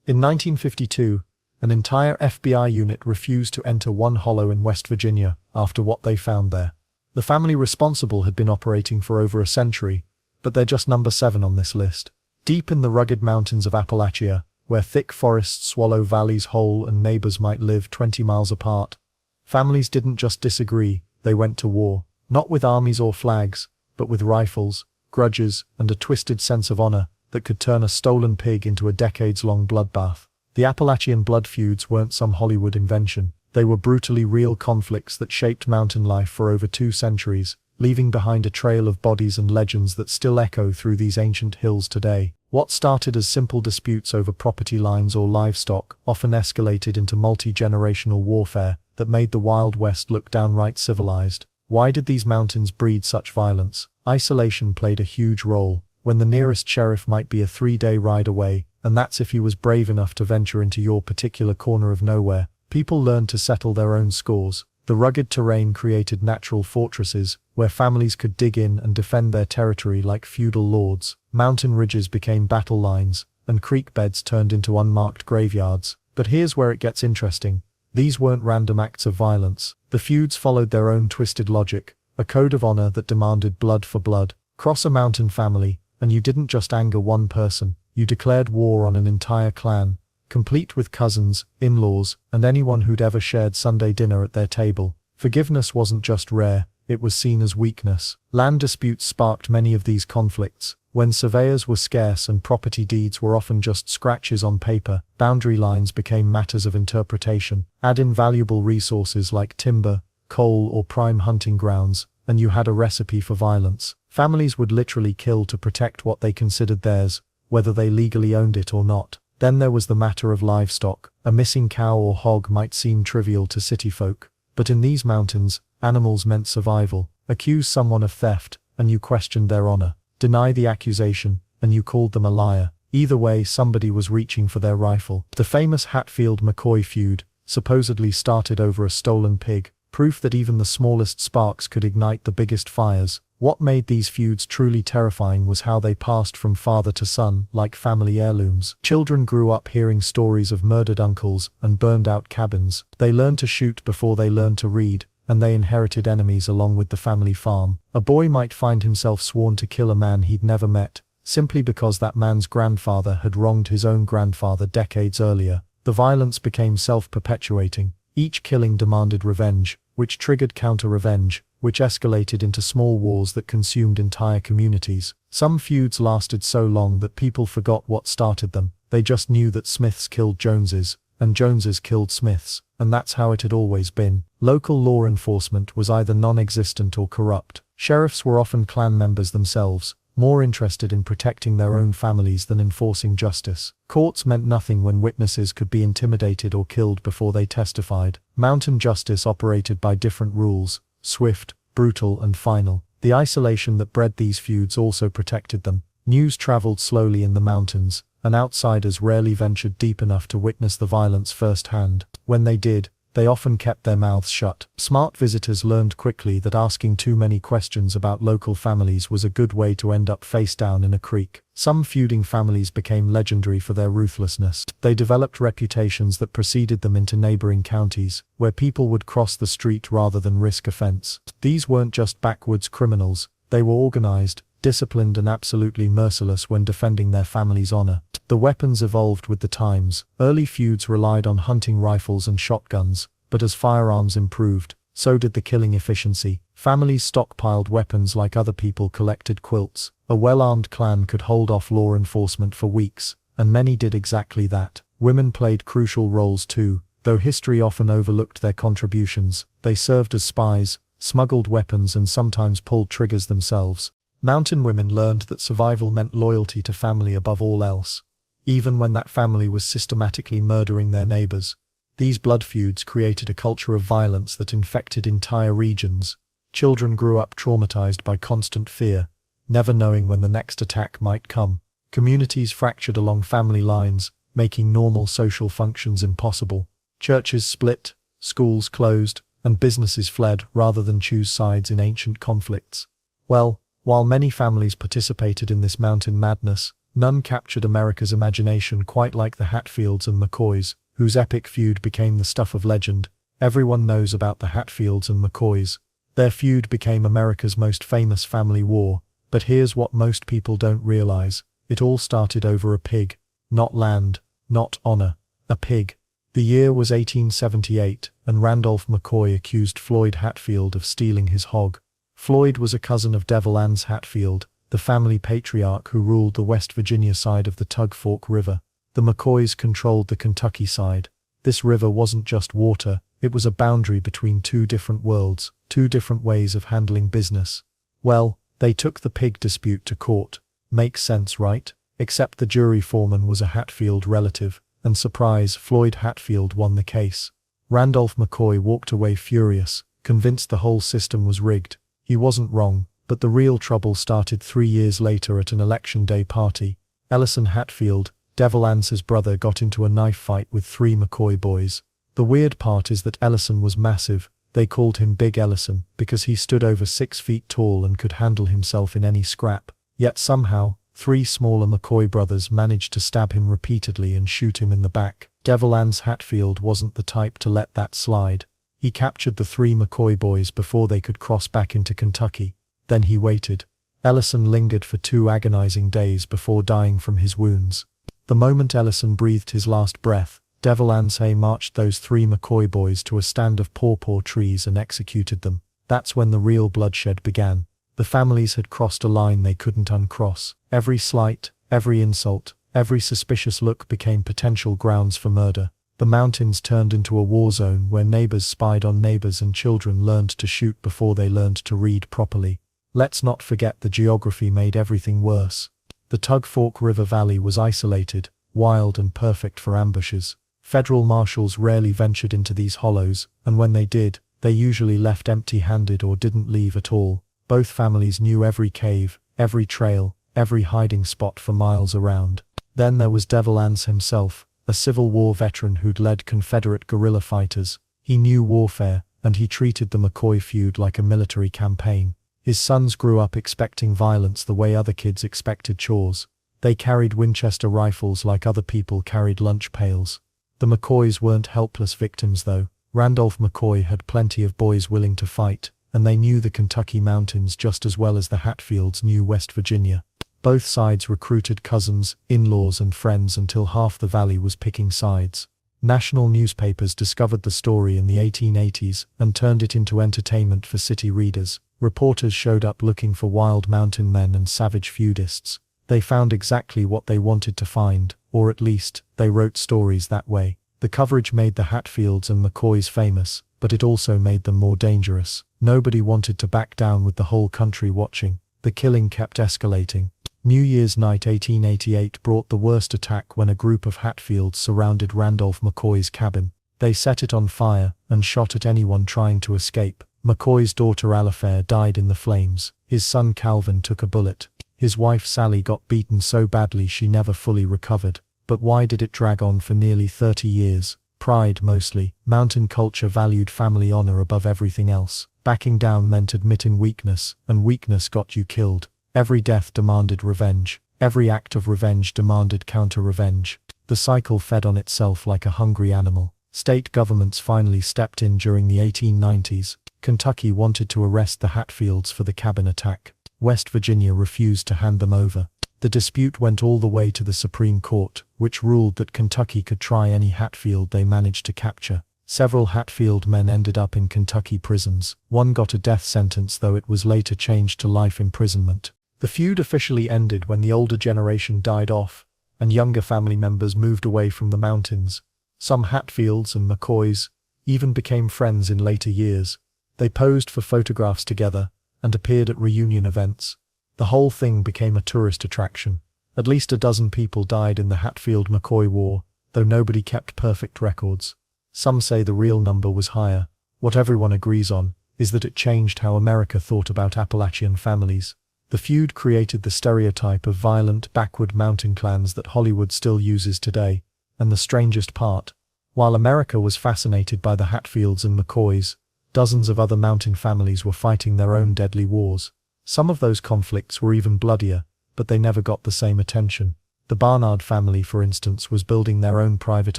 In 1952, an entire FBI unit refused to enter one hollow in West Virginia after what they found there. The family responsible had been operating for over a century, but they're just number 7 on this list. Deep in the rugged mountains of Appalachia, where thick forests swallow valleys whole and neighbors might live 20 miles apart, families didn't just disagree, they went to war, not with armies or flags, but with rifles, grudges, and a twisted sense of honor that could turn a stolen pig into a decades-long bloodbath. The Appalachian blood feuds weren't some Hollywood invention. They were brutally real conflicts that shaped mountain life for over 2 centuries, leaving behind a trail of bodies and legends that still echo through these ancient hills today. What started as simple disputes over property lines or livestock often escalated into multi-generational warfare that made the Wild West look downright civilized. Why did these mountains breed such violence? Isolation played a huge role, when the nearest sheriff might be a 3-day ride away, and that's if he was brave enough to venture into your particular corner of nowhere. People learned to settle their own scores. The rugged terrain created natural fortresses, where families could dig in and defend their territory like feudal lords. Mountain ridges became battle lines, and creek beds turned into unmarked graveyards. But here's where it gets interesting. These weren't random acts of violence. The feuds followed their own twisted logic, a code of honor that demanded blood for blood. Cross a mountain family, and you didn't just anger one person, you declared war on an entire clan, complete with cousins, in-laws, and anyone who'd ever shared Sunday dinner at their table. Forgiveness wasn't just rare, it was seen as weakness. Land disputes sparked many of these conflicts. When surveyors were scarce and property deeds were often just scratches on paper, boundary lines became matters of interpretation. Add in valuable resources like timber, coal, or prime hunting grounds, and you had a recipe for violence. Families would literally kill to protect what they considered theirs, whether they legally owned it or not. Then there was the matter of livestock. A missing cow or hog might seem trivial to city folk, but in these mountains, animals meant survival. Accuse someone of theft, and you questioned their honor. Deny the accusation, and you called them a liar. Either way, somebody was reaching for their rifle. The famous Hatfield-McCoy feud, supposedly started over a stolen pig, proof that even the smallest sparks could ignite the biggest fires. What made these feuds truly terrifying was how they passed from father to son, like family heirlooms. Children grew up hearing stories of murdered uncles and burned-out cabins. They learned to shoot before they learned to read, and they inherited enemies along with the family farm. A boy might find himself sworn to kill a man he'd never met, simply because that man's grandfather had wronged his own grandfather decades earlier. The violence became self-perpetuating. Each killing demanded revenge, which triggered counter-revenge, which escalated into small wars that consumed entire communities. Some feuds lasted so long that people forgot what started them. They just knew that Smiths killed Joneses, and Joneses killed Smiths, and that's how it had always been. Local law enforcement was either non-existent or corrupt. Sheriffs were often clan members themselves, more interested in protecting their own families than enforcing justice. Courts meant nothing when witnesses could be intimidated or killed before they testified. Mountain justice operated by different rules, swift, brutal, and final. The isolation that bred these feuds also protected them. News traveled slowly in the mountains, and outsiders rarely ventured deep enough to witness the violence firsthand. When they did, they often kept their mouths shut. Smart visitors learned quickly that asking too many questions about local families was a good way to end up face down in a creek. Some feuding families became legendary for their ruthlessness. They developed reputations that preceded them into neighboring counties, where people would cross the street rather than risk offense. These weren't just backwoods criminals, they were organized, disciplined, and absolutely merciless when defending their family's honor. The weapons evolved with the times. Early feuds relied on hunting rifles and shotguns, but as firearms improved, so did the killing efficiency. Families stockpiled weapons like other people collected quilts. A well-armed clan could hold off law enforcement for weeks, and many did exactly that. Women played crucial roles too, though history often overlooked their contributions. They served as spies, smuggled weapons, and sometimes pulled triggers themselves. Mountain women learned that survival meant loyalty to family above all else, even when that family was systematically murdering their neighbors. These blood feuds created a culture of violence that infected entire regions. Children grew up traumatized by constant fear, never knowing when the next attack might come. Communities fractured along family lines, making normal social functions impossible. Churches split, schools closed, and businesses fled rather than choose sides in ancient conflicts. Well, while many families participated in this mountain madness, None captured America's imagination quite like the Hatfields and McCoys, whose epic feud became the stuff of legend. Everyone knows about the Hatfields and McCoys. Their feud became America's most famous family war, but here's what most people don't realize. It all started over a pig. Not land, not honor, a pig. The year was 1878, and Randolph McCoy accused Floyd Hatfield of stealing his hog. Floyd was a cousin of Devil Anse Hatfield, the family patriarch who ruled the West Virginia side of the Tug Fork River. The McCoys controlled the Kentucky side. This river wasn't just water, it was a boundary between two different worlds, two different ways of handling business. Well, they took the pig dispute to court. Makes sense, right? Except the jury foreman was a Hatfield relative, and surprise, Floyd Hatfield won the case. Randolph McCoy walked away furious, convinced the whole system was rigged. He wasn't wrong, but the real trouble started 3 years later at an election day party. Ellison Hatfield, Devil Anse's brother, got into a knife fight with 3 McCoy boys. The weird part is that Ellison was massive. They called him Big Ellison because he stood over 6 feet tall and could handle himself in any scrap. Yet somehow, 3 smaller McCoy brothers managed to stab him repeatedly and shoot him in the back. Devil Anse Hatfield wasn't the type to let that slide. He captured the 3 McCoy boys before they could cross back into Kentucky. Then he waited. Ellison lingered for 2 agonizing days before dying from his wounds. The moment Ellison breathed his last breath, Devil Anse marched those 3 McCoy boys to a stand of pawpaw trees and executed them. That's when the real bloodshed began. The families had crossed a line they couldn't uncross. Every slight, every insult, every suspicious look became potential grounds for murder. The mountains turned into a war zone where neighbors spied on neighbors and children learned to shoot before they learned to read properly. Let's not forget the geography made everything worse. The Tug Fork River Valley was isolated, wild and perfect for ambushes. Federal marshals rarely ventured into these hollows, and when they did, they usually left empty-handed or didn't leave at all. Both families knew every cave, every trail, every hiding spot for miles around. Then there was Devil Anse himself, a Civil War veteran who'd led Confederate guerrilla fighters. He knew warfare, and he treated the McCoy feud like a military campaign. His sons grew up expecting violence the way other kids expected chores. They carried Winchester rifles like other people carried lunch pails. The McCoys weren't helpless victims though. Randolph McCoy had plenty of boys willing to fight, and they knew the Kentucky mountains just as well as the Hatfields knew West Virginia. Both sides recruited cousins, in-laws and friends until half the valley was picking sides. National newspapers discovered the story in the 1880s and turned it into entertainment for city readers. Reporters showed up looking for wild mountain men and savage feudists. They found exactly what they wanted to find, or at least, they wrote stories that way. The coverage made the Hatfields and McCoys famous, but it also made them more dangerous. Nobody wanted to back down with the whole country watching. The killing kept escalating. New Year's night 1888 brought the worst attack when a group of Hatfields surrounded Randolph McCoy's cabin. They set it on fire and shot at anyone trying to escape. McCoy's daughter Alifair died in the flames. His son Calvin took a bullet. His wife Sally got beaten so badly she never fully recovered. But why did it drag on for nearly 30 years? Pride mostly. Mountain culture valued family honor above everything else. Backing down meant admitting weakness, and weakness got you killed. Every death demanded revenge. Every act of revenge demanded counter-revenge. The cycle fed on itself like a hungry animal. State governments finally stepped in during the 1890s. Kentucky wanted to arrest the Hatfields for the cabin attack. West Virginia refused to hand them over. The dispute went all the way to the Supreme Court, which ruled that Kentucky could try any Hatfield they managed to capture. Several Hatfield men ended up in Kentucky prisons. One got a death sentence, though it was later changed to life imprisonment. The feud officially ended when the older generation died off, and younger family members moved away from the mountains. Some Hatfields and McCoys even became friends in later years. They posed for photographs together and appeared at reunion events. The whole thing became a tourist attraction. At least a dozen people died in the Hatfield-McCoy War, though nobody kept perfect records. Some say the real number was higher. What everyone agrees on is that it changed how America thought about Appalachian families. The feud created the stereotype of violent, backward mountain clans that Hollywood still uses today. And the strangest part, while America was fascinated by the Hatfields and McCoys, dozens of other mountain families were fighting their own deadly wars. Some of those conflicts were even bloodier, but they never got the same attention. The Barnard family, for instance, was building their own private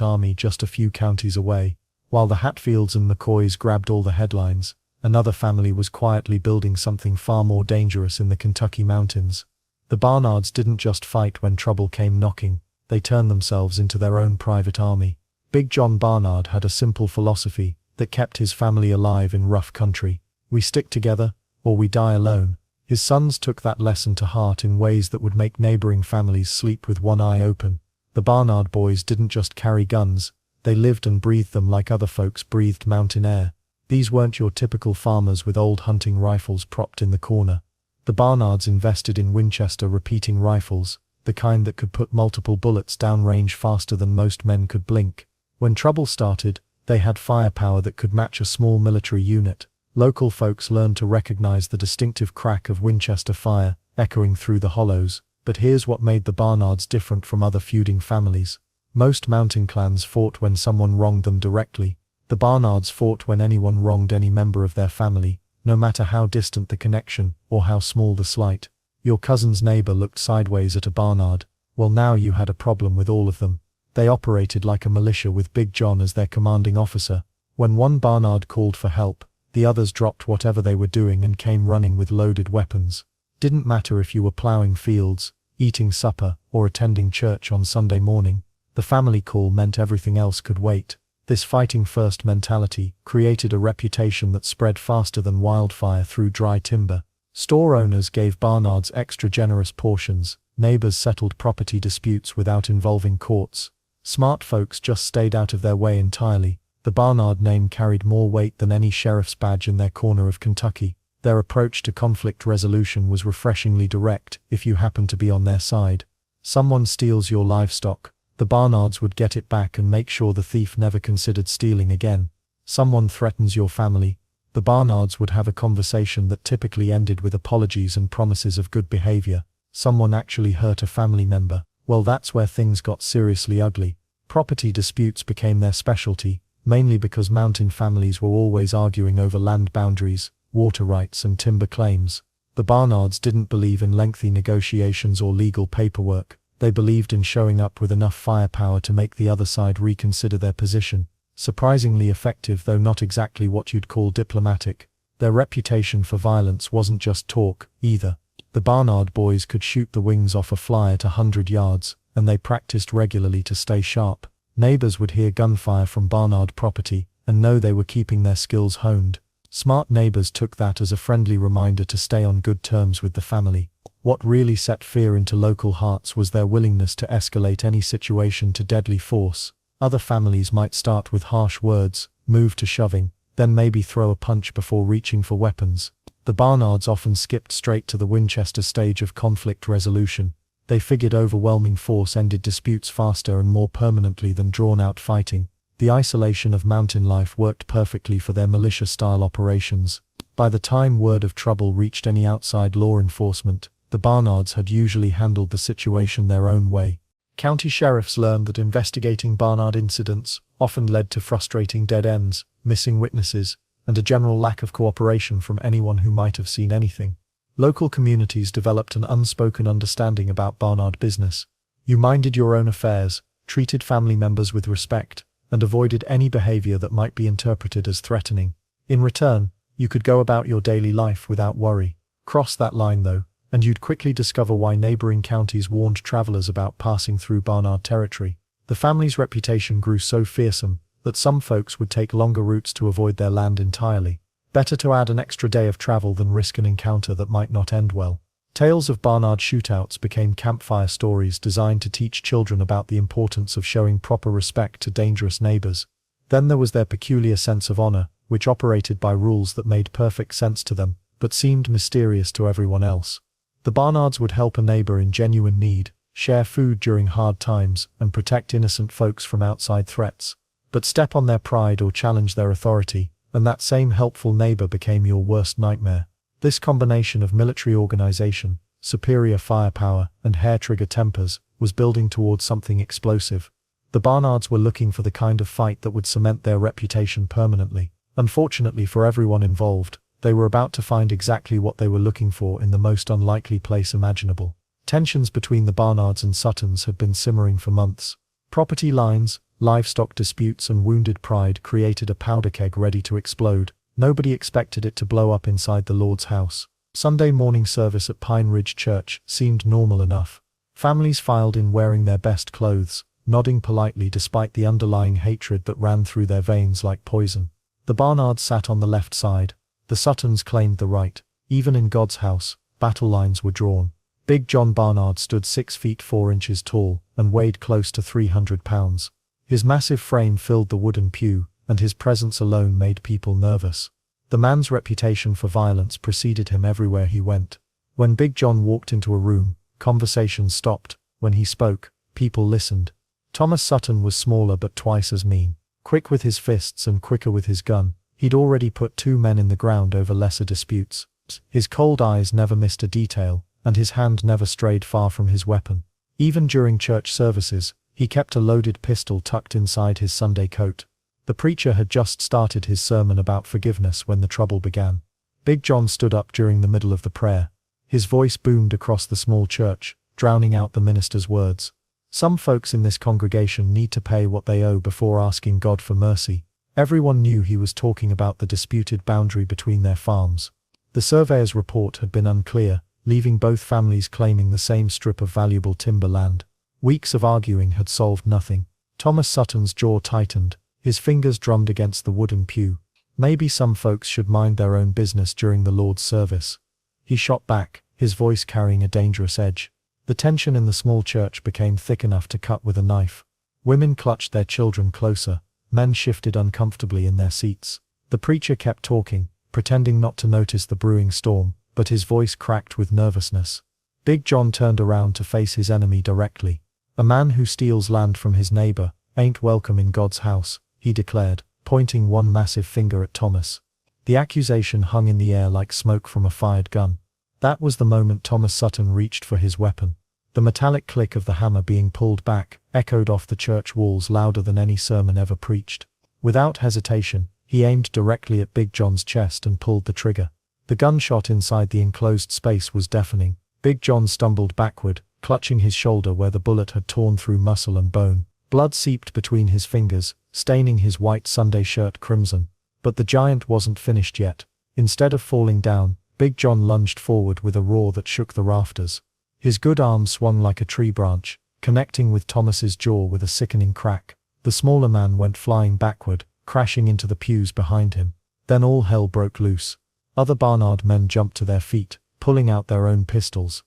army just a few counties away. While the Hatfields and McCoys grabbed all the headlines, another family was quietly building something far more dangerous in the Kentucky mountains. The Barnards didn't just fight when trouble came knocking, they turned themselves into their own private army. Big John Barnard had a simple philosophy that kept his family alive in rough country. We stick together, or we die alone. His sons took that lesson to heart in ways that would make neighboring families sleep with one eye open. The Barnard boys didn't just carry guns, they lived and breathed them like other folks breathed mountain air. These weren't your typical farmers with old hunting rifles propped in the corner. The Barnards invested in Winchester repeating rifles, the kind that could put multiple bullets downrange faster than most men could blink. When trouble started, they had firepower that could match a small military unit. Local folks learned to recognize the distinctive crack of Winchester fire, echoing through the hollows. But here's what made the Barnards different from other feuding families. Most mountain clans fought when someone wronged them directly. The Barnards fought when anyone wronged any member of their family, no matter how distant the connection, or how small the slight. Your cousin's neighbor looked sideways at a Barnard. Well, now you had a problem with all of them. They operated like a militia with Big John as their commanding officer. When one Barnard called for help, the others dropped whatever they were doing and came running with loaded weapons. Didn't matter if you were plowing fields, eating supper, or attending church on Sunday morning. The family call meant everything else could wait. This fighting-first mentality created a reputation that spread faster than wildfire through dry timber. Store owners gave Barnards extra generous portions. Neighbors settled property disputes without involving courts. Smart folks just stayed out of their way entirely. The Barnard name carried more weight than any sheriff's badge in their corner of Kentucky. Their approach to conflict resolution was refreshingly direct if you happened to be on their side. Someone steals your livestock, the Barnards would get it back and make sure the thief never considered stealing again. Someone threatens your family, the Barnards would have a conversation that typically ended with apologies and promises of good behavior. Someone actually hurt a family member. Well, that's where things got seriously ugly. Property disputes became their specialty, mainly because mountain families were always arguing over land boundaries, water rights and timber claims. The Barnards didn't believe in lengthy negotiations or legal paperwork. They believed in showing up with enough firepower to make the other side reconsider their position. Surprisingly effective, though not exactly what you'd call diplomatic. Their reputation for violence wasn't just talk, either. The Barnard boys could shoot the wings off a fly at 100 yards, and they practiced regularly to stay sharp. Neighbors would hear gunfire from Barnard property, and know they were keeping their skills honed. Smart neighbors took that as a friendly reminder to stay on good terms with the family. What really set fear into local hearts was their willingness to escalate any situation to deadly force. Other families might start with harsh words, move to shoving, then maybe throw a punch before reaching for weapons. The Barnards often skipped straight to the Winchester stage of conflict resolution. They figured overwhelming force ended disputes faster and more permanently than drawn-out fighting. The isolation of mountain life worked perfectly for their militia-style operations. By the time word of trouble reached any outside law enforcement, the Barnards had usually handled the situation their own way. County sheriffs learned that investigating Barnard incidents often led to frustrating dead ends, missing witnesses, and a general lack of cooperation from anyone who might have seen anything. Local communities developed an unspoken understanding about Barnard business. You minded your own affairs, treated family members with respect, and avoided any behavior that might be interpreted as threatening. In return, you could go about your daily life without worry. Cross that line, though, and you'd quickly discover why neighboring counties warned travelers about passing through Barnard territory. The family's reputation grew so fearsome that some folks would take longer routes to avoid their land entirely. Better to add an extra day of travel than risk an encounter that might not end well. Tales of Barnard shootouts became campfire stories designed to teach children about the importance of showing proper respect to dangerous neighbors. Then there was their peculiar sense of honor, which operated by rules that made perfect sense to them, but seemed mysterious to everyone else. The Barnards would help a neighbor in genuine need, share food during hard times, and protect innocent folks from outside threats. But step on their pride or challenge their authority, and that same helpful neighbor became your worst nightmare. This combination of military organization, superior firepower, and hair-trigger tempers was building towards something explosive. The Barnards were looking for the kind of fight that would cement their reputation permanently. Unfortunately for everyone involved, they were about to find exactly what they were looking for in the most unlikely place imaginable. Tensions between the Barnards and Suttons had been simmering for months. Property lines, livestock disputes and wounded pride created a powder keg ready to explode. Nobody expected it to blow up inside the Lord's house. Sunday morning service at Pine Ridge Church seemed normal enough. Families filed in wearing their best clothes, nodding politely despite the underlying hatred that ran through their veins like poison. The Barnards sat on the left side. The Suttons claimed the right. Even in God's house, battle lines were drawn. Big John Barnard stood 6 feet 4 inches tall and weighed close to 300 pounds. His massive frame filled the wooden pew, and his presence alone made people nervous. The man's reputation for violence preceded him everywhere he went. When Big John walked into a room, conversations stopped. When he spoke, people listened. Thomas Sutton was smaller but twice as mean. Quick with his fists and quicker with his gun, he'd already put 2 men in the ground over lesser disputes. His cold eyes never missed a detail, and his hand never strayed far from his weapon. Even during church services, he kept a loaded pistol tucked inside his Sunday coat. The preacher had just started his sermon about forgiveness when the trouble began. Big John stood up during the middle of the prayer. His voice boomed across the small church, drowning out the minister's words. Some folks in this congregation need to pay what they owe before asking God for mercy. Everyone knew he was talking about the disputed boundary between their farms. The surveyor's report had been unclear, leaving both families claiming the same strip of valuable timber land. Weeks of arguing had solved nothing. Thomas Sutton's jaw tightened. His fingers drummed against the wooden pew. Maybe some folks should mind their own business during the Lord's service. He shot back, his voice carrying a dangerous edge. The tension in the small church became thick enough to cut with a knife. Women clutched their children closer. Men shifted uncomfortably in their seats. The preacher kept talking, pretending not to notice the brewing storm, but his voice cracked with nervousness. Big John turned around to face his enemy directly. "A man who steals land from his neighbor ain't welcome in God's house," he declared, pointing one massive finger at Thomas. The accusation hung in the air like smoke from a fired gun. That was the moment Thomas Sutton reached for his weapon. The metallic click of the hammer being pulled back echoed off the church walls louder than any sermon ever preached. Without hesitation, he aimed directly at Big John's chest and pulled the trigger. The gunshot inside the enclosed space was deafening. Big John stumbled backward, clutching his shoulder where the bullet had torn through muscle and bone. Blood seeped between his fingers, staining his white Sunday shirt crimson. But the giant wasn't finished yet. Instead of falling down, Big John lunged forward with a roar that shook the rafters. His good arm swung like a tree branch, connecting with Thomas's jaw with a sickening crack. The smaller man went flying backward, crashing into the pews behind him. Then all hell broke loose. Other Barnard men jumped to their feet, pulling out their own pistols.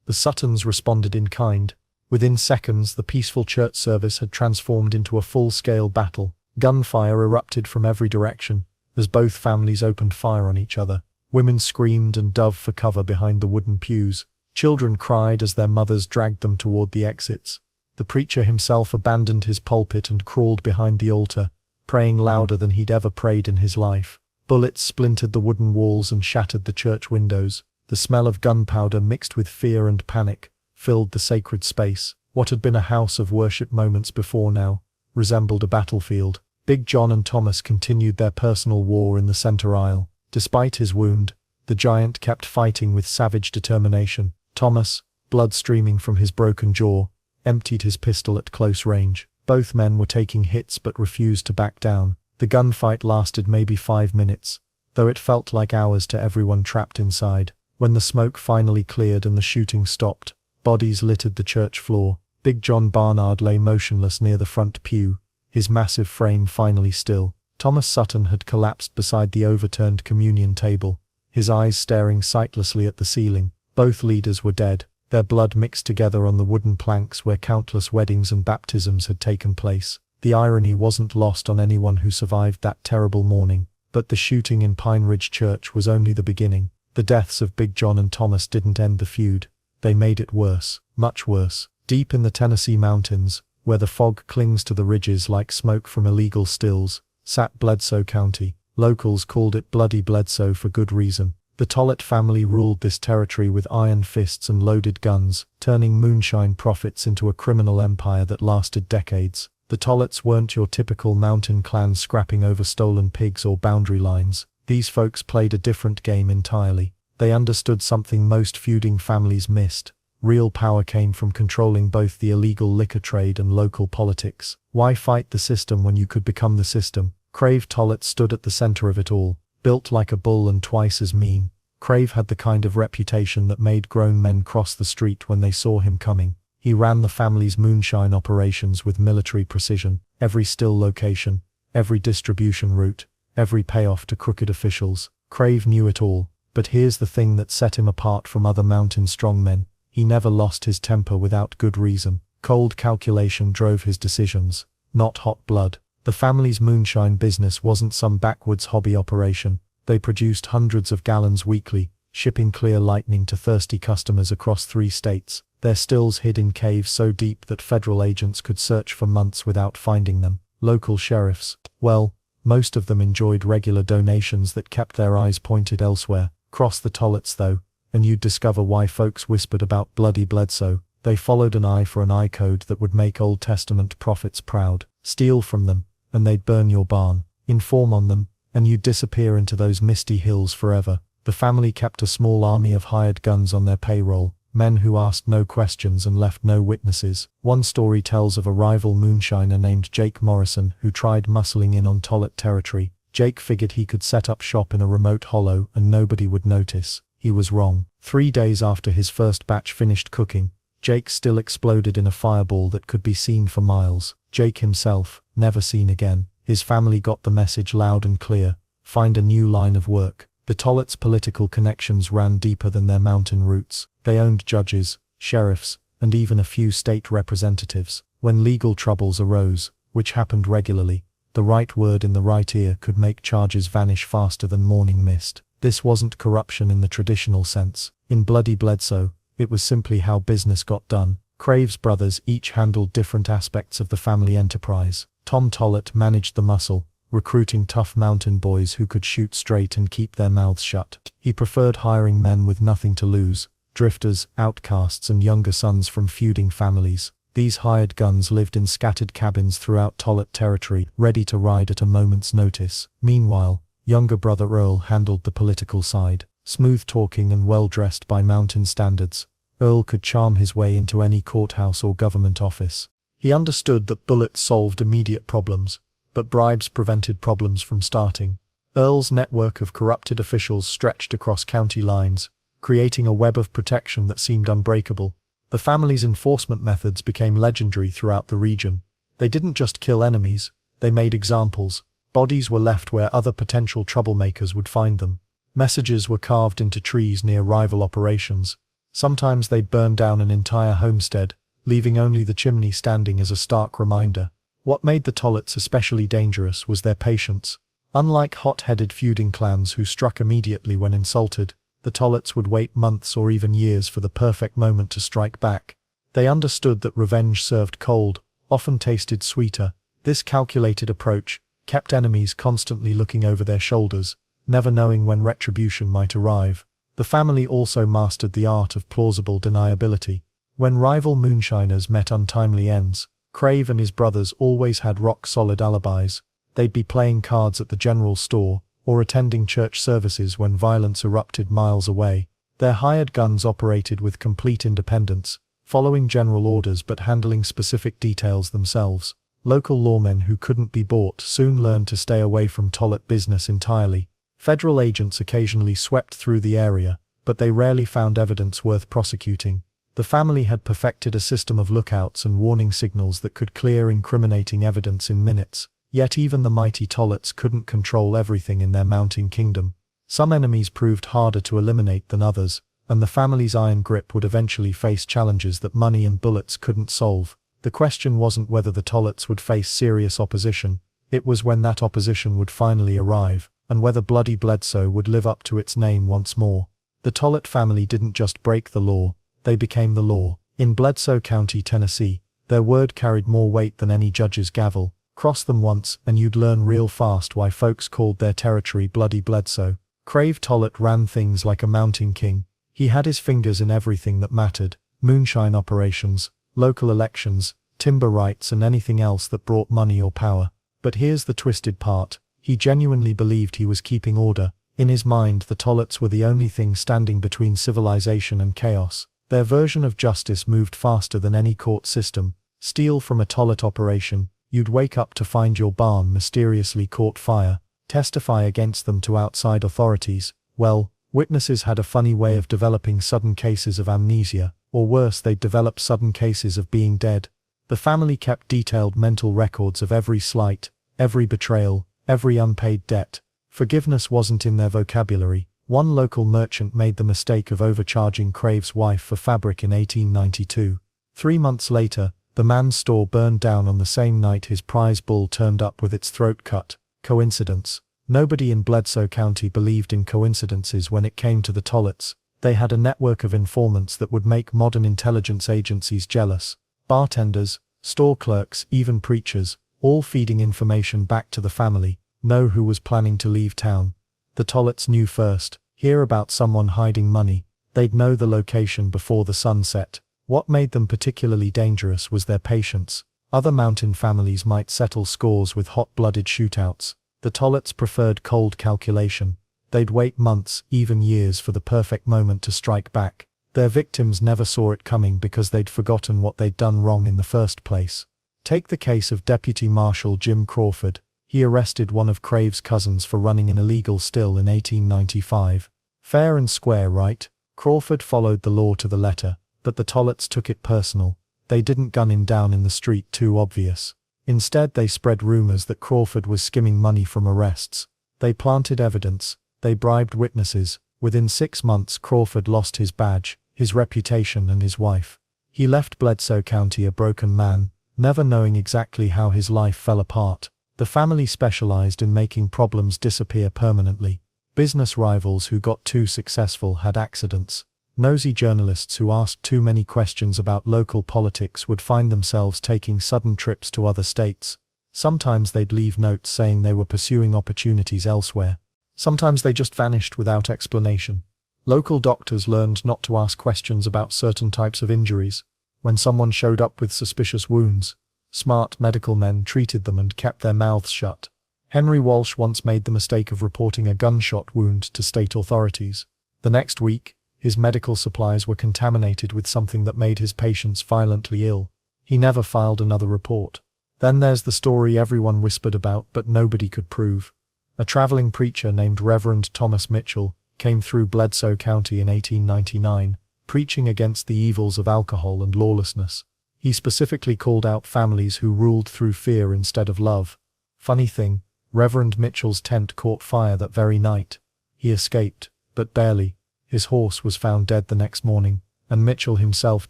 The Suttons responded in kind. Within seconds, the peaceful church service had transformed into a full-scale battle. Gunfire erupted from every direction, as both families opened fire on each other. Women screamed and dove for cover behind the wooden pews. Children cried as their mothers dragged them toward the exits. The preacher himself abandoned his pulpit and crawled behind the altar, praying louder than he'd ever prayed in his life. Bullets splintered the wooden walls and shattered the church windows. The smell of gunpowder mixed with fear and panic filled the sacred space. What had been a house of worship moments before now resembled a battlefield. Big John and Thomas continued their personal war in the center aisle. Despite his wound, the giant kept fighting with savage determination. Thomas, blood streaming from his broken jaw, emptied his pistol at close range. Both men were taking hits but refused to back down. The gunfight lasted maybe 5 minutes, though it felt like hours to everyone trapped inside. When the smoke finally cleared and the shooting stopped, bodies littered the church floor. Big John Barnard lay motionless near the front pew, his massive frame finally still. Thomas Sutton had collapsed beside the overturned communion table, his eyes staring sightlessly at the ceiling. Both leaders were dead, their blood mixed together on the wooden planks where countless weddings and baptisms had taken place. The irony wasn't lost on anyone who survived that terrible morning, but the shooting in Pine Ridge Church was only the beginning. The deaths of Big John and Thomas didn't end the feud. They made it worse, much worse. Deep in the Tennessee mountains, where the fog clings to the ridges like smoke from illegal stills, sat Bledsoe County. Locals called it Bloody Bledsoe for good reason. The Tollett family ruled this territory with iron fists and loaded guns, turning moonshine profits into a criminal empire that lasted decades. The Tolletts weren't your typical mountain clan scrapping over stolen pigs or boundary lines. These folks played a different game entirely. They understood something most feuding families missed: Real power came from controlling both the illegal liquor trade and local politics. Why fight the system when you could become the system? Crave Tollett stood at the center of it all, built like a bull and twice as mean. Crave had the kind of reputation that made grown men cross the street when they saw him coming. He ran the family's moonshine operations with military precision, every still location, every distribution route, every payoff to crooked officials. Crave knew it all, but here's the thing that set him apart from other mountain strongmen. He never lost his temper without good reason. Cold calculation drove his decisions, not hot blood. The family's moonshine business wasn't some backwoods hobby operation. They produced hundreds of gallons weekly, shipping clear lightning to thirsty customers across 3 states. Their stills hid in caves so deep that federal agents could search for months without finding them. Local sheriffs, well, most of them enjoyed regular donations that kept their eyes pointed elsewhere. Cross the Tolletts though, and you'd discover why folks whispered about Bloody Bledsoe. They followed an eye for an eye code that would make Old Testament prophets proud. Steal from them, and they'd burn your barn. Inform on them, and you'd disappear into those misty hills forever. The family kept a small army of hired guns on their payroll, men who asked no questions and left no witnesses. One story tells of a rival moonshiner named Jake Morrison who tried muscling in on Tollett territory. Jake figured he could set up shop in a remote hollow and nobody would notice. He was wrong. 3 days after his first batch finished cooking, Jake still exploded in a fireball that could be seen for miles. Jake himself, never seen again. His family got the message loud and clear: find a new line of work. The Tolletts' political connections ran deeper than their mountain roots. They owned judges, sheriffs, and even a few state representatives. When legal troubles arose, which happened regularly, the right word in the right ear could make charges vanish faster than morning mist. This wasn't corruption in the traditional sense. In Bloody Bledsoe, it was simply how business got done. Crave's brothers each handled different aspects of the family enterprise. Tom Tollett managed the muscle, recruiting tough mountain boys who could shoot straight and keep their mouths shut. He preferred hiring men with nothing to lose, drifters, outcasts and younger sons from feuding families. These hired guns lived in scattered cabins throughout Tollett territory, ready to ride at a moment's notice. Meanwhile, younger brother Earl handled the political side. Smooth-talking and well-dressed by mountain standards, Earl could charm his way into any courthouse or government office. He understood that bullets solved immediate problems, but bribes prevented problems from starting. Earl's network of corrupted officials stretched across county lines, creating a web of protection that seemed unbreakable. The family's enforcement methods became legendary throughout the region. They didn't just kill enemies, they made examples. Bodies were left where other potential troublemakers would find them. Messages were carved into trees near rival operations. Sometimes they'd burn down an entire homestead, leaving only the chimney standing as a stark reminder. What made the Tolletts especially dangerous was their patience. Unlike hot-headed feuding clans who struck immediately when insulted, the Tolletts would wait months or even years for the perfect moment to strike back. They understood that revenge served cold, often tasted sweeter. This calculated approach kept enemies constantly looking over their shoulders, never knowing when retribution might arrive. The family also mastered the art of plausible deniability. When rival moonshiners met untimely ends, Crave and his brothers always had rock-solid alibis. They'd be playing cards at the general store, or attending church services when violence erupted miles away. Their hired guns operated with complete independence, following general orders but handling specific details themselves. Local lawmen who couldn't be bought soon learned to stay away from Tollett business entirely. Federal agents occasionally swept through the area, but they rarely found evidence worth prosecuting. The family had perfected a system of lookouts and warning signals that could clear incriminating evidence in minutes. Yet even the mighty Tolletts couldn't control everything in their mountain kingdom. Some enemies proved harder to eliminate than others, and the family's iron grip would eventually face challenges that money and bullets couldn't solve. The question wasn't whether the Tolletts would face serious opposition, it was when that opposition would finally arrive, and whether Bloody Bledsoe would live up to its name once more. The Tollett family didn't just break the law, they became the law. In Bledsoe County, Tennessee, their word carried more weight than any judge's gavel. Cross them once and you'd learn real fast why folks called their territory Bloody Bledsoe. Crave Tollett ran things like a mountain king. He had his fingers in everything that mattered: moonshine operations, local elections, timber rights and anything else that brought money or power. But here's the twisted part. He genuinely believed he was keeping order. In his mind, the Tolletts were the only thing standing between civilization and chaos. Their version of justice moved faster than any court system. Steal from a Tollett operation, you'd wake up to find your barn mysteriously caught fire. Testify against them to outside authorities. Well, witnesses had a funny way of developing sudden cases of amnesia, or worse, they'd develop sudden cases of being dead. The family kept detailed mental records of every slight, every betrayal, every unpaid debt. Forgiveness wasn't in their vocabulary. One local merchant made the mistake of overcharging Crave's wife for fabric in 1892. 3 months later, the man's store burned down on the same night his prize bull turned up with its throat cut. Coincidence? Nobody in Bledsoe County believed in coincidences when it came to the Tolletts. They had a network of informants that would make modern intelligence agencies jealous. Bartenders, store clerks, even preachers, all feeding information back to the family. Know who was planning to leave town. The Tolletts knew first. Hear about someone hiding money. They'd know the location before the sun set. What made them particularly dangerous was their patience. Other mountain families might settle scores with hot-blooded shootouts. The Tolletts preferred cold calculation. They'd wait months, even years, for the perfect moment to strike back. Their victims never saw it coming because they'd forgotten what they'd done wrong in the first place. Take the case of Deputy Marshal Jim Crawford. He arrested one of Crave's cousins for running an illegal still in 1895. Fair and square, right? Crawford followed the law to the letter, but the Tolletts took it personal. They didn't gun him down in the street, too obvious. Instead, they spread rumors that Crawford was skimming money from arrests. They planted evidence. They bribed witnesses. Within 6 months, Crawford lost his badge, his reputation, and his wife. He left Bledsoe County a broken man, never knowing exactly how his life fell apart. The family specialized in making problems disappear permanently. Business rivals who got too successful had accidents. Nosy journalists who asked too many questions about local politics would find themselves taking sudden trips to other states. Sometimes they'd leave notes saying they were pursuing opportunities elsewhere. Sometimes they just vanished without explanation. Local doctors learned not to ask questions about certain types of injuries. When someone showed up with suspicious wounds, smart medical men treated them and kept their mouths shut. Henry Walsh once made the mistake of reporting a gunshot wound to state authorities. The next week, his medical supplies were contaminated with something that made his patients violently ill. He never filed another report. Then there's the story everyone whispered about but nobody could prove. A traveling preacher named Reverend Thomas Mitchell came through Bledsoe County in 1899, preaching against the evils of alcohol and lawlessness. He specifically called out families who ruled through fear instead of love. Funny thing, Reverend Mitchell's tent caught fire that very night. He escaped, but barely. His horse was found dead the next morning, and Mitchell himself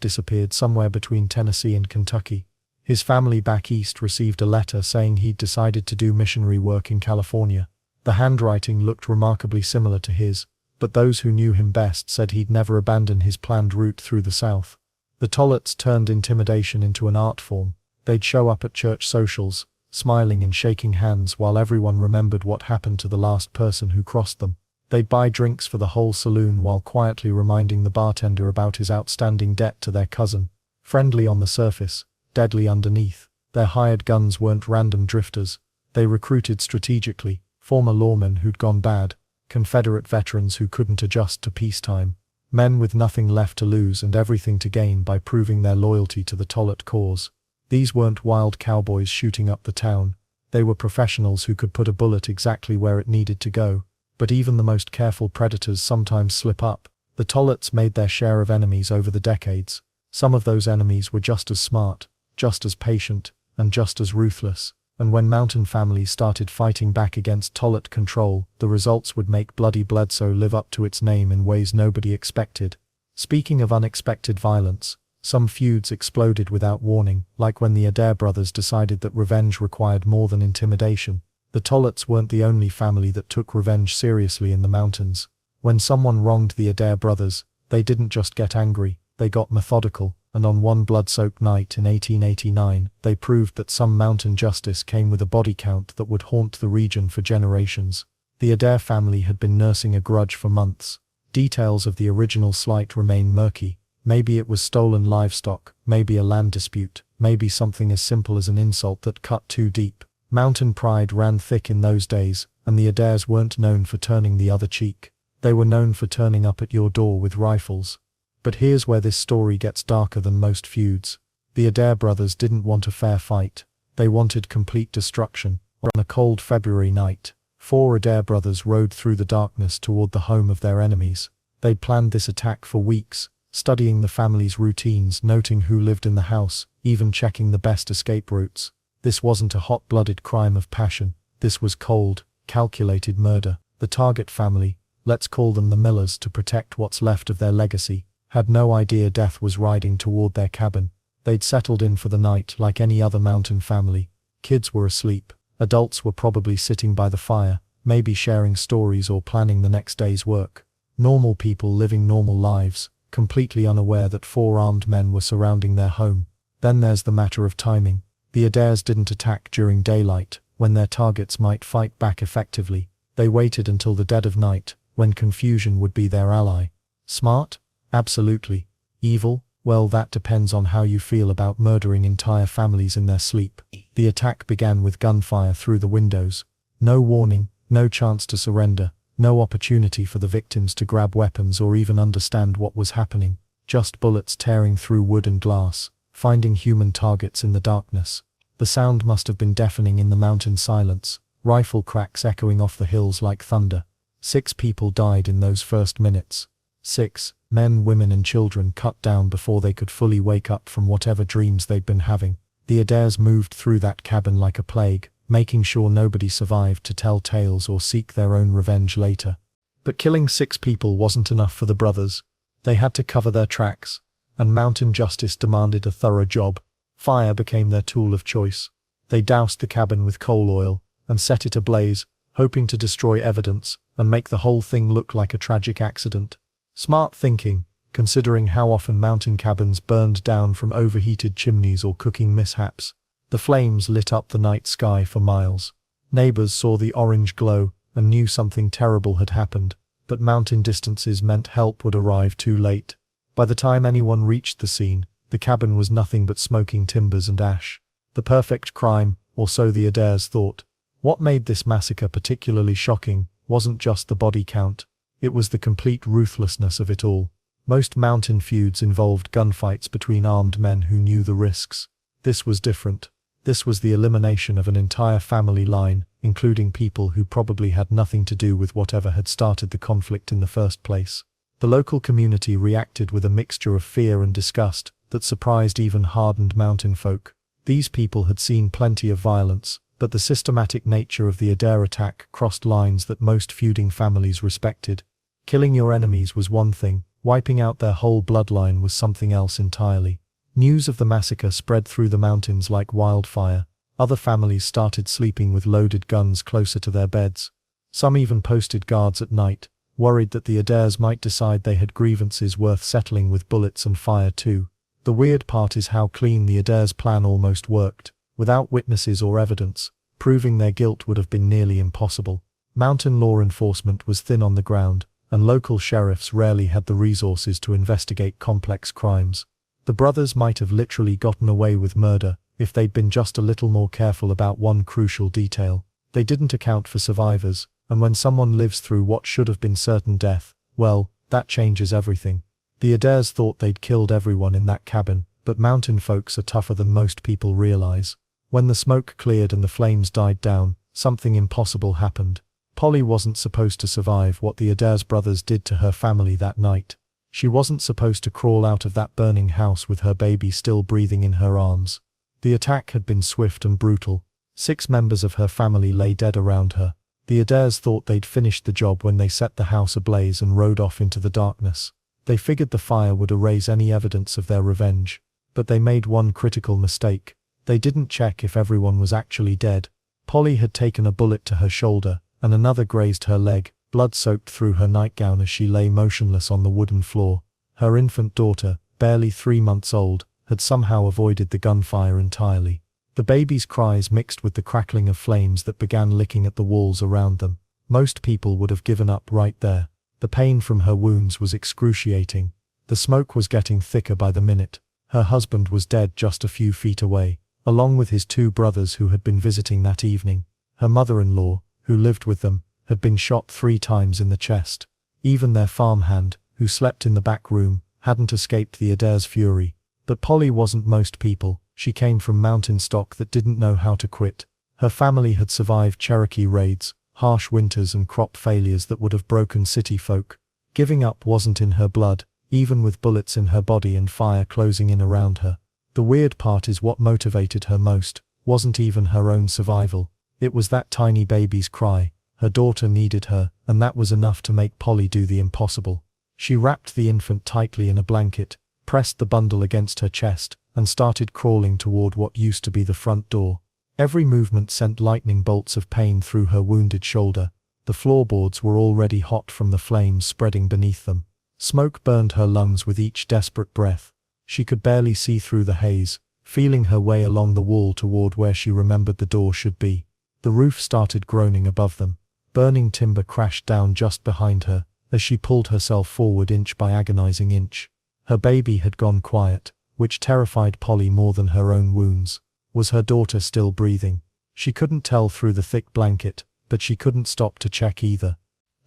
disappeared somewhere between Tennessee and Kentucky. His family back east received a letter saying he'd decided to do missionary work in California. The handwriting looked remarkably similar to his, but those who knew him best said he'd never abandon his planned route through the South. The Tolletts turned intimidation into an art form. They'd show up at church socials, smiling and shaking hands while everyone remembered what happened to the last person who crossed them. They'd buy drinks for the whole saloon while quietly reminding the bartender about his outstanding debt to their cousin. Friendly on the surface, deadly underneath. Their hired guns weren't random drifters. They recruited strategically, former lawmen who'd gone bad, Confederate veterans who couldn't adjust to peacetime, men with nothing left to lose and everything to gain by proving their loyalty to the Tollett cause. These weren't wild cowboys shooting up the town. They were professionals who could put a bullet exactly where it needed to go. But even the most careful predators sometimes slip up. The Tolletts made their share of enemies over the decades. Some of those enemies were just as smart, just as patient, and just as ruthless. And when mountain families started fighting back against Tollett control, the results would make bloody Bledsoe live up to its name in ways nobody expected. Speaking of unexpected violence, some feuds exploded without warning, like when the Adair brothers decided that revenge required more than intimidation. The Tolletts weren't the only family that took revenge seriously in the mountains. When someone wronged the Adair brothers, they didn't just get angry, they got methodical, and on one blood-soaked night in 1889, they proved that some mountain justice came with a body count that would haunt the region for generations. The Adair family had been nursing a grudge for months. Details of the original slight remain murky. Maybe it was stolen livestock, maybe a land dispute, maybe something as simple as an insult that cut too deep. Mountain pride ran thick in those days, and the Adairs weren't known for turning the other cheek. They were known for turning up at your door with rifles. But here's where this story gets darker than most feuds. The Adair brothers didn't want a fair fight. They wanted complete destruction. On a cold February night, 4 Adair brothers rode through the darkness toward the home of their enemies. They'd planned this attack for weeks, studying the family's routines, noting who lived in the house, even checking the best escape routes. This wasn't a hot-blooded crime of passion. This was cold, calculated murder. The target family, let's call them the Millers to protect what's left of their legacy, had no idea death was riding toward their cabin. They'd settled in for the night like any other mountain family. Kids were asleep. Adults were probably sitting by the fire, maybe sharing stories or planning the next day's work. Normal people living normal lives, completely unaware that 4 armed men were surrounding their home. Then there's the matter of timing. The Adairs didn't attack during daylight, when their targets might fight back effectively. They waited until the dead of night, when confusion would be their ally. Smart? Absolutely. Evil? Well, that depends on how you feel about murdering entire families in their sleep. The attack began with gunfire through the windows. No warning, no chance to surrender, no opportunity for the victims to grab weapons or even understand what was happening. Just bullets tearing through wood and glass, finding human targets in the darkness. The sound must have been deafening in the mountain silence, rifle cracks echoing off the hills like thunder. 6 people died in those first minutes. 6 men, women and children cut down before they could fully wake up from whatever dreams they'd been having. The Adairs moved through that cabin like a plague, making sure nobody survived to tell tales or seek their own revenge later. But killing 6 people wasn't enough for the brothers. They had to cover their tracks, and mountain justice demanded a thorough job. Fire became their tool of choice. They doused the cabin with coal oil, and set it ablaze, hoping to destroy evidence, and make the whole thing look like a tragic accident. Smart thinking, considering how often mountain cabins burned down from overheated chimneys or cooking mishaps. The flames lit up the night sky for miles. Neighbors saw the orange glow, and knew something terrible had happened, but mountain distances meant help would arrive too late. By the time anyone reached the scene, the cabin was nothing but smoking timbers and ash. The perfect crime, or so the Adairs thought. What made this massacre particularly shocking wasn't just the body count. It was the complete ruthlessness of it all. Most mountain feuds involved gunfights between armed men who knew the risks. This was different. This was the elimination of an entire family line, including people who probably had nothing to do with whatever had started the conflict in the first place. The local community reacted with a mixture of fear and disgust that surprised even hardened mountain folk. These people had seen plenty of violence, but the systematic nature of the Adair attack crossed lines that most feuding families respected. Killing your enemies was one thing, wiping out their whole bloodline was something else entirely. News of the massacre spread through the mountains like wildfire. Other families started sleeping with loaded guns closer to their beds. Some even posted guards at night, worried that the Adairs might decide they had grievances worth settling with bullets and fire too. The weird part is how clean the Adairs' plan almost worked. Without witnesses or evidence, proving their guilt would have been nearly impossible. Mountain law enforcement was thin on the ground, and local sheriffs rarely had the resources to investigate complex crimes. The brothers might have literally gotten away with murder if they'd been just a little more careful about one crucial detail. They didn't account for survivors, and when someone lives through what should have been certain death, well, that changes everything. The Adairs thought they'd killed everyone in that cabin, but mountain folks are tougher than most people realize. When the smoke cleared and the flames died down, something impossible happened. Polly wasn't supposed to survive what the Adairs brothers did to her family that night. She wasn't supposed to crawl out of that burning house with her baby still breathing in her arms. The attack had been swift and brutal. 6 members of her family lay dead around her. The Adairs thought they'd finished the job when they set the house ablaze and rode off into the darkness. They figured the fire would erase any evidence of their revenge. But they made one critical mistake. They didn't check if everyone was actually dead. Polly had taken a bullet to her shoulder, and another grazed her leg. Blood soaked through her nightgown as she lay motionless on the wooden floor. Her infant daughter, barely 3 months old, had somehow avoided the gunfire entirely. The baby's cries mixed with the crackling of flames that began licking at the walls around them. Most people would have given up right there. The pain from her wounds was excruciating. The smoke was getting thicker by the minute. Her husband was dead just a few feet away, along with his 2 brothers who had been visiting that evening. Her mother-in-law, who lived with them, had been shot 3 times in the chest. Even their farmhand, who slept in the back room, hadn't escaped the Adair's fury. But Polly wasn't most people. She came from mountain stock that didn't know how to quit. Her family had survived Cherokee raids, harsh winters and crop failures that would have broken city folk. Giving up wasn't in her blood, even with bullets in her body and fire closing in around her. The weird part is what motivated her most wasn't even her own survival. It was that tiny baby's cry. Her daughter needed her, and that was enough to make Polly do the impossible. She wrapped the infant tightly in a blanket, pressed the bundle against her chest, and started crawling toward what used to be the front door. Every movement sent lightning bolts of pain through her wounded shoulder. The floorboards were already hot from the flames spreading beneath them. Smoke burned her lungs with each desperate breath. She could barely see through the haze, feeling her way along the wall toward where she remembered the door should be. The roof started groaning above them. Burning timber crashed down just behind her, as she pulled herself forward inch by agonizing inch. Her baby had gone quiet, which terrified Polly more than her own wounds. Was her daughter still breathing? She couldn't tell through the thick blanket, but she couldn't stop to check either.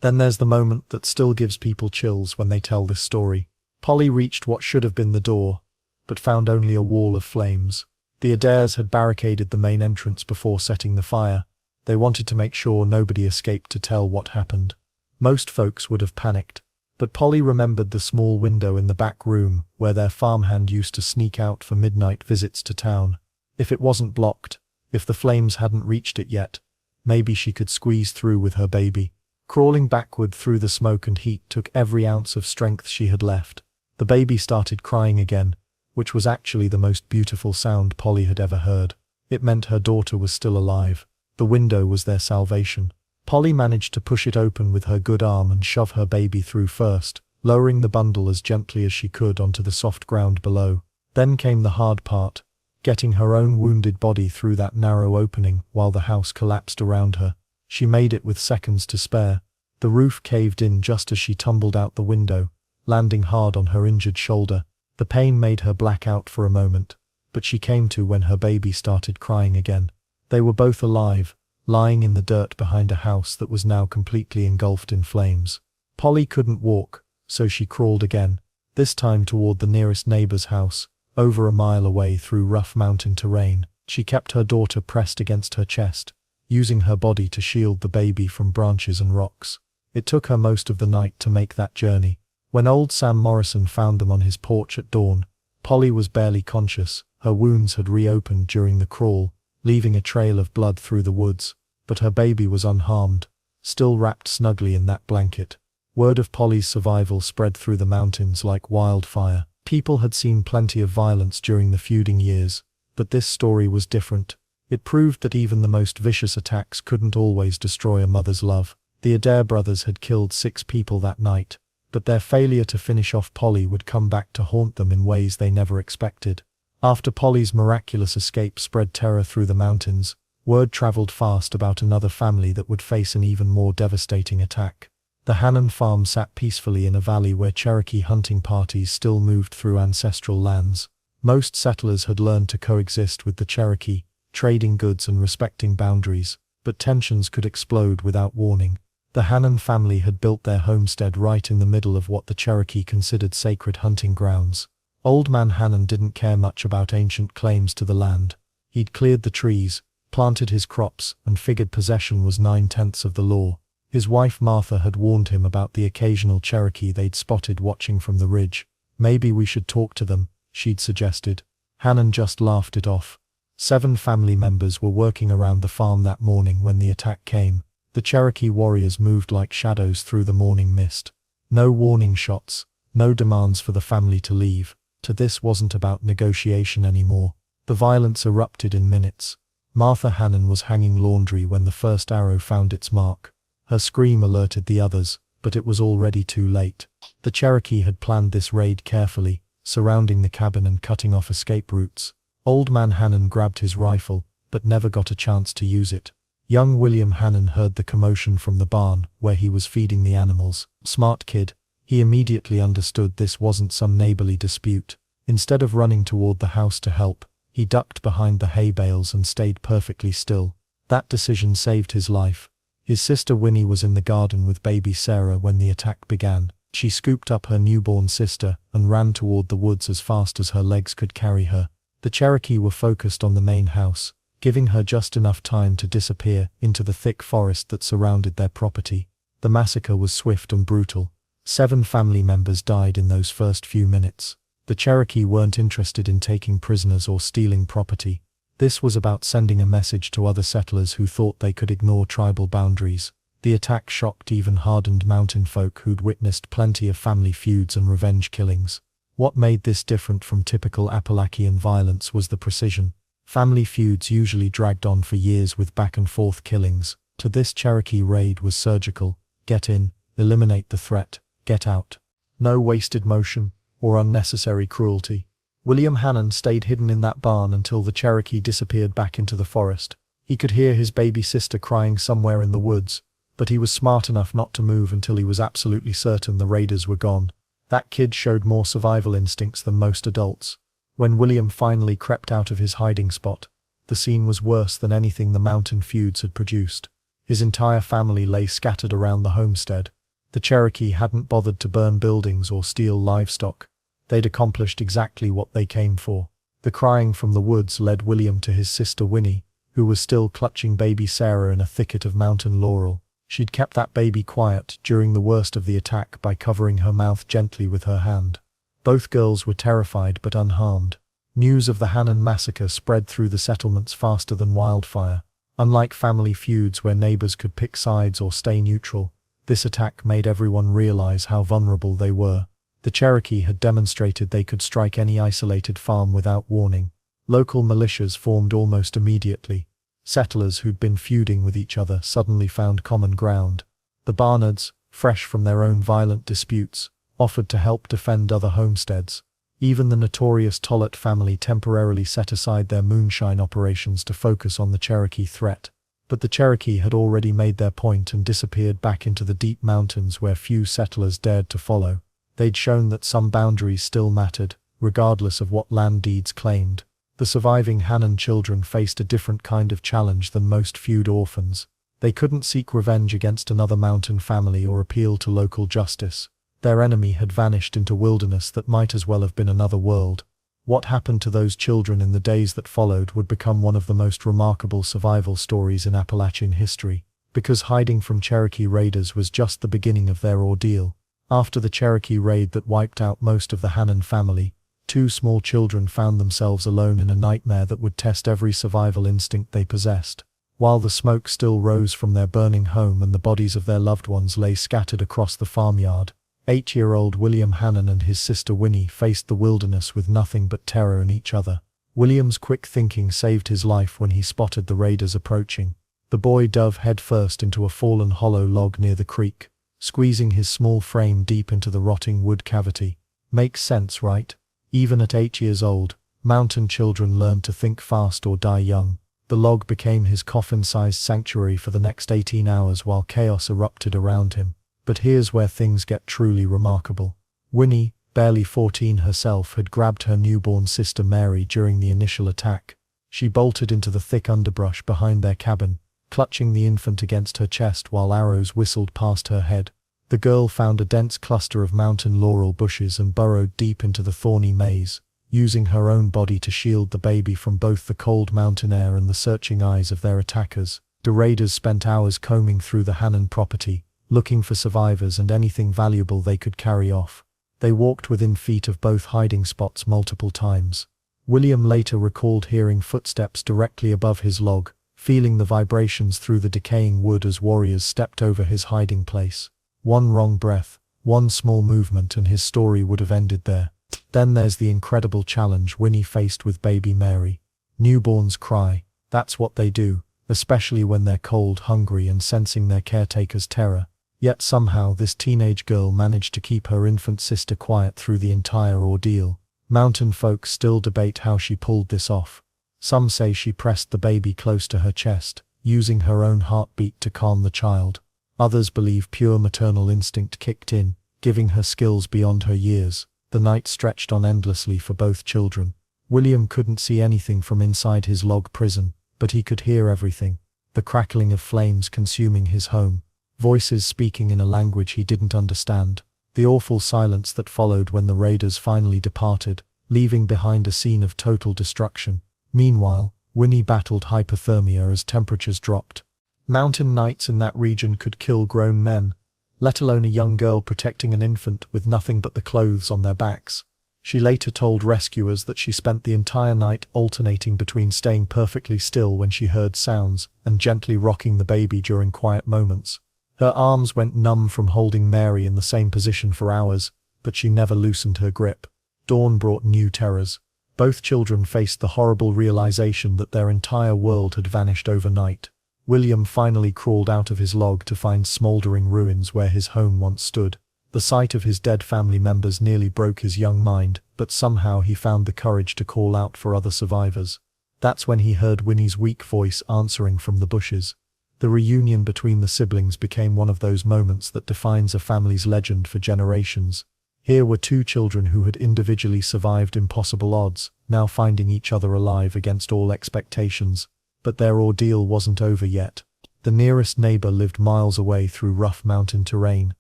Then there's the moment that still gives people chills when they tell this story. Polly reached what should have been the door, but found only a wall of flames. The Adairs had barricaded the main entrance before setting the fire. They wanted to make sure nobody escaped to tell what happened. Most folks would have panicked, but Polly remembered the small window in the back room where their farmhand used to sneak out for midnight visits to town. If it wasn't blocked, if the flames hadn't reached it yet, maybe she could squeeze through with her baby. Crawling backward through the smoke and heat took every ounce of strength she had left. The baby started crying again, which was actually the most beautiful sound Polly had ever heard. It meant her daughter was still alive. The window was their salvation. Polly managed to push it open with her good arm and shove her baby through first, lowering the bundle as gently as she could onto the soft ground below. Then came the hard part, getting her own wounded body through that narrow opening while the house collapsed around her. She made it with seconds to spare. The roof caved in just as she tumbled out the window, landing hard on her injured shoulder. The pain made her black out for a moment, but she came to when her baby started crying again. They were both alive, lying in the dirt behind a house that was now completely engulfed in flames. Polly couldn't walk, so she crawled again, this time toward the nearest neighbor's house, over a mile away through rough mountain terrain. She kept her daughter pressed against her chest, using her body to shield the baby from branches and rocks. It took her most of the night to make that journey. When old Sam Morrison found them on his porch at dawn, Polly was barely conscious. Her wounds had reopened during the crawl, leaving a trail of blood through the woods, but her baby was unharmed, still wrapped snugly in that blanket. Word of Polly's survival spread through the mountains like wildfire. People had seen plenty of violence during the feuding years, but this story was different. It proved that even the most vicious attacks couldn't always destroy a mother's love. The Adair brothers had killed 6 people that night, but their failure to finish off Polly would come back to haunt them in ways they never expected. After Polly's miraculous escape spread terror through the mountains, word traveled fast about another family that would face an even more devastating attack. The Hannon farm sat peacefully in a valley where Cherokee hunting parties still moved through ancestral lands. Most settlers had learned to coexist with the Cherokee, trading goods and respecting boundaries, but tensions could explode without warning. The Hannon family had built their homestead right in the middle of what the Cherokee considered sacred hunting grounds. Old Man Hannon didn't care much about ancient claims to the land. He'd cleared the trees, planted his crops, and figured possession was 9/10 of the law. His wife Martha had warned him about the occasional Cherokee they'd spotted watching from the ridge. Maybe we should talk to them, she'd suggested. Hannon just laughed it off. 7 family members were working around the farm that morning when the attack came. The Cherokee warriors moved like shadows through the morning mist. No warning shots, no demands for the family to leave. This wasn't about negotiation anymore. The violence erupted in minutes. Martha Hannon was hanging laundry when the first arrow found its mark. Her scream alerted the others, but it was already too late. The Cherokee had planned this raid carefully, surrounding the cabin and cutting off escape routes. Old Man Hannon grabbed his rifle, but never got a chance to use it. Young William Hannon heard the commotion from the barn, where he was feeding the animals. Smart kid. He immediately understood this wasn't some neighborly dispute. Instead of running toward the house to help, he ducked behind the hay bales and stayed perfectly still. That decision saved his life. His sister Winnie was in the garden with baby Sarah when the attack began. She scooped up her newborn sister and ran toward the woods as fast as her legs could carry her. The Cherokee were focused on the main house, giving her just enough time to disappear into the thick forest that surrounded their property. The massacre was swift and brutal. 7 family members died in those first few minutes. The Cherokee weren't interested in taking prisoners or stealing property. This was about sending a message to other settlers who thought they could ignore tribal boundaries. The attack shocked even hardened mountain folk who'd witnessed plenty of family feuds and revenge killings. What made this different from typical Appalachian violence was the precision. Family feuds usually dragged on for years with back-and-forth killings. To this Cherokee raid was surgical. Get in, eliminate the threat, get out. No wasted motion or unnecessary cruelty. William Hannon stayed hidden in that barn until the Cherokee disappeared back into the forest. He could hear his baby sister crying somewhere in the woods, but he was smart enough not to move until he was absolutely certain the raiders were gone. That kid showed more survival instincts than most adults. When William finally crept out of his hiding spot, the scene was worse than anything the mountain feuds had produced. His entire family lay scattered around the homestead. The Cherokee hadn't bothered to burn buildings or steal livestock. They'd accomplished exactly what they came for. The crying from the woods led William to his sister Winnie, who was still clutching baby Sarah in a thicket of mountain laurel. She'd kept that baby quiet during the worst of the attack by covering her mouth gently with her hand. Both girls were terrified but unharmed. News of the Hannon massacre spread through the settlements faster than wildfire. Unlike family feuds where neighbors could pick sides or stay neutral, this attack made everyone realize how vulnerable they were. The Cherokee had demonstrated they could strike any isolated farm without warning. Local militias formed almost immediately. Settlers who'd been feuding with each other suddenly found common ground. The Barnards, fresh from their own violent disputes, offered to help defend other homesteads. Even the notorious Tollett family temporarily set aside their moonshine operations to focus on the Cherokee threat. But the Cherokee had already made their point and disappeared back into the deep mountains where few settlers dared to follow. They'd shown that some boundaries still mattered, regardless of what land deeds claimed. The surviving Hannon children faced a different kind of challenge than most feud orphans. They couldn't seek revenge against another mountain family or appeal to local justice. Their enemy had vanished into wilderness that might as well have been another world. What happened to those children in the days that followed would become one of the most remarkable survival stories in Appalachian history, because hiding from Cherokee raiders was just the beginning of their ordeal. After the Cherokee raid that wiped out most of the Hannon family, 2 small children found themselves alone in a nightmare that would test every survival instinct they possessed. While the smoke still rose from their burning home and the bodies of their loved ones lay scattered across the farmyard, 8-year-old William Hannon and his sister Winnie faced the wilderness with nothing but terror in each other. William's quick thinking saved his life when he spotted the raiders approaching. The boy dove headfirst into a fallen hollow log near the creek, squeezing his small frame deep into the rotting wood cavity. Makes sense, right? Even at 8 years old, mountain children learned to think fast or die young. The log became his coffin-sized sanctuary for the next 18 hours while chaos erupted around him. But here's where things get truly remarkable. Winnie, barely 14 herself, had grabbed her newborn sister Mary during the initial attack. She bolted into the thick underbrush behind their cabin, clutching the infant against her chest while arrows whistled past her head. The girl found a dense cluster of mountain laurel bushes and burrowed deep into the thorny maze, using her own body to shield the baby from both the cold mountain air and the searching eyes of their attackers. The raiders spent hours combing through the Hannon property, looking for survivors and anything valuable they could carry off. They walked within feet of both hiding spots multiple times. William later recalled hearing footsteps directly above his log, feeling the vibrations through the decaying wood as warriors stepped over his hiding place. One wrong breath, one small movement and his story would have ended there. Then there's the incredible challenge Winnie faced with baby Mary. Newborns cry. That's what they do, especially when they're cold, hungry and sensing their caretaker's terror. Yet somehow this teenage girl managed to keep her infant sister quiet through the entire ordeal. Mountain folk still debate how she pulled this off. Some say she pressed the baby close to her chest, using her own heartbeat to calm the child. Others believe pure maternal instinct kicked in, giving her skills beyond her years. The night stretched on endlessly for both children. William couldn't see anything from inside his log prison, but he could hear everything. The crackling of flames consuming his home. Voices speaking in a language he didn't understand. The awful silence that followed when the raiders finally departed, leaving behind a scene of total destruction. Meanwhile, Winnie battled hypothermia as temperatures dropped. Mountain nights in that region could kill grown men, let alone a young girl protecting an infant with nothing but the clothes on their backs. She later told rescuers that she spent the entire night alternating between staying perfectly still when she heard sounds and gently rocking the baby during quiet moments. Her arms went numb from holding Mary in the same position for hours, but she never loosened her grip. Dawn brought new terrors. Both children faced the horrible realization that their entire world had vanished overnight. William finally crawled out of his log to find smoldering ruins where his home once stood. The sight of his dead family members nearly broke his young mind, but somehow he found the courage to call out for other survivors. That's when he heard Winnie's weak voice answering from the bushes. The reunion between the siblings became one of those moments that defines a family's legend for generations. Here were two children who had individually survived impossible odds, now finding each other alive against all expectations. But their ordeal wasn't over yet. The nearest neighbor lived miles away through rough mountain terrain.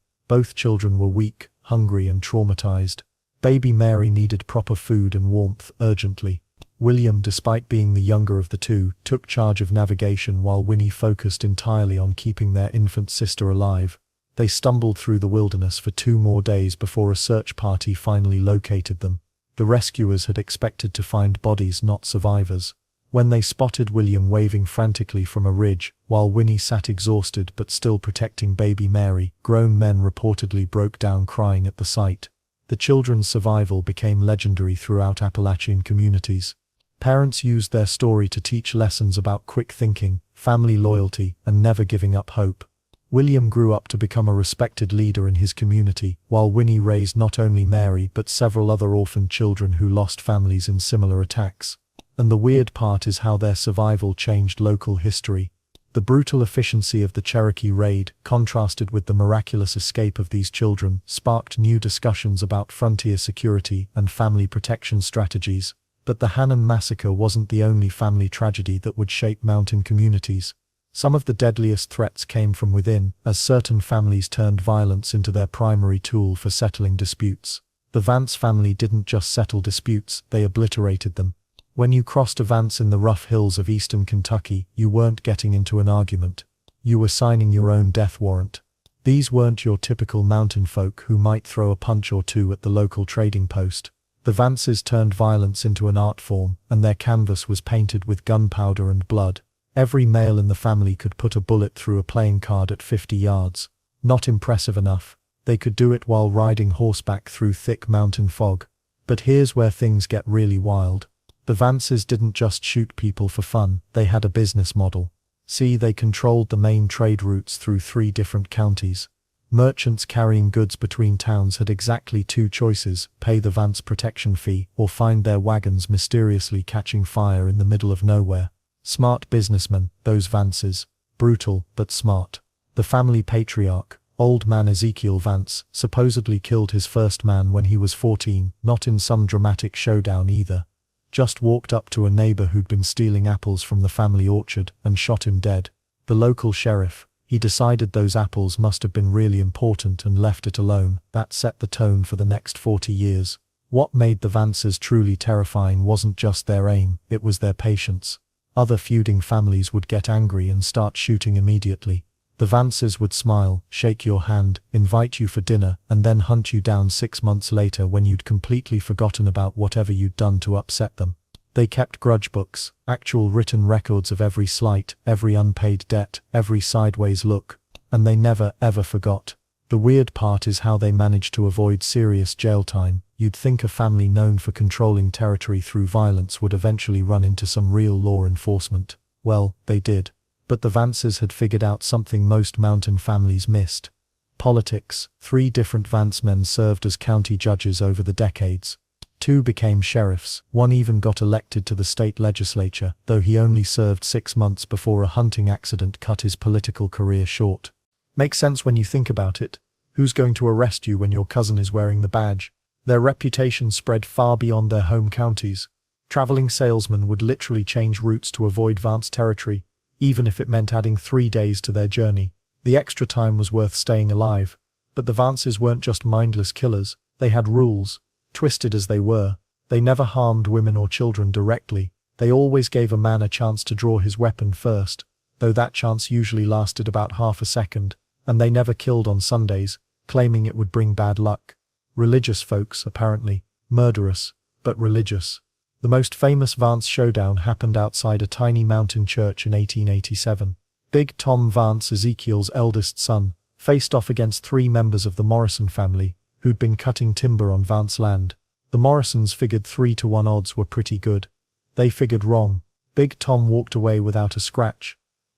Both children were weak, hungry, and traumatized. Baby Mary needed proper food and warmth urgently. William, despite being the younger of the two, took charge of navigation while Winnie focused entirely on keeping their infant sister alive. They stumbled through the wilderness for 2 more days before a search party finally located them. The rescuers had expected to find bodies, not survivors. When they spotted William waving frantically from a ridge, while Winnie sat exhausted but still protecting baby Mary, grown men reportedly broke down crying at the sight. The children's survival became legendary throughout Appalachian communities. Parents used their story to teach lessons about quick thinking, family loyalty, and never giving up hope. William grew up to become a respected leader in his community, while Winnie raised not only Mary but several other orphaned children who lost families in similar attacks. And the weird part is how their survival changed local history. The brutal efficiency of the Cherokee raid, contrasted with the miraculous escape of these children, sparked new discussions about frontier security and family protection strategies. But the Hannan massacre wasn't the only family tragedy that would shape mountain communities. Some of the deadliest threats came from within, as certain families turned violence into their primary tool for settling disputes. The Vance family didn't just settle disputes, they obliterated them. When you crossed a Vance in the rough hills of eastern Kentucky, you weren't getting into an argument. You were signing your own death warrant. These weren't your typical mountain folk who might throw a punch or two at the local trading post. The Vances turned violence into an art form, and their canvas was painted with gunpowder and blood. Every male in the family could put a bullet through a playing card at 50 yards. Not impressive enough. They could do it while riding horseback through thick mountain fog. But here's where things get really wild. The Vances didn't just shoot people for fun, they had a business model. See, they controlled the main trade routes through 3 different counties. Merchants carrying goods between towns had exactly 2 choices: pay the Vance protection fee, or find their wagons mysteriously catching fire in the middle of nowhere. Smart businessmen, those Vances. Brutal, but smart. The family patriarch, old man Ezekiel Vance, supposedly killed his first man when he was 14, not in some dramatic showdown either. Just walked up to a neighbor who'd been stealing apples from the family orchard and shot him dead. The local sheriff, he decided those apples must have been really important and left it alone. That set the tone for the next 40 years. What made the Vances truly terrifying wasn't just their aim, it was their patience. Other feuding families would get angry and start shooting immediately. The Vances would smile, shake your hand, invite you for dinner, and then hunt you down 6 months later when you'd completely forgotten about whatever you'd done to upset them. They kept grudge books, actual written records of every slight, every unpaid debt, every sideways look, and they never, ever forgot. The weird part is how they managed to avoid serious jail time. You'd think a family known for controlling territory through violence would eventually run into some real law enforcement. Well, they did. But the Vances had figured out something most mountain families missed. Politics. 3 different Vance men served as county judges over the decades. 2 became sheriffs. 1 even got elected to the state legislature, though he only served 6 months before a hunting accident cut his political career short. Makes sense when you think about it. Who's going to arrest you when your cousin is wearing the badge? Their reputation spread far beyond their home counties. Traveling salesmen would literally change routes to avoid Vance territory, even if it meant adding 3 days to their journey. The extra time was worth staying alive. But the Vances weren't just mindless killers, they had rules. Twisted as they were, they never harmed women or children directly. They always gave a man a chance to draw his weapon first, though that chance usually lasted about half a second, and they never killed on Sundays, claiming it would bring bad luck. Religious folks, apparently. Murderous, but religious. The most famous Vance showdown happened outside a tiny mountain church in 1887. Big Tom Vance, Ezekiel's eldest son, faced off against 3 members of the Morrison family, who'd been cutting timber on Vance land. The Morrisons figured 3-to-1 odds were pretty good. They figured wrong. Big Tom walked away without a scratch.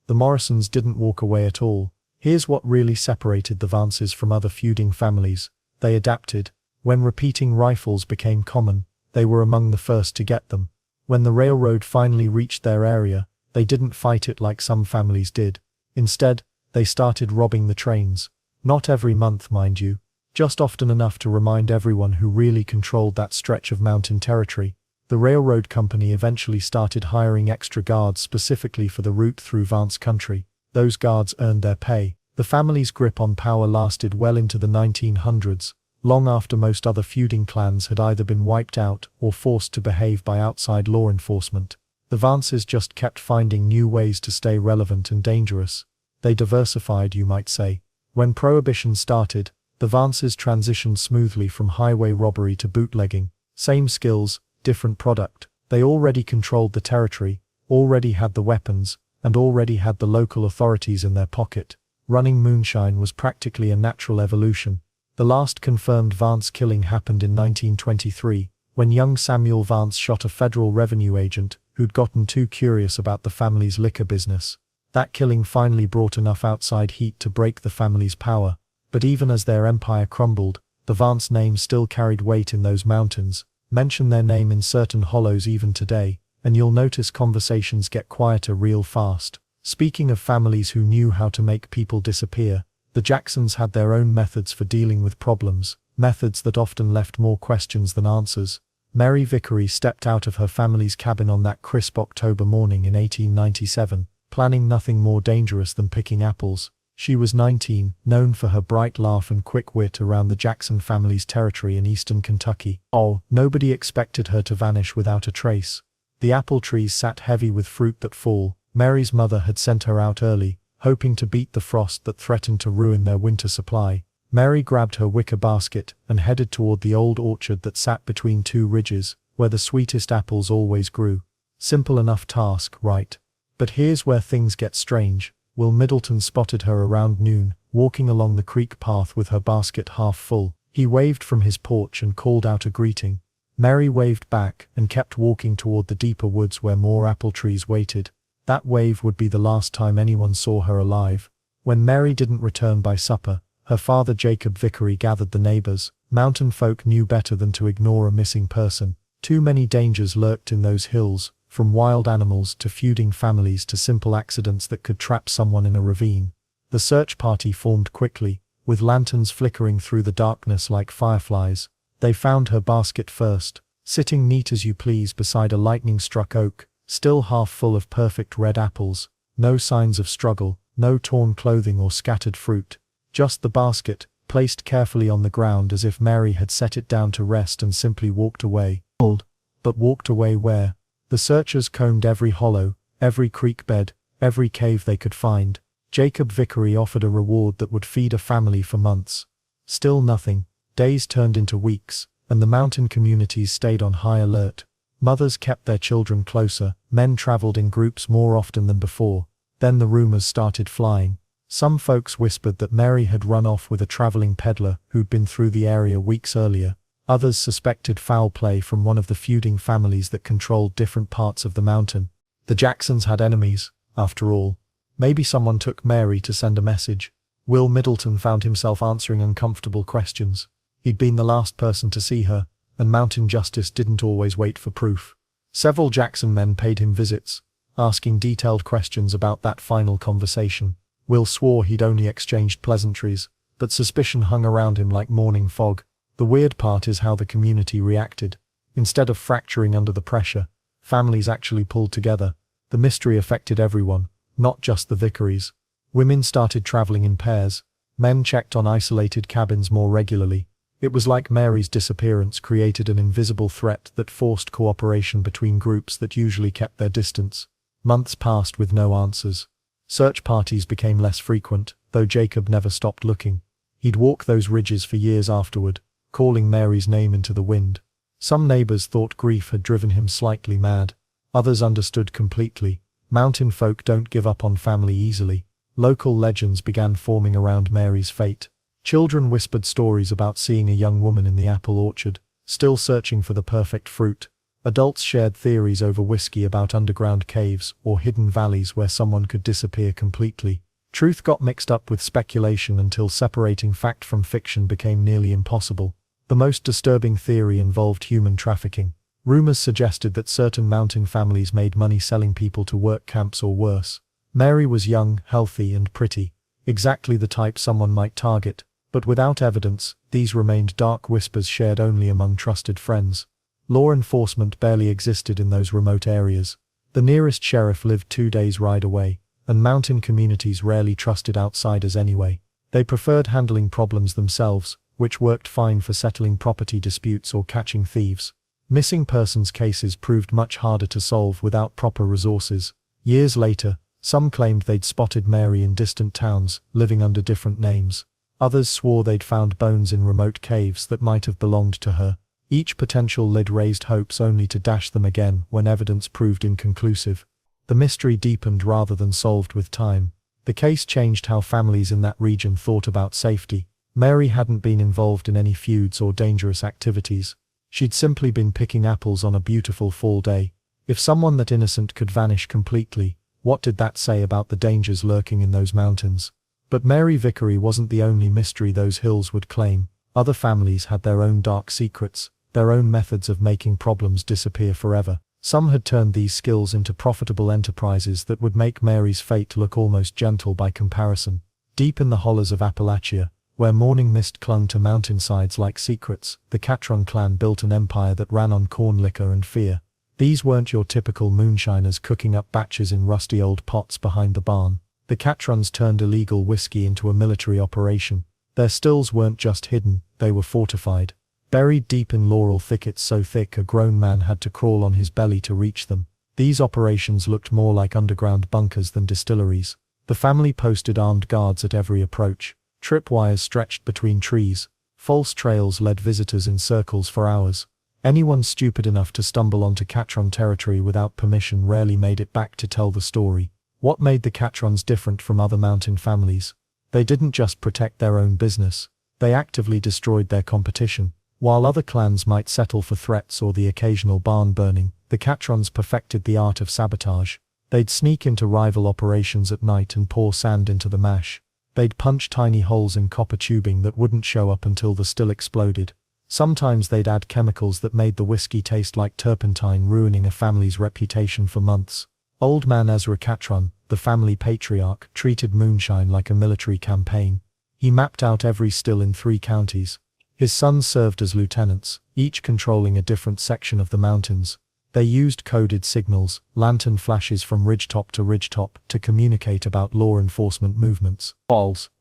The Morrisons didn't walk away at all. Here's what really separated the Vances from other feuding families. They adapted. When repeating rifles became common, they were among the first to get them. When the railroad finally reached their area, they didn't fight it like some families did. Instead, they started robbing the trains. Not every month, mind you. Just often enough to remind everyone who really controlled that stretch of mountain territory. The railroad company eventually started hiring extra guards specifically for the route through Vance country. Those guards earned their pay. The family's grip on power lasted well into the 1900s, long after most other feuding clans had either been wiped out or forced to behave by outside law enforcement. The Vances just kept finding new ways to stay relevant and dangerous. They diversified, you might say. When Prohibition started, the Vances transitioned smoothly from highway robbery to bootlegging. Same skills, different product. They already controlled the territory, already had the weapons, and already had the local authorities in their pocket. Running moonshine was practically a natural evolution. The last confirmed Vance killing happened in 1923, when young Samuel Vance shot a federal revenue agent who'd gotten too curious about the family's liquor business. That killing finally brought enough outside heat to break the family's power. But even as their empire crumbled, the Vance name still carried weight in those mountains. Mention their name in certain hollows even today, and you'll notice conversations get quieter real fast. Speaking of families who knew how to make people disappear, the Jacksons had their own methods for dealing with problems, methods that often left more questions than answers. Mary Vickery stepped out of her family's cabin on that crisp October morning in 1897, planning nothing more dangerous than picking apples. She was 19, known for her bright laugh and quick wit around the Jackson family's territory in eastern Kentucky. Oh, nobody expected her to vanish without a trace. The apple trees sat heavy with fruit that fall. Mary's mother had sent her out early, hoping to beat the frost that threatened to ruin their winter supply. Mary grabbed her wicker basket and headed toward the old orchard that sat between 2 ridges, where the sweetest apples always grew. Simple enough task, right? But here's where things get strange. Will Middleton spotted her around noon, walking along the creek path with her basket half full. He waved from his porch and called out a greeting. Mary waved back and kept walking toward the deeper woods where more apple trees waited. That wave would be the last time anyone saw her alive. When Mary didn't return by supper, her father Jacob Vickery gathered the neighbors. Mountain folk knew better than to ignore a missing person. Too many dangers lurked in those hills, from wild animals to feuding families to simple accidents that could trap someone in a ravine. The search party formed quickly, with lanterns flickering through the darkness like fireflies. They found her basket first, sitting neat as you please beside a lightning-struck oak, still half full of perfect red apples. No signs of struggle, no torn clothing or scattered fruit. Just the basket, placed carefully on the ground as if Mary had set it down to rest and simply walked away. But walked away where? The searchers combed every hollow, every creek bed, every cave they could find. Jacob Vickery offered a reward that would feed a family for months. Still nothing. Days turned into weeks, and the mountain communities stayed on high alert. Mothers kept their children closer, men traveled in groups more often than before. Then the rumors started flying. Some folks whispered that Mary had run off with a traveling peddler who'd been through the area weeks earlier. Others suspected foul play from one of the feuding families that controlled different parts of the mountain. The Jacksons had enemies, after all. Maybe someone took Mary to send a message. Will Middleton found himself answering uncomfortable questions. He'd been the last person to see her, and mountain justice didn't always wait for proof. Several Jackson men paid him visits, asking detailed questions about that final conversation. Will swore he'd only exchanged pleasantries, but suspicion hung around him like morning fog. The weird part is how the community reacted. Instead of fracturing under the pressure, families actually pulled together. The mystery affected everyone, not just the Vickerys. Women started traveling in pairs. Men checked on isolated cabins more regularly. It was like Mary's disappearance created an invisible threat that forced cooperation between groups that usually kept their distance. Months passed with no answers. Search parties became less frequent, though Jacob never stopped looking. He'd walk those ridges for years afterward, calling Mary's name into the wind. Some neighbors thought grief had driven him slightly mad. Others understood completely. Mountain folk don't give up on family easily. Local legends began forming around Mary's fate. Children whispered stories about seeing a young woman in the apple orchard, still searching for the perfect fruit. Adults shared theories over whiskey about underground caves or hidden valleys where someone could disappear completely. Truth got mixed up with speculation until separating fact from fiction became nearly impossible. The most disturbing theory involved human trafficking. Rumors suggested that certain mountain families made money selling people to work camps or worse. Mary was young, healthy, and pretty, exactly the type someone might target, but without evidence, these remained dark whispers shared only among trusted friends. Law enforcement barely existed in those remote areas. The nearest sheriff lived 2 days' ride away, and mountain communities rarely trusted outsiders anyway. They preferred handling problems themselves, which worked fine for settling property disputes or catching thieves. Missing persons cases proved much harder to solve without proper resources. Years later, some claimed they'd spotted Mary in distant towns, living under different names. Others swore they'd found bones in remote caves that might have belonged to her. Each potential lead raised hopes only to dash them again when evidence proved inconclusive. The mystery deepened rather than solved with time. The case changed how families in that region thought about safety. Mary hadn't been involved in any feuds or dangerous activities. She'd simply been picking apples on a beautiful fall day. If someone that innocent could vanish completely, what did that say about the dangers lurking in those mountains? But Mary Vickery wasn't the only mystery those hills would claim. Other families had their own dark secrets, their own methods of making problems disappear forever. Some had turned these skills into profitable enterprises that would make Mary's fate look almost gentle by comparison. Deep in the hollows of Appalachia, where morning mist clung to mountainsides like secrets, the Catron clan built an empire that ran on corn liquor and fear. These weren't your typical moonshiners cooking up batches in rusty old pots behind the barn. The Catrons turned illegal whiskey into a military operation. Their stills weren't just hidden, they were fortified. Buried deep in laurel thickets so thick a grown man had to crawl on his belly to reach them. These operations looked more like underground bunkers than distilleries. The family posted armed guards at every approach. Tripwires stretched between trees. False trails led visitors in circles for hours. Anyone stupid enough to stumble onto Catron territory without permission rarely made it back to tell the story. What made the Catrons different from other mountain families? They didn't just protect their own business. They actively destroyed their competition. While other clans might settle for threats or the occasional barn burning, the Catrons perfected the art of sabotage. They'd sneak into rival operations at night and pour sand into the mash. They'd punch tiny holes in copper tubing that wouldn't show up until the still exploded. Sometimes they'd add chemicals that made the whiskey taste like turpentine, ruining a family's reputation for months. Old Man Ezra Catron, the family patriarch, treated moonshine like a military campaign. He mapped out every still in 3 counties. His sons served as lieutenants, each controlling a different section of the mountains. They used coded signals, lantern flashes from ridgetop to ridgetop, to communicate about law enforcement movements.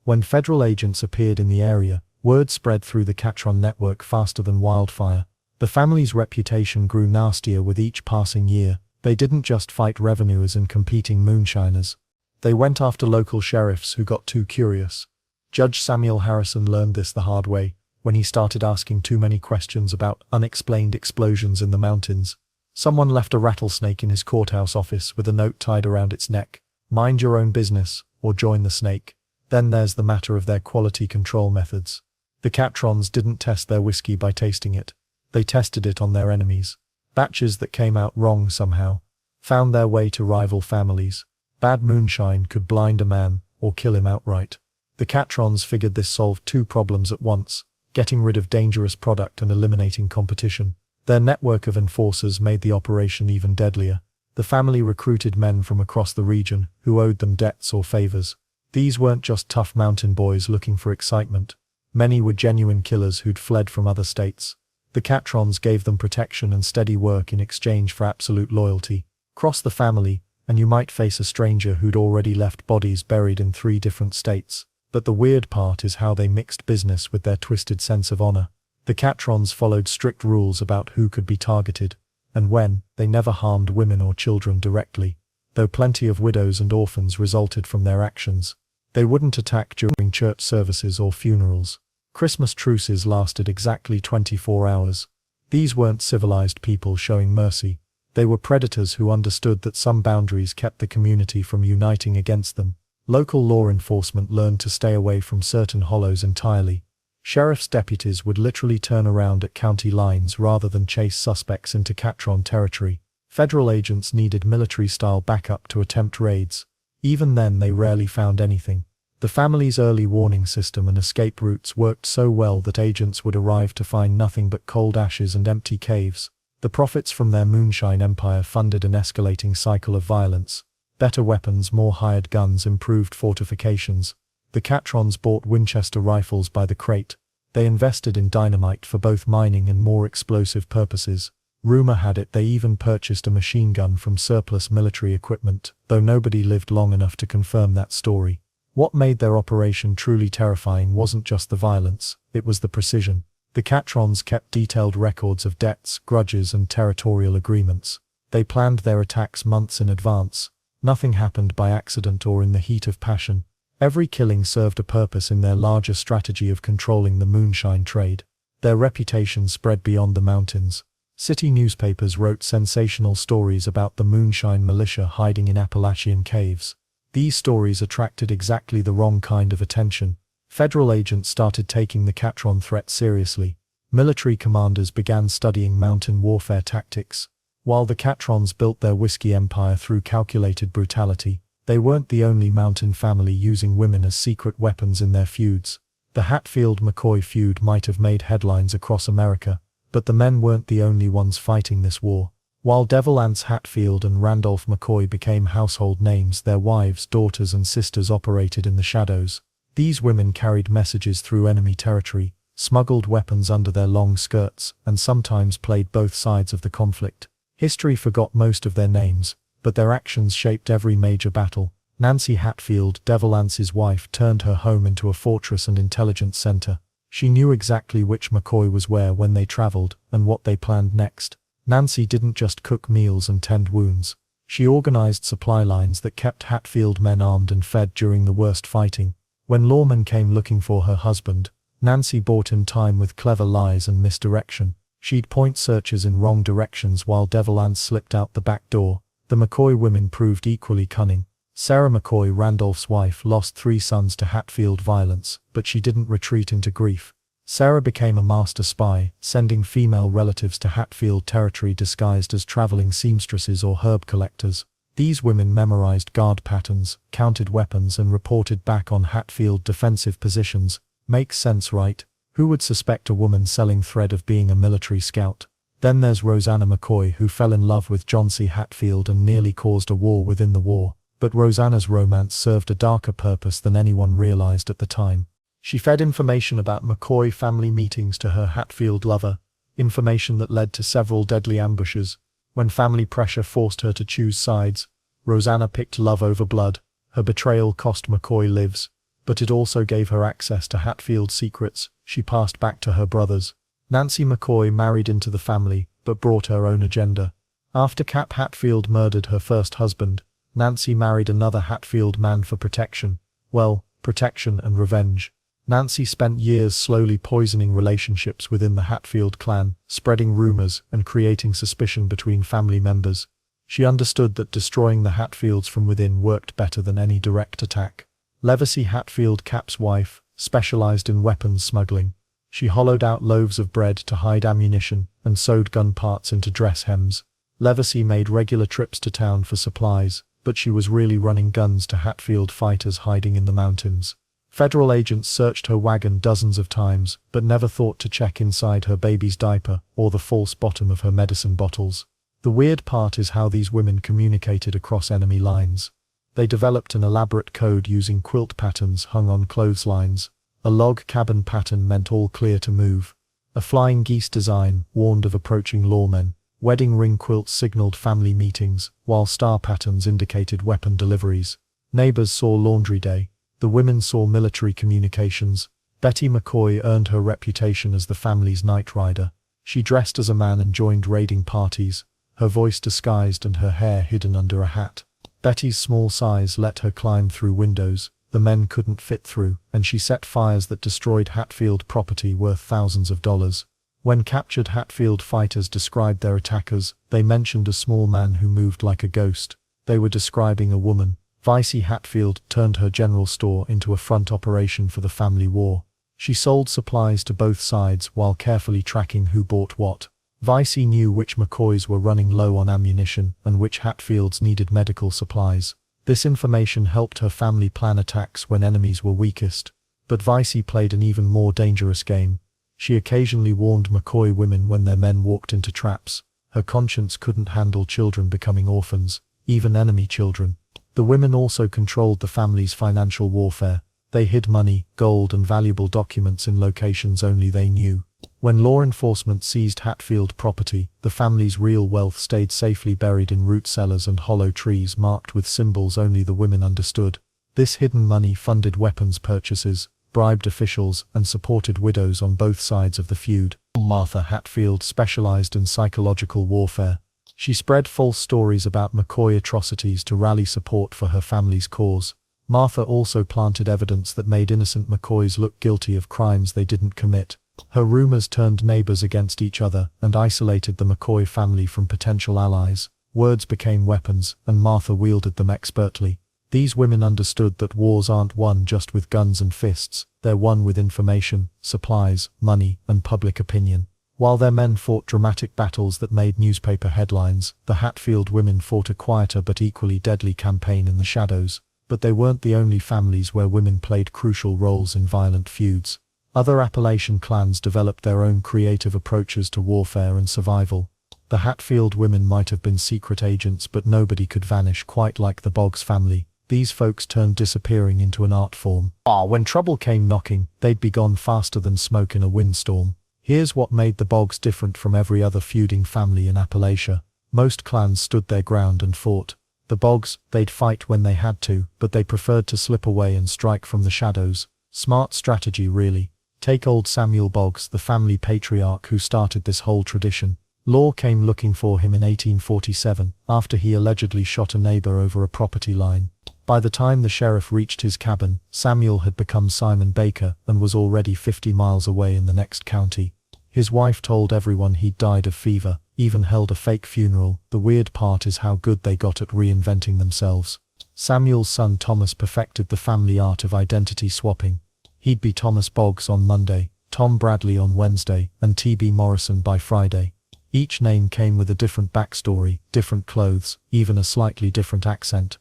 When federal agents appeared in the area, word spread through the Catron network faster than wildfire. The family's reputation grew nastier with each passing year. They didn't just fight revenuers and competing moonshiners. They went after local sheriffs who got too curious. Judge Samuel Harrison learned this the hard way, when he started asking too many questions about unexplained explosions in the mountains. Someone left a rattlesnake in his courthouse office with a note tied around its neck. Mind your own business, or join the snake. Then there's the matter of their quality control methods. The Catrons didn't test their whiskey by tasting it. They tested it on their enemies. Batches that came out wrong somehow found their way to rival families. Bad moonshine could blind a man, or kill him outright. The Catrons figured this solved 2 problems at once, getting rid of dangerous product and eliminating competition. Their network of enforcers made the operation even deadlier. The family recruited men from across the region who owed them debts or favors. These weren't just tough mountain boys looking for excitement. Many were genuine killers who'd fled from other states. The Catrons gave them protection and steady work in exchange for absolute loyalty. Cross the family, and you might face a stranger who'd already left bodies buried in 3 different states. But the weird part is how they mixed business with their twisted sense of honor. The Catrons followed strict rules about who could be targeted, and when. They never harmed women or children directly, though plenty of widows and orphans resulted from their actions. They wouldn't attack during church services or funerals. Christmas truces lasted exactly 24 hours. These weren't civilized people showing mercy. They were predators who understood that some boundaries kept the community from uniting against them. Local law enforcement learned to stay away from certain hollows entirely. Sheriff's deputies would literally turn around at county lines rather than chase suspects into Catron territory. Federal agents needed military-style backup to attempt raids. Even then they rarely found anything. The family's early warning system and escape routes worked so well that agents would arrive to find nothing but cold ashes and empty caves. The profits from their moonshine empire funded an escalating cycle of violence. Better weapons, more hired guns, improved fortifications. The Catrons bought Winchester rifles by the crate. They invested in dynamite for both mining and more explosive purposes. Rumor had it they even purchased a machine gun from surplus military equipment, though nobody lived long enough to confirm that story. What made their operation truly terrifying wasn't just the violence, it was the precision. The Catrons kept detailed records of debts, grudges, and territorial agreements. They planned their attacks months in advance. Nothing happened by accident or in the heat of passion. Every killing served a purpose in their larger strategy of controlling the moonshine trade. Their reputation spread beyond the mountains. City newspapers wrote sensational stories about the moonshine militia hiding in Appalachian caves. These stories attracted exactly the wrong kind of attention. Federal agents started taking the Catron threat seriously. Military commanders began studying mountain warfare tactics. While the Catrons built their whiskey empire through calculated brutality, they weren't the only mountain family using women as secret weapons in their feuds. The Hatfield-McCoy feud might have made headlines across America, but the men weren't the only ones fighting this war. While Devil Anse Hatfield and Randolph McCoy became household names, their wives, daughters, and sisters operated in the shadows. These women carried messages through enemy territory, smuggled weapons under their long skirts, and sometimes played both sides of the conflict. History forgot most of their names, but their actions shaped every major battle. Nancy Hatfield, Devil Anse's wife, turned her home into a fortress and intelligence center. She knew exactly which McCoy was where when they traveled, and what they planned next. Nancy didn't just cook meals and tend wounds. She organized supply lines that kept Hatfield men armed and fed during the worst fighting. When lawmen came looking for her husband, Nancy bought him time with clever lies and misdirection. She'd point searchers in wrong directions while Devil Anse slipped out the back door. The McCoy women proved equally cunning. Sarah McCoy, Randolph's wife, lost 3 sons to Hatfield violence, but she didn't retreat into grief. Sarah became a master spy, sending female relatives to Hatfield territory disguised as traveling seamstresses or herb collectors. These women memorized guard patterns, counted weapons, and reported back on Hatfield defensive positions. Makes sense, right? Who would suspect a woman selling thread of being a military scout? Then there's Rosanna McCoy, who fell in love with John C. Hatfield and nearly caused a war within the war. But Rosanna's romance served a darker purpose than anyone realized at the time. She fed information about McCoy family meetings to her Hatfield lover, information that led to several deadly ambushes. When family pressure forced her to choose sides, Rosanna picked love over blood. Her betrayal cost McCoy lives, but it also gave her access to Hatfield secrets she passed back to her brothers. Nancy McCoy married into the family, but brought her own agenda. After Cap Hatfield murdered her first husband, Nancy married another Hatfield man for protection. Well, protection and revenge. Nancy spent years slowly poisoning relationships within the Hatfield clan, spreading rumors and creating suspicion between family members. She understood that destroying the Hatfields from within worked better than any direct attack. Levacy Hatfield, Cap's wife, specialized in weapons smuggling. She hollowed out loaves of bread to hide ammunition and sewed gun parts into dress hems. Levacy made regular trips to town for supplies, but she was really running guns to Hatfield fighters hiding in the mountains. Federal agents searched her wagon dozens of times, but never thought to check inside her baby's diaper or the false bottom of her medicine bottles. The weird part is how these women communicated across enemy lines. They developed an elaborate code using quilt patterns hung on clotheslines. A log cabin pattern meant all clear to move. A flying geese design warned of approaching lawmen. Wedding ring quilts signaled family meetings, while star patterns indicated weapon deliveries. Neighbors saw laundry day. The women saw military communications. Betty McCoy earned her reputation as the family's night rider. She dressed as a man and joined raiding parties, her voice disguised and her hair hidden under a hat. Betty's small size let her climb through windows the men couldn't fit through, and she set fires that destroyed Hatfield property worth thousands of dollars. When captured, Hatfield fighters described their attackers. They mentioned a small man who moved like a ghost. They were describing a woman. Vicey Hatfield turned her general store into a front operation for the family war. She sold supplies to both sides while carefully tracking who bought what. Vicey knew which McCoys were running low on ammunition and which Hatfields needed medical supplies. This information helped her family plan attacks when enemies were weakest. But Vicey played an even more dangerous game. She occasionally warned McCoy women when their men walked into traps. Her conscience couldn't handle children becoming orphans, even enemy children. The women also controlled the family's financial warfare. They hid money, gold and valuable documents in locations only they knew. When law enforcement seized Hatfield property, the family's real wealth stayed safely buried in root cellars and hollow trees marked with symbols only the women understood. This hidden money funded weapons purchases, bribed officials, and supported widows on both sides of the feud. Martha Hatfield specialized in psychological warfare. She spread false stories about McCoy atrocities to rally support for her family's cause. Martha also planted evidence that made innocent McCoys look guilty of crimes they didn't commit. Her rumors turned neighbors against each other and isolated the McCoy family from potential allies. Words became weapons, and Martha wielded them expertly. These women understood that wars aren't won just with guns and fists, they're won with information, supplies, money, and public opinion. While their men fought dramatic battles that made newspaper headlines, the Hatfield women fought a quieter but equally deadly campaign in the shadows. But they weren't the only families where women played crucial roles in violent feuds. Other Appalachian clans developed their own creative approaches to warfare and survival. The Hatfield women might have been secret agents, but nobody could vanish quite like the Boggs family. These folks turned disappearing into an art form. When trouble came knocking, they'd be gone faster than smoke in a windstorm. Here's what made the Boggs different from every other feuding family in Appalachia. Most clans stood their ground and fought. The Boggs, they'd fight when they had to, but they preferred to slip away and strike from the shadows. Smart strategy, really. Take old Samuel Boggs, the family patriarch who started this whole tradition. Law came looking for him in 1847, after he allegedly shot a neighbor over a property line. By the time the sheriff reached his cabin, Samuel had become Simon Baker and was already 50 miles away in the next county. His wife told everyone he'd died of fever, even held a fake funeral. The weird part is how good they got at reinventing themselves. Samuel's son Thomas perfected the family art of identity swapping. He'd be Thomas Boggs on Monday, Tom Bradley on Wednesday, and T.B. Morrison by Friday. Each name came with a different backstory, different clothes, even a slightly different accent.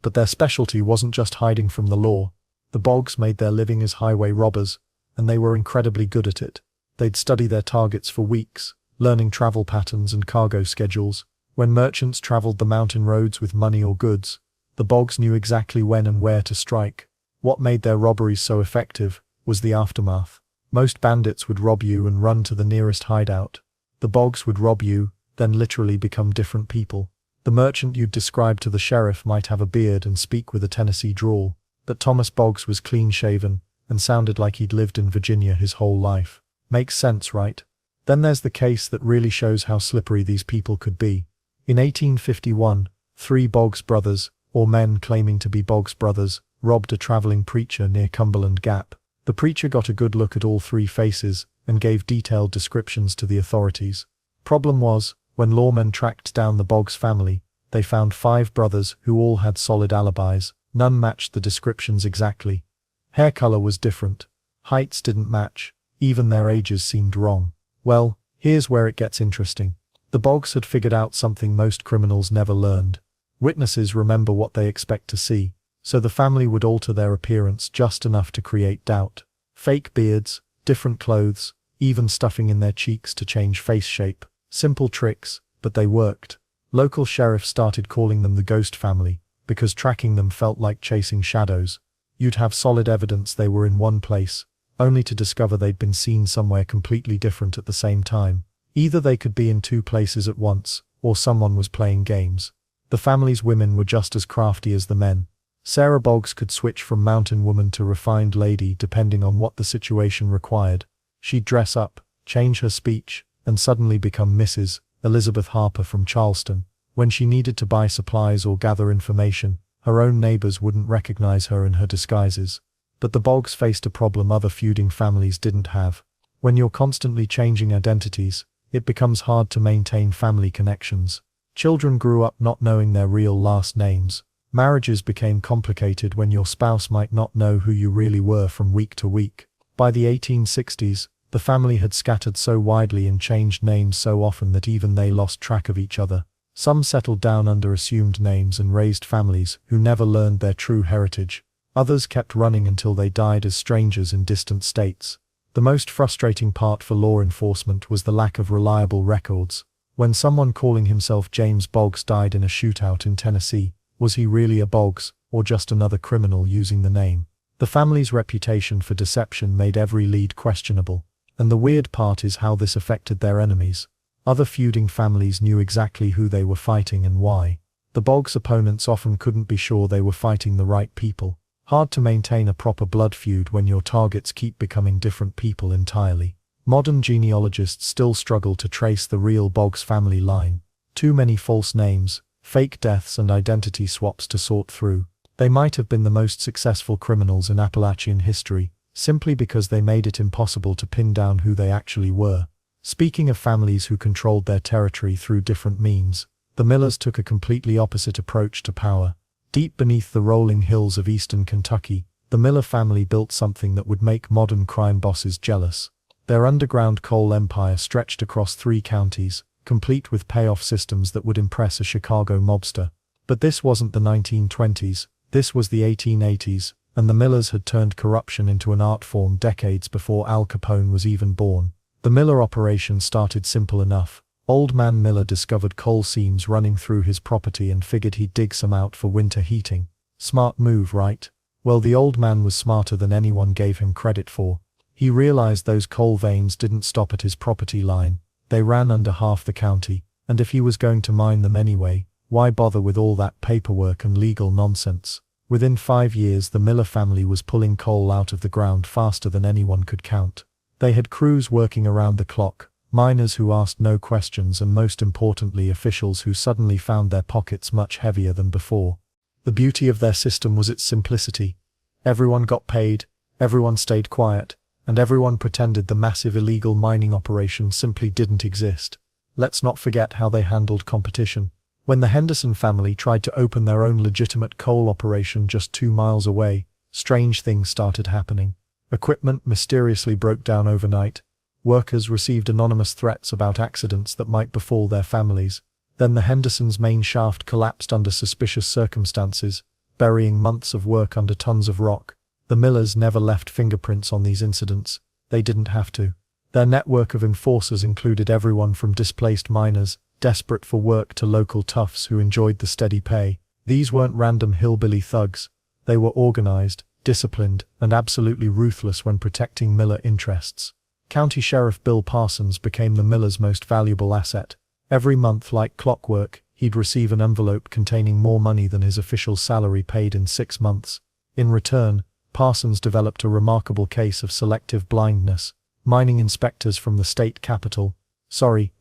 But their specialty wasn't just hiding from the law. The Boggs made their living as highway robbers, and they were incredibly good at it. They'd study their targets for weeks, learning travel patterns and cargo schedules. When merchants traveled the mountain roads with money or goods, the Boggs knew exactly when and where to strike. What made their robberies so effective was the aftermath. Most bandits would rob you and run to the nearest hideout. The Boggs would rob you, then literally become different people. The merchant you'd describe to the sheriff might have a beard and speak with a Tennessee drawl, but Thomas Boggs was clean-shaven and sounded like he'd lived in Virginia his whole life. Makes sense, right? Then there's the case that really shows how slippery these people could be. In 1851, 3 Boggs brothers, or men claiming to be Boggs brothers, robbed a traveling preacher near Cumberland Gap. The preacher got a good look at all 3 faces and gave detailed descriptions to the authorities. Problem was, when lawmen tracked down the Boggs family, they found 5 brothers who all had solid alibis. None matched the descriptions exactly. Hair color was different. Heights didn't match. Even their ages seemed wrong. Well, here's where it gets interesting. The Boggs had figured out something most criminals never learned. Witnesses remember what they expect to see, so the family would alter their appearance just enough to create doubt. Fake beards, different clothes, even stuffing in their cheeks to change face shape. Simple tricks, but they worked. Local sheriffs started calling them the Ghost Family, because tracking them felt like chasing shadows. You'd have solid evidence they were in one place, only to discover they'd been seen somewhere completely different at the same time. Either they could be in 2 places at once, or someone was playing games. The family's women were just as crafty as the men. Sarah Boggs could switch from mountain woman to refined lady depending on what the situation required. She'd dress up, change her speech, and suddenly become Mrs. Elizabeth Harper from Charleston. When she needed to buy supplies or gather information, her own neighbors wouldn't recognize her in her disguises. But the Boggs faced a problem other feuding families didn't have. When you're constantly changing identities, it becomes hard to maintain family connections. Children grew up not knowing their real last names. Marriages became complicated when your spouse might not know who you really were from week to week. By the 1860s, the family had scattered so widely and changed names so often that even they lost track of each other. Some settled down under assumed names and raised families who never learned their true heritage. Others kept running until they died as strangers in distant states. The most frustrating part for law enforcement was the lack of reliable records. When someone calling himself James Boggs died in a shootout in Tennessee, was he really a Boggs, or just another criminal using the name? The family's reputation for deception made every lead questionable. And the weird part is how this affected their enemies. Other feuding families knew exactly who they were fighting and why. The Boggs opponents often couldn't be sure they were fighting the right people. Hard to maintain a proper blood feud when your targets keep becoming different people entirely. Modern genealogists still struggle to trace the real Boggs family line. Too many false names, fake deaths and identity swaps to sort through. They might have been the most successful criminals in Appalachian history, simply because they made it impossible to pin down who they actually were. Speaking of families who controlled their territory through different means, the Millers took a completely opposite approach to power. Deep beneath the rolling hills of eastern Kentucky, the Miller family built something that would make modern crime bosses jealous. Their underground coal empire stretched across 3 counties, complete with payoff systems that would impress a Chicago mobster. But this wasn't the 1920s, this was the 1880s, and the Millers had turned corruption into an art form decades before Al Capone was even born. The Miller operation started simple enough. Old Man Miller discovered coal seams running through his property and figured he'd dig some out for winter heating. Smart move, right? Well, the old man was smarter than anyone gave him credit for. He realized those coal veins didn't stop at his property line. They ran under half the county, and if he was going to mine them anyway, why bother with all that paperwork and legal nonsense? Within 5 years, the Miller family was pulling coal out of the ground faster than anyone could count. They had crews working around the clock, miners who asked no questions, and most importantly officials who suddenly found their pockets much heavier than before. The beauty of their system was its simplicity. Everyone got paid, everyone stayed quiet, and everyone pretended the massive illegal mining operation simply didn't exist. Let's not forget how they handled competition. When the Henderson family tried to open their own legitimate coal operation just 2 miles away, strange things started happening. Equipment mysteriously broke down overnight. Workers received anonymous threats about accidents that might befall their families. Then the Hendersons' main shaft collapsed under suspicious circumstances, burying months of work under tons of rock. The Millers never left fingerprints on these incidents. They didn't have to. Their network of enforcers included everyone from displaced miners, desperate for work, to local toughs who enjoyed the steady pay. These weren't random hillbilly thugs. They were organized, disciplined, and absolutely ruthless when protecting Miller interests. County Sheriff Bill Parsons became the Millers' most valuable asset. Every month, like clockwork, he'd receive an envelope containing more money than his official salary paid in 6 months. In return, Parsons developed a remarkable case of selective blindness. Mining inspectors from the state capital,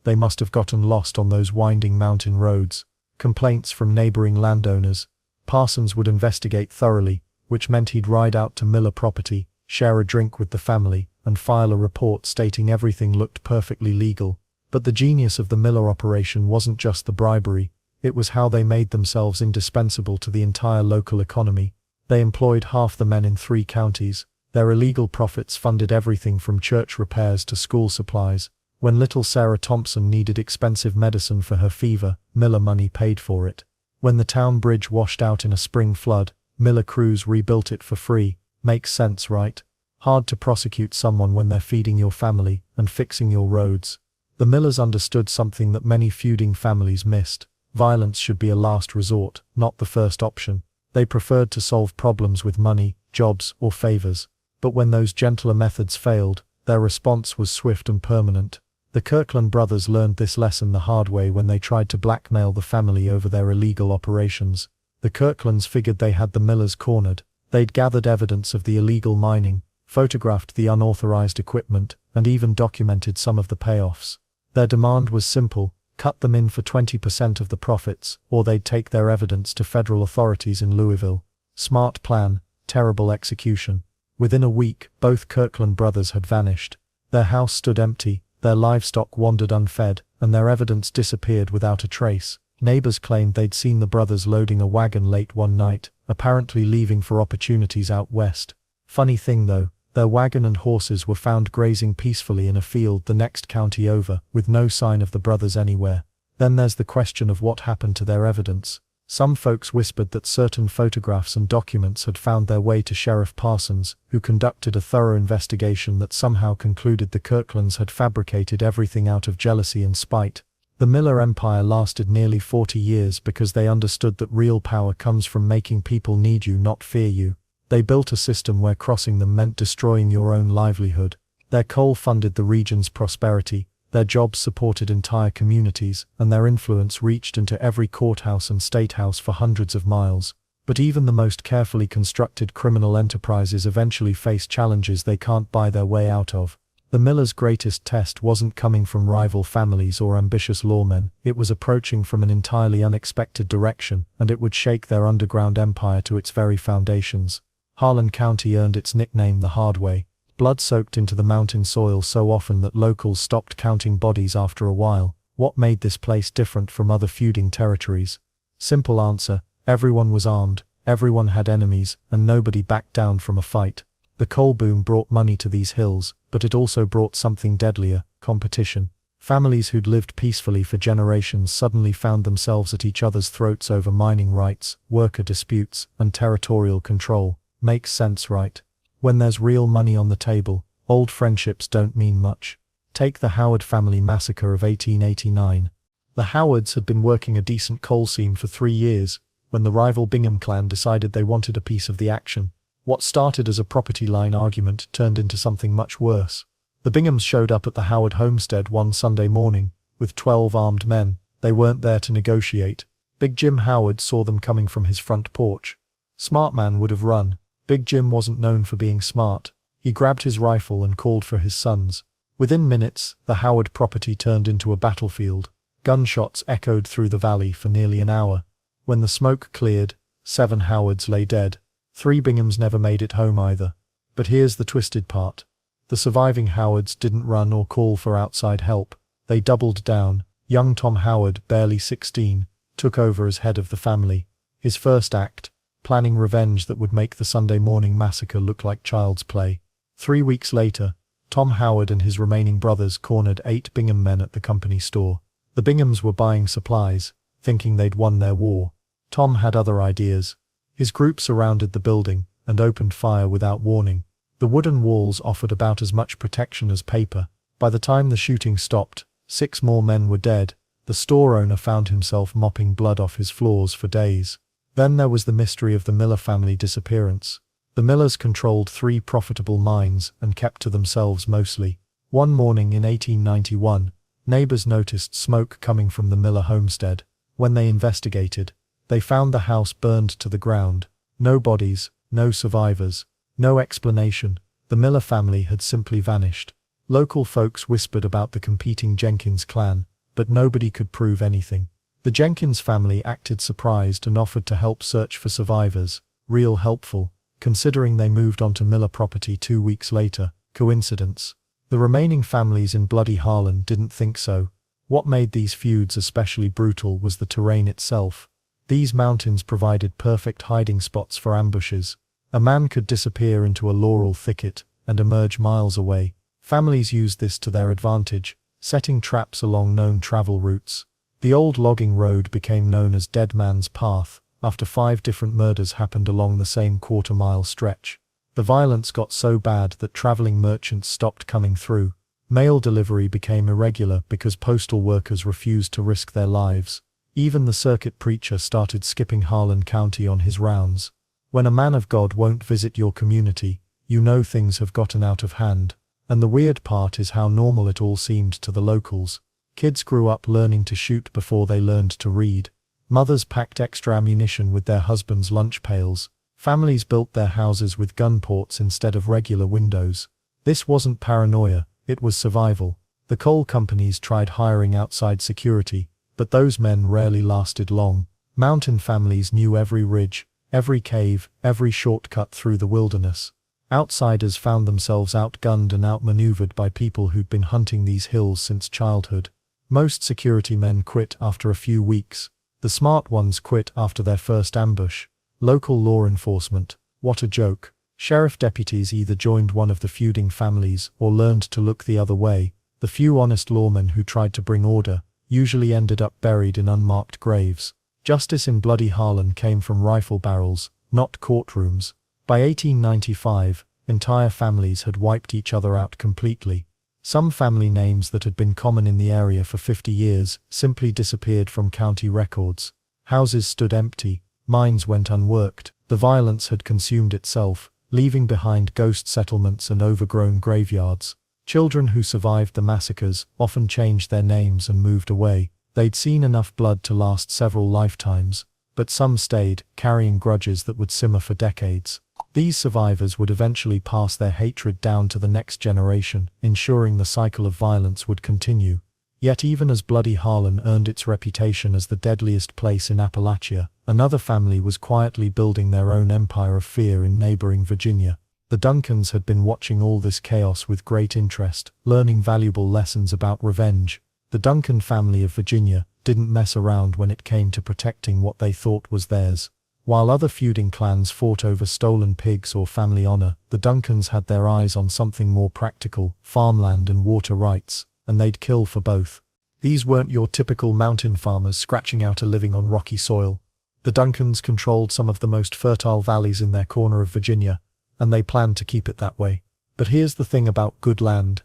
they must have gotten lost on those winding mountain roads. Complaints from neighboring landowners. Parsons would investigate thoroughly, which meant he'd ride out to Miller property, share a drink with the family, and file a report stating everything looked perfectly legal. But the genius of the Miller operation wasn't just the bribery, it was how they made themselves indispensable to the entire local economy. They employed half the men in 3 counties. Their illegal profits funded everything from church repairs to school supplies. When little Sarah Thompson needed expensive medicine for her fever, Miller money paid for it. When the town bridge washed out in a spring flood, Miller crews rebuilt it for free. Makes sense, right? Hard to prosecute someone when they're feeding your family and fixing your roads. The Millers understood something that many feuding families missed. Violence should be a last resort, not the first option. They preferred to solve problems with money, jobs, or favors. But when those gentler methods failed, their response was swift and permanent. The Kirkland brothers learned this lesson the hard way when they tried to blackmail the family over their illegal operations. The Kirklands figured they had the Millers cornered. They'd gathered evidence of the illegal mining, photographed the unauthorized equipment, and even documented some of the payoffs. Their demand was simple: cut them in for 20% of the profits, or they'd take their evidence to federal authorities in Louisville. Smart plan, terrible execution. Within a week, both Kirkland brothers had vanished. Their house stood empty, their livestock wandered unfed, and their evidence disappeared without a trace. Neighbors claimed they'd seen the brothers loading a wagon late one night, apparently leaving for opportunities out west. Funny thing though, their wagon and horses were found grazing peacefully in a field the next county over, with no sign of the brothers anywhere. Then there's the question of what happened to their evidence. Some folks whispered that certain photographs and documents had found their way to Sheriff Parsons, who conducted a thorough investigation that somehow concluded the Kirklands had fabricated everything out of jealousy and spite. The Miller Empire lasted nearly 40 years because they understood that real power comes from making people need you, not fear you. They built a system where crossing them meant destroying your own livelihood. Their coal funded the region's prosperity, their jobs supported entire communities, and their influence reached into every courthouse and statehouse for hundreds of miles. But even the most carefully constructed criminal enterprises eventually face challenges they can't buy their way out of. The Millers' greatest test wasn't coming from rival families or ambitious lawmen, it was approaching from an entirely unexpected direction, and it would shake their underground empire to its very foundations. Harlan County earned its nickname the hard way. Blood soaked into the mountain soil so often that locals stopped counting bodies after a while. What made this place different from other feuding territories? Simple answer: everyone was armed, everyone had enemies, and nobody backed down from a fight. The coal boom brought money to these hills, but it also brought something deadlier: competition. Families who'd lived peacefully for generations suddenly found themselves at each other's throats over mining rights, worker disputes, and territorial control. Makes sense, right? When there's real money on the table, old friendships don't mean much. Take the Howard family massacre of 1889. The Howards had been working a decent coal seam for 3 years, when the rival Bingham clan decided they wanted a piece of the action. What started as a property line argument turned into something much worse. The Binghams showed up at the Howard homestead one Sunday morning, with 12 armed men. They weren't there to negotiate. Big Jim Howard saw them coming from his front porch. Smart man would have run. Big Jim wasn't known for being smart. He grabbed his rifle and called for his sons. Within minutes, the Howard property turned into a battlefield. Gunshots echoed through the valley for nearly an hour. When the smoke cleared, 7 Howards lay dead. 3 Binghams never made it home either. But here's the twisted part. The surviving Howards didn't run or call for outside help. They doubled down. Young Tom Howard, barely 16, took over as head of the family. His first act: planning revenge that would make the Sunday morning massacre look like child's play. 3 weeks later, Tom Howard and his remaining brothers cornered 8 Bingham men at the company store. The Binghams were buying supplies, thinking they'd won their war. Tom had other ideas. His group surrounded the building and opened fire without warning. The wooden walls offered about as much protection as paper. By the time the shooting stopped, 6 more men were dead. The store owner found himself mopping blood off his floors for days. Then there was the mystery of the Miller family disappearance. The Millers controlled 3 profitable mines and kept to themselves mostly. One morning in 1891, neighbors noticed smoke coming from the Miller homestead. When they investigated, they found the house burned to the ground. No bodies, no survivors, no explanation. The Miller family had simply vanished. Local folks whispered about the competing Jenkins clan, but nobody could prove anything. The Jenkins family acted surprised and offered to help search for survivors. Real helpful, considering they moved onto Miller property 2 weeks later. Coincidence? The remaining families in bloody Harlan didn't think so. What made these feuds especially brutal was the terrain itself. These mountains provided perfect hiding spots for ambushes. A man could disappear into a laurel thicket and emerge miles away. Families used this to their advantage, setting traps along known travel routes. The old logging road became known as Dead Man's Path, after 5 different murders happened along the same quarter-mile stretch. The violence got so bad that traveling merchants stopped coming through. Mail delivery became irregular because postal workers refused to risk their lives. Even the circuit preacher started skipping Harlan County on his rounds. When a man of God won't visit your community, you know things have gotten out of hand. And the weird part is how normal it all seemed to the locals. Kids grew up learning to shoot before they learned to read. Mothers packed extra ammunition with their husbands' lunch pails. Families built their houses with gun ports instead of regular windows. This wasn't paranoia, it was survival. The coal companies tried hiring outside security, but those men rarely lasted long. Mountain families knew every ridge, every cave, every shortcut through the wilderness. Outsiders found themselves outgunned and outmaneuvered by people who'd been hunting these hills since childhood. Most security men quit after a few weeks. The smart ones quit after their first ambush. Local law enforcement, what a joke. Sheriff deputies either joined one of the feuding families or learned to look the other way. The few honest lawmen who tried to bring order usually ended up buried in unmarked graves. Justice in Bloody Harlan came from rifle barrels, not courtrooms. By 1895, entire families had wiped each other out completely. Some family names that had been common in the area for 50 years simply disappeared from county records. Houses stood empty, mines went unworked, the violence had consumed itself, leaving behind ghost settlements and overgrown graveyards. Children who survived the massacres often changed their names and moved away. They'd seen enough blood to last several lifetimes, but some stayed, carrying grudges that would simmer for decades. These survivors would eventually pass their hatred down to the next generation, ensuring the cycle of violence would continue. Yet even as Bloody Harlan earned its reputation as the deadliest place in Appalachia, another family was quietly building their own empire of fear in neighboring Virginia. The Duncans had been watching all this chaos with great interest, learning valuable lessons about revenge. The Duncan family of Virginia didn't mess around when it came to protecting what they thought was theirs. While other feuding clans fought over stolen pigs or family honor, the Duncans had their eyes on something more practical, farmland and water rights, and they'd kill for both. These weren't your typical mountain farmers scratching out a living on rocky soil. The Duncans controlled some of the most fertile valleys in their corner of Virginia, and they planned to keep it that way. But here's the thing about good land.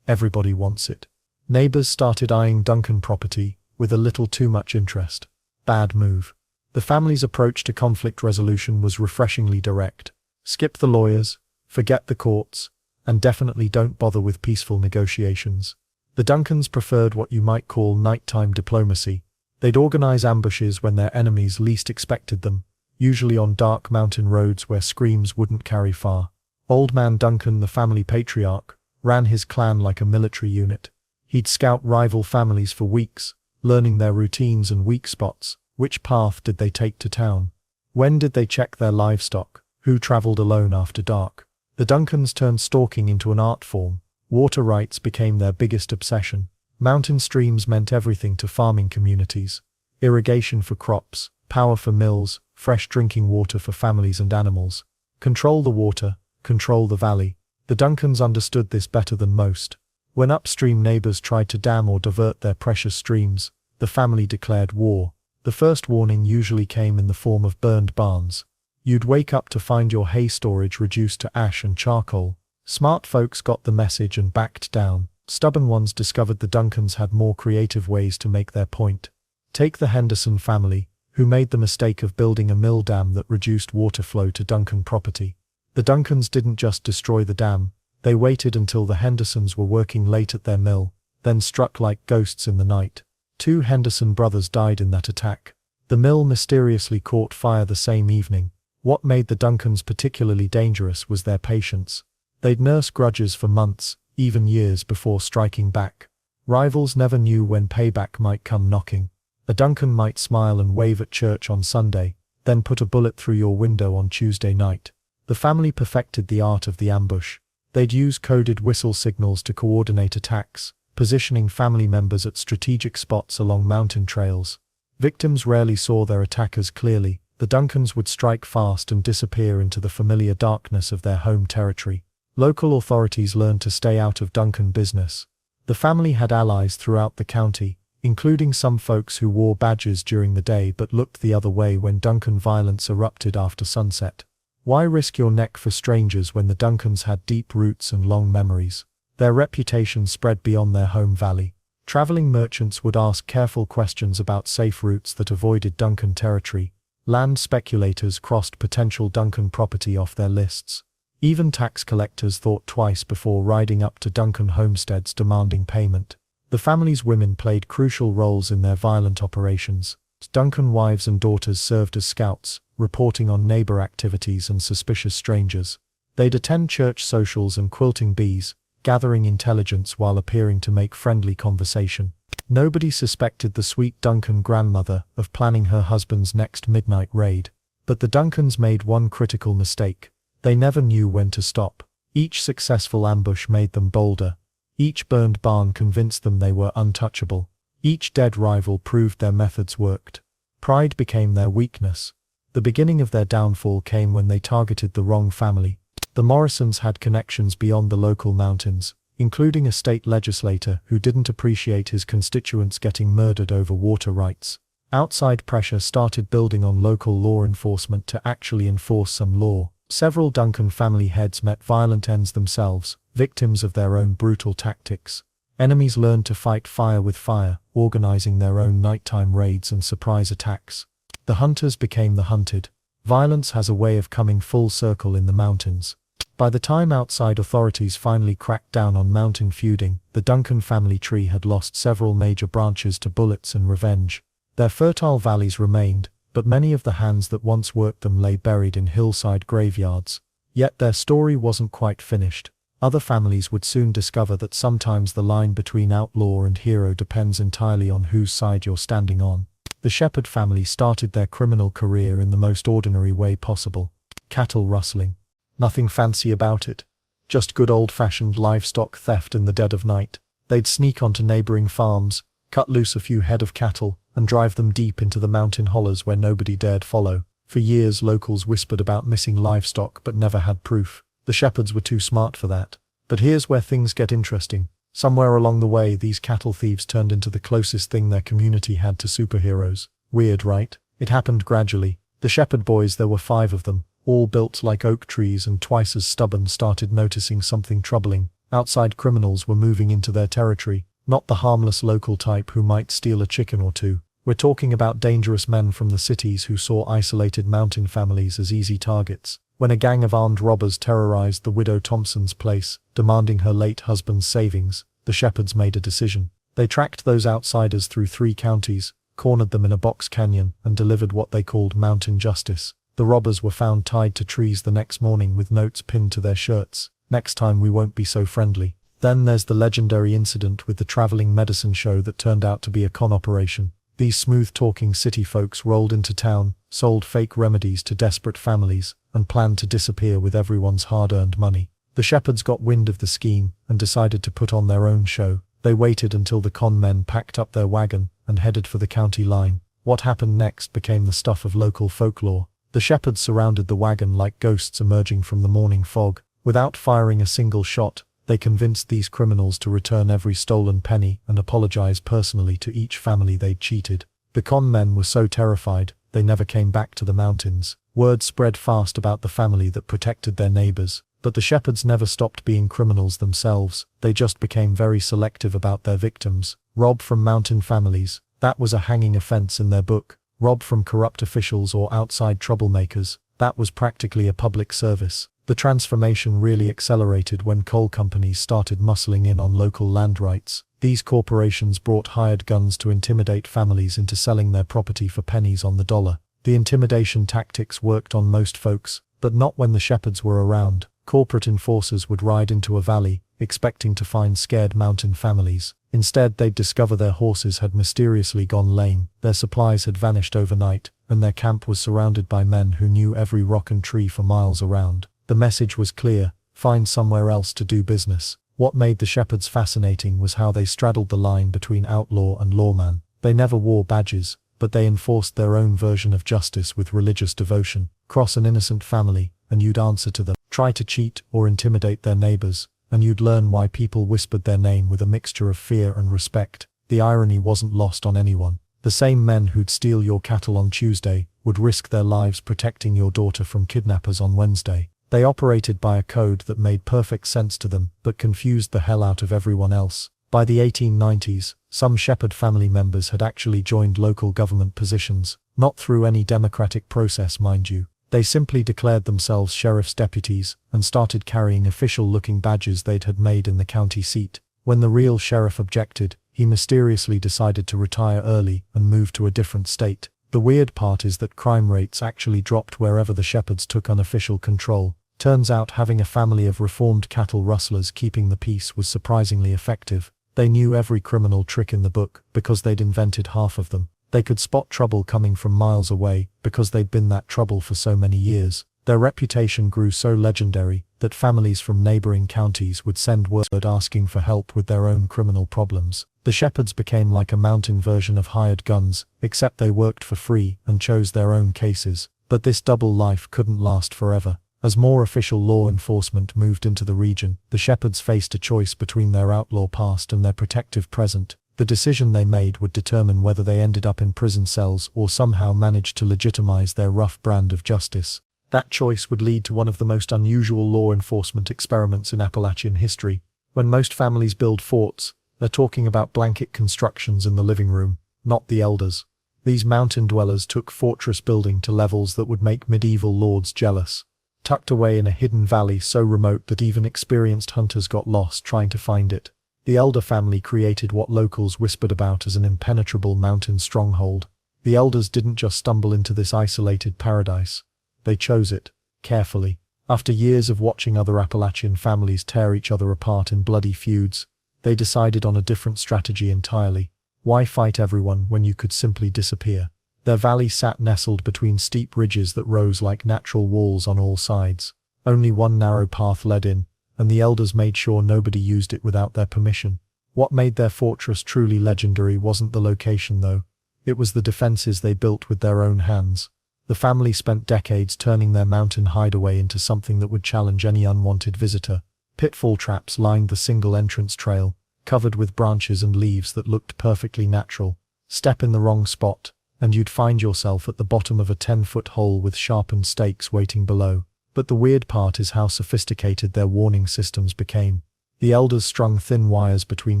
Everybody wants it. Neighbors started eyeing Duncan property with a little too much interest. Bad move. The family's approach to conflict resolution was refreshingly direct. Skip the lawyers, forget the courts, and definitely don't bother with peaceful negotiations. The Duncans preferred what you might call nighttime diplomacy. They'd organize ambushes when their enemies least expected them, usually on dark mountain roads where screams wouldn't carry far. Old Man Duncan, the family patriarch, ran his clan like a military unit. He'd scout rival families for weeks, learning their routines and weak spots. Which path did they take to town? When did they check their livestock? Who traveled alone after dark? The Duncans turned stalking into an art form. Water rights became their biggest obsession. Mountain streams meant everything to farming communities. Irrigation for crops, power for mills, fresh drinking water for families and animals. Control the water, control the valley. The Duncans understood this better than most. When upstream neighbors tried to dam or divert their precious streams, the family declared war. The first warning usually came in the form of burned barns. You'd wake up to find your hay storage reduced to ash and charcoal. Smart folks got the message and backed down. Stubborn ones discovered the Duncans had more creative ways to make their point. Take the Henderson family, who made the mistake of building a mill dam that reduced water flow to Duncan property. The Duncans didn't just destroy the dam, they waited until the Hendersons were working late at their mill, then struck like ghosts in the night. 2 Henderson brothers died in that attack. The mill mysteriously caught fire the same evening. What made the Duncans particularly dangerous was their patience. They'd nurse grudges for months, even years before striking back. Rivals never knew when payback might come knocking. A Duncan might smile and wave at church on Sunday, then put a bullet through your window on Tuesday night. The family perfected the art of the ambush. They'd use coded whistle signals to coordinate attacks, positioning family members at strategic spots along mountain trails. Victims rarely saw their attackers clearly. The Duncans would strike fast and disappear into the familiar darkness of their home territory. Local authorities learned to stay out of Duncan business. The family had allies throughout the county, including some folks who wore badges during the day but looked the other way when Duncan violence erupted after sunset. Why risk your neck for strangers when the Duncans had deep roots and long memories? Their reputation spread beyond their home valley. Traveling merchants would ask careful questions about safe routes that avoided Duncan territory. Land speculators crossed potential Duncan property off their lists. Even tax collectors thought twice before riding up to Duncan homesteads demanding payment. The family's women played crucial roles in their violent operations. Duncan wives and daughters served as scouts, reporting on neighbor activities and suspicious strangers. They'd attend church socials and quilting bees, gathering intelligence while appearing to make friendly conversation. Nobody suspected the sweet Duncan grandmother of planning her husband's next midnight raid. But the Duncans made one critical mistake. They never knew when to stop. Each successful ambush made them bolder. Each burned barn convinced them they were untouchable. Each dead rival proved their methods worked. Pride became their weakness. The beginning of their downfall came when they targeted the wrong family. The Morrisons had connections beyond the local mountains, including a state legislator who didn't appreciate his constituents getting murdered over water rights. Outside pressure started building on local law enforcement to actually enforce some law. Several Duncan family heads met violent ends themselves, victims of their own brutal tactics. Enemies learned to fight fire with fire, organizing their own nighttime raids and surprise attacks. The hunters became the hunted. Violence has a way of coming full circle in the mountains. By the time outside authorities finally cracked down on mountain feuding, the Duncan family tree had lost several major branches to bullets and revenge. Their fertile valleys remained, but many of the hands that once worked them lay buried in hillside graveyards. Yet their story wasn't quite finished. Other families would soon discover that sometimes the line between outlaw and hero depends entirely on whose side you're standing on. The Shepherd family started their criminal career in the most ordinary way possible. Cattle rustling. Nothing fancy about it. Just good old-fashioned livestock theft in the dead of night. They'd sneak onto neighboring farms, cut loose a few head of cattle, and drive them deep into the mountain hollows where nobody dared follow. For years locals whispered about missing livestock but never had proof. The Shepherds were too smart for that. But here's where things get interesting. Somewhere along the way these cattle thieves turned into the closest thing their community had to superheroes. Weird, right? It happened gradually. The Shepherd boys, there were 5 of them, all built like oak trees and twice as stubborn, started noticing something troubling. Outside criminals were moving into their territory. Not the harmless local type who might steal a chicken or two. We're talking about dangerous men from the cities who saw isolated mountain families as easy targets. When a gang of armed robbers terrorized the widow Thompson's place, demanding her late husband's savings, the Shepherds made a decision. They tracked those outsiders through 3 counties, cornered them in a box canyon, and delivered what they called mountain justice. The robbers were found tied to trees the next morning with notes pinned to their shirts. "Next time we won't be so friendly." Then there's the legendary incident with the traveling medicine show that turned out to be a con operation. These smooth-talking city folks rolled into town, sold fake remedies to desperate families, and planned to disappear with everyone's hard-earned money. The Shepherds got wind of the scheme and decided to put on their own show. They waited until the con men packed up their wagon and headed for the county line. What happened next became the stuff of local folklore. The Shepherds surrounded the wagon like ghosts emerging from the morning fog. Without firing a single shot, they convinced these criminals to return every stolen penny and apologize personally to each family they'd cheated. The con men were so terrified, they never came back to the mountains. Word spread fast about the family that protected their neighbors. But the Shepherds never stopped being criminals themselves. They just became very selective about their victims. Rob from mountain families. That was a hanging offense in their book. Rob from corrupt officials or outside troublemakers. That was practically a public service. The transformation really accelerated when coal companies started muscling in on local land rights. These corporations brought hired guns to intimidate families into selling their property for pennies on the dollar. The intimidation tactics worked on most folks, but not when the Shepherds were around. Corporate enforcers would ride into a valley, expecting to find scared mountain families. Instead, they'd discover their horses had mysteriously gone lame, their supplies had vanished overnight, and their camp was surrounded by men who knew every rock and tree for miles around. The message was clear: find somewhere else to do business. What made the Shepherds fascinating was how they straddled the line between outlaw and lawman. They never wore badges, but they enforced their own version of justice with religious devotion. Cross an innocent family, and you'd answer to them. Try to cheat or intimidate their neighbors, and you'd learn why people whispered their name with a mixture of fear and respect. The irony wasn't lost on anyone. The same men who'd steal your cattle on Tuesday would risk their lives protecting your daughter from kidnappers on Wednesday. They operated by a code that made perfect sense to them, but confused the hell out of everyone else. By the 1890s, some Shepherd family members had actually joined local government positions, not through any democratic process, mind you. They simply declared themselves sheriff's deputies and started carrying official-looking badges they'd had made in the county seat. When the real sheriff objected, he mysteriously decided to retire early and move to a different state. The weird part is that crime rates actually dropped wherever the shepherds took unofficial control. Turns out having a family of reformed cattle rustlers keeping the peace was surprisingly effective. They knew every criminal trick in the book because they'd invented half of them. They could spot trouble coming from miles away because they'd been that trouble for so many years. Their reputation grew so legendary that families from neighboring counties would send word asking for help with their own criminal problems. The shepherds became like a mountain version of hired guns, except they worked for free and chose their own cases. But this double life couldn't last forever. As more official law enforcement moved into the region, the shepherds faced a choice between their outlaw past and their protective present. The decision they made would determine whether they ended up in prison cells or somehow managed to legitimize their rough brand of justice. That choice would lead to one of the most unusual law enforcement experiments in Appalachian history. When most families build forts, they're talking about blanket constructions in the living room, not the elders. These mountain dwellers took fortress building to levels that would make medieval lords jealous. Tucked away in a hidden valley so remote that even experienced hunters got lost trying to find it, the elder family created what locals whispered about as an impenetrable mountain stronghold. The elders didn't just stumble into this isolated paradise. They chose it, carefully. After years of watching other Appalachian families tear each other apart in bloody feuds, they decided on a different strategy entirely. Why fight everyone when you could simply disappear? Their valley sat nestled between steep ridges that rose like natural walls on all sides. Only one narrow path led in, and the elders made sure nobody used it without their permission. What made their fortress truly legendary wasn't the location though. It was the defenses they built with their own hands. The family spent decades turning their mountain hideaway into something that would challenge any unwanted visitor. Pitfall traps lined the single entrance trail, covered with branches and leaves that looked perfectly natural. Step in the wrong spot, and you'd find yourself at the bottom of a 10-foot hole with sharpened stakes waiting below. But the weird part is how sophisticated their warning systems became. The elders strung thin wires between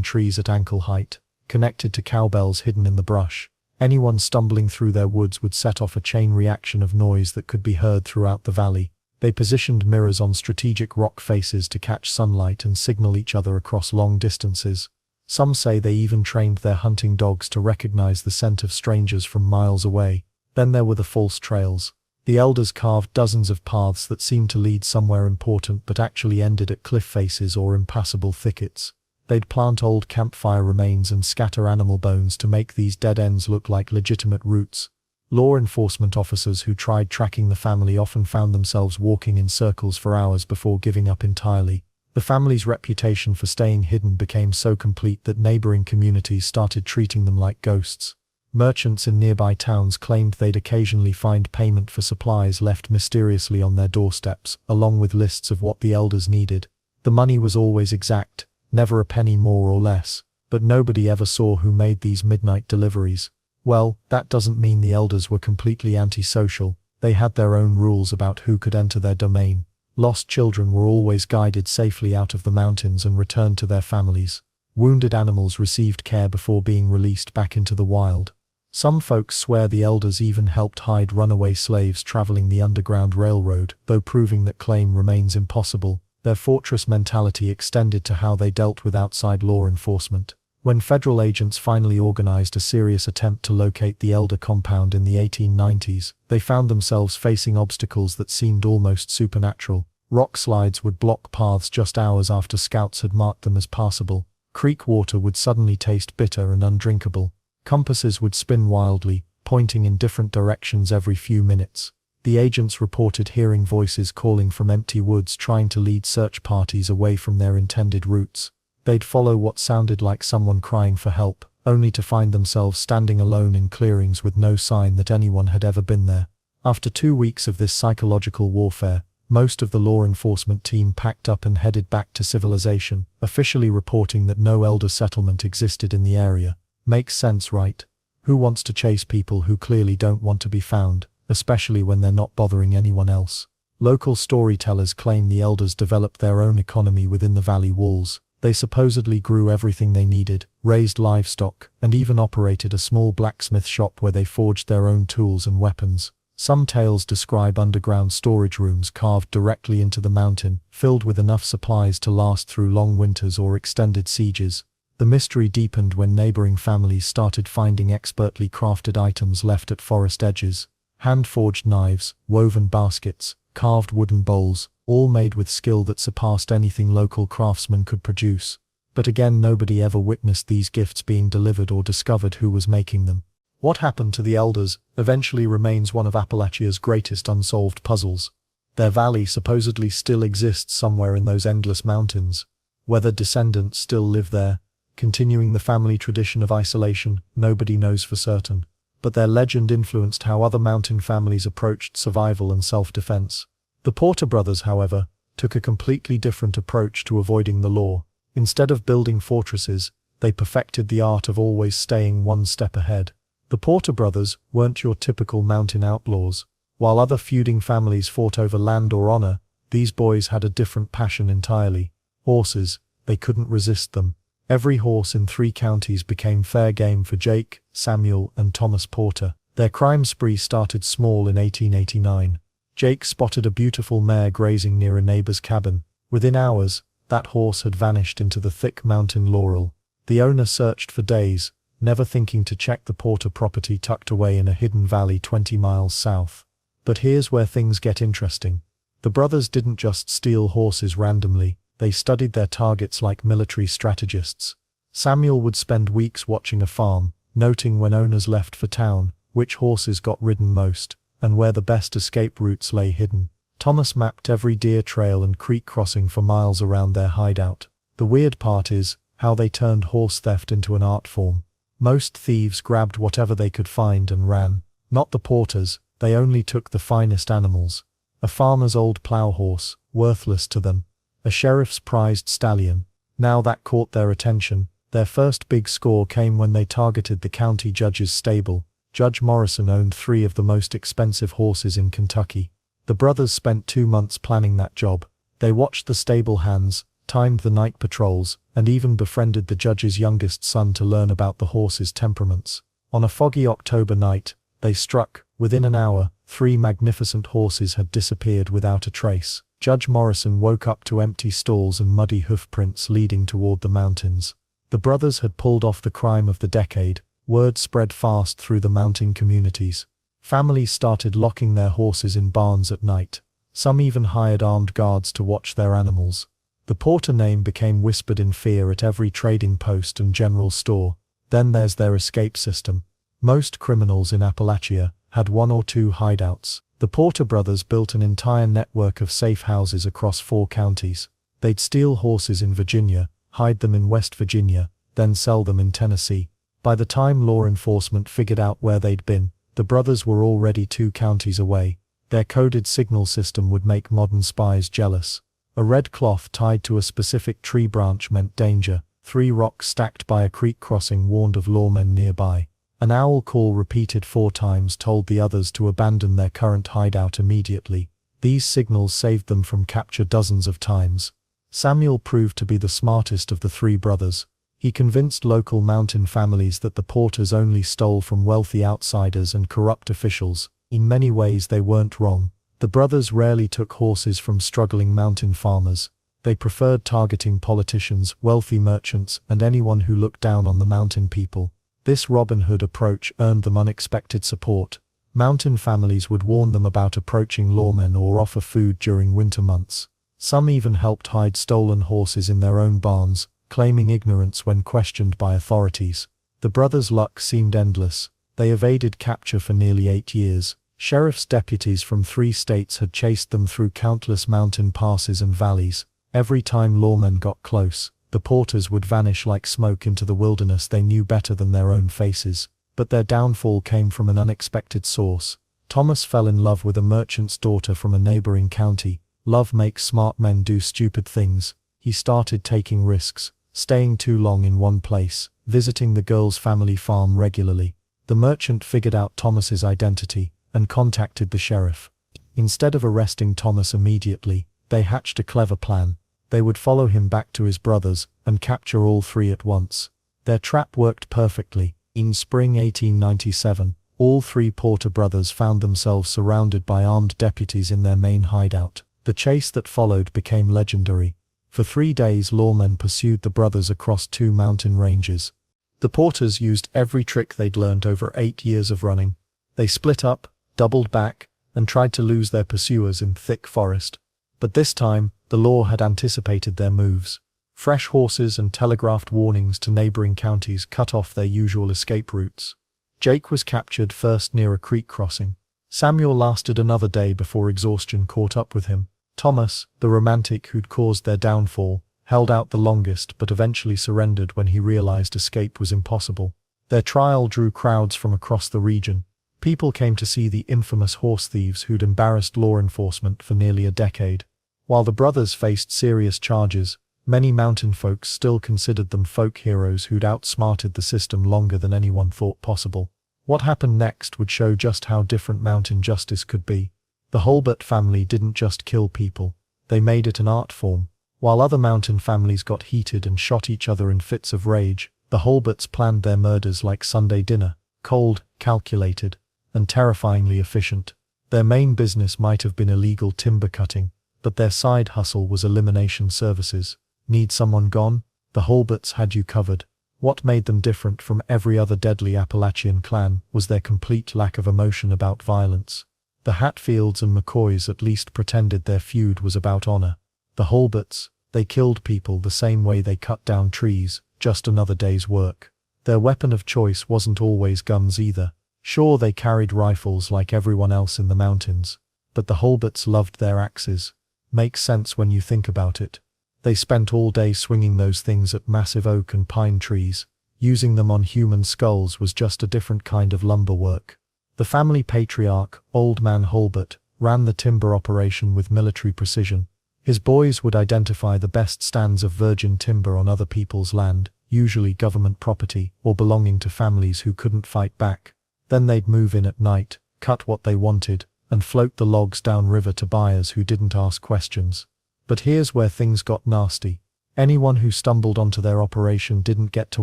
trees at ankle height, connected to cowbells hidden in the brush. Anyone stumbling through their woods would set off a chain reaction of noise that could be heard throughout the valley. They positioned mirrors on strategic rock faces to catch sunlight and signal each other across long distances. Some say they even trained their hunting dogs to recognize the scent of strangers from miles away. Then there were the false trails. The elders carved dozens of paths that seemed to lead somewhere important but actually ended at cliff faces or impassable thickets. They'd plant old campfire remains and scatter animal bones to make these dead ends look like legitimate routes. Law enforcement officers who tried tracking the family often found themselves walking in circles for hours before giving up entirely. The family's reputation for staying hidden became so complete that neighboring communities started treating them like ghosts. Merchants in nearby towns claimed they'd occasionally find payment for supplies left mysteriously on their doorsteps, along with lists of what the elders needed. The money was always exact, never a penny more or less, but nobody ever saw who made these midnight deliveries. Well, that doesn't mean the elders were completely antisocial. They had their own rules about who could enter their domain. Lost children were always guided safely out of the mountains and returned to their families. Wounded animals received care before being released back into the wild. Some folks swear the elders even helped hide runaway slaves traveling the Underground Railroad, though proving that claim remains impossible. Their fortress mentality extended to how they dealt with outside law enforcement. When federal agents finally organized a serious attempt to locate the elder compound in the 1890s, they found themselves facing obstacles that seemed almost supernatural. Rock slides would block paths just hours after scouts had marked them as passable. Creek water would suddenly taste bitter and undrinkable. Compasses would spin wildly, pointing in different directions every few minutes. The agents reported hearing voices calling from empty woods trying to lead search parties away from their intended routes. They'd follow what sounded like someone crying for help, only to find themselves standing alone in clearings with no sign that anyone had ever been there. After 2 weeks of this psychological warfare, most of the law enforcement team packed up and headed back to civilization, officially reporting that no elder settlement existed in the area. Makes sense, right? Who wants to chase people who clearly don't want to be found, especially when they're not bothering anyone else? Local storytellers claim the elders developed their own economy within the valley walls. They supposedly grew everything they needed, raised livestock, and even operated a small blacksmith shop where they forged their own tools and weapons. Some tales describe underground storage rooms carved directly into the mountain, filled with enough supplies to last through long winters or extended sieges. The mystery deepened when neighboring families started finding expertly crafted items left at forest edges. Hand-forged knives, woven baskets, carved wooden bowls, all made with skill that surpassed anything local craftsmen could produce. But again, nobody ever witnessed these gifts being delivered or discovered who was making them. What happened to the elders eventually remains one of Appalachia's greatest unsolved puzzles. Their valley supposedly still exists somewhere in those endless mountains. Whether descendants still live there, continuing the family tradition of isolation, nobody knows for certain. But their legend influenced how other mountain families approached survival and self-defense. The Porter brothers, however, took a completely different approach to avoiding the law. Instead of building fortresses, they perfected the art of always staying one step ahead. The Porter brothers weren't your typical mountain outlaws. While other feuding families fought over land or honor, these boys had a different passion entirely. Horses. They couldn't resist them. Every horse in 3 counties became fair game for Jake, Samuel, and Thomas Porter. Their crime spree started small in 1889. Jake spotted a beautiful mare grazing near a neighbor's cabin. Within hours, that horse had vanished into the thick mountain laurel. The owner searched for days, never thinking to check the Porter property tucked away in a hidden valley 20 miles south. But here's where things get interesting. The brothers didn't just steal horses randomly, they studied their targets like military strategists. Samuel would spend weeks watching a farm, noting when owners left for town, which horses got ridden most, and where the best escape routes lay hidden. Thomas mapped every deer trail and creek crossing for miles around their hideout. The weird part is how they turned horse theft into an art form. Most thieves grabbed whatever they could find and ran. Not the Porters, they only took the finest animals. A farmer's old plow horse, worthless to them. A sheriff's prized stallion. Now that caught their attention. Their first big score came when they targeted the county judge's stable. Judge Morrison owned 3 of the most expensive horses in Kentucky. The brothers spent 2 months planning that job. They watched the stable hands, timed the night patrols, and even befriended the judge's youngest son to learn about the horses' temperaments. On a foggy October night, they struck. Within an hour, 3 magnificent horses had disappeared without a trace. Judge Morrison woke up to empty stalls and muddy hoof prints leading toward the mountains. The brothers had pulled off the crime of the decade. Word spread fast through the mountain communities. Families started locking their horses in barns at night. Some even hired armed guards to watch their animals. The Porter name became whispered in fear at every trading post and general store. Then there's their escape system. Most criminals in Appalachia had 1 or 2 hideouts. The Porter brothers built an entire network of safe houses across 4 counties. They'd steal horses in Virginia, hide them in West Virginia, then sell them in Tennessee. By the time law enforcement figured out where they'd been, the brothers were already 2 counties away. Their coded signal system would make modern spies jealous. A red cloth tied to a specific tree branch meant danger. 3 rocks stacked by a creek crossing warned of lawmen nearby. An owl call repeated 4 times told the others to abandon their current hideout immediately. These signals saved them from capture dozens of times. Samuel proved to be the smartest of the 3 brothers. He convinced local mountain families that the Porters only stole from wealthy outsiders and corrupt officials. In many ways they weren't wrong. The brothers rarely took horses from struggling mountain farmers. They preferred targeting politicians, wealthy merchants, and anyone who looked down on the mountain people. This Robin Hood approach earned them unexpected support. Mountain families would warn them about approaching lawmen or offer food during winter months. Some even helped hide stolen horses in their own barns, claiming ignorance when questioned by authorities. The brothers' luck seemed endless. They evaded capture for nearly 8 years. Sheriff's deputies from 3 states had chased them through countless mountain passes and valleys. Every time lawmen got close, the Porters would vanish like smoke into the wilderness they knew better than their own faces. But their downfall came from an unexpected source. Thomas fell in love with a merchant's daughter from a neighboring county. Love makes smart men do stupid things. He started taking risks, staying too long in one place, visiting the girl's family farm regularly. The merchant figured out Thomas's identity and contacted the sheriff. Instead of arresting Thomas immediately, they hatched a clever plan. They would follow him back to his brothers and capture all 3 at once. Their trap worked perfectly. In spring 1897, all 3 Porter brothers found themselves surrounded by armed deputies in their main hideout. The chase that followed became legendary. For 3 days lawmen pursued the brothers across 2 mountain ranges. The Porters used every trick they'd learned over 8 years of running. They split up, doubled back, and tried to lose their pursuers in thick forest. But this time, the law had anticipated their moves. Fresh horses and telegraphed warnings to neighboring counties cut off their usual escape routes. Jake was captured first near a creek crossing. Samuel lasted another day before exhaustion caught up with him. Thomas, the romantic who'd caused their downfall, held out the longest but eventually surrendered when he realized escape was impossible. Their trial drew crowds from across the region. People came to see the infamous horse thieves who'd embarrassed law enforcement for nearly a decade. While the brothers faced serious charges, many mountain folks still considered them folk heroes who'd outsmarted the system longer than anyone thought possible. What happened next would show just how different mountain justice could be. The Holbert family didn't just kill people, they made it an art form. While other mountain families got heated and shot each other in fits of rage, the Holberts planned their murders like Sunday dinner, cold, calculated, and terrifyingly efficient. Their main business might have been illegal timber cutting, but their side hustle was elimination services. Need someone gone? The Holberts had you covered. What made them different from every other deadly Appalachian clan was their complete lack of emotion about violence. The Hatfields and McCoys at least pretended their feud was about honor. The Holberts, they killed people the same way they cut down trees, just another day's work. Their weapon of choice wasn't always guns either. Sure, they carried rifles like everyone else in the mountains, but the Holberts loved their axes. Makes sense when you think about it. They spent all day swinging those things at massive oak and pine trees. Using them on human skulls was just a different kind of lumber work. The family patriarch, Old Man Holbert, ran the timber operation with military precision. His boys would identify the best stands of virgin timber on other people's land, usually government property or belonging to families who couldn't fight back. Then they'd move in at night, cut what they wanted, and float the logs downriver to buyers who didn't ask questions. But here's where things got nasty. Anyone who stumbled onto their operation didn't get to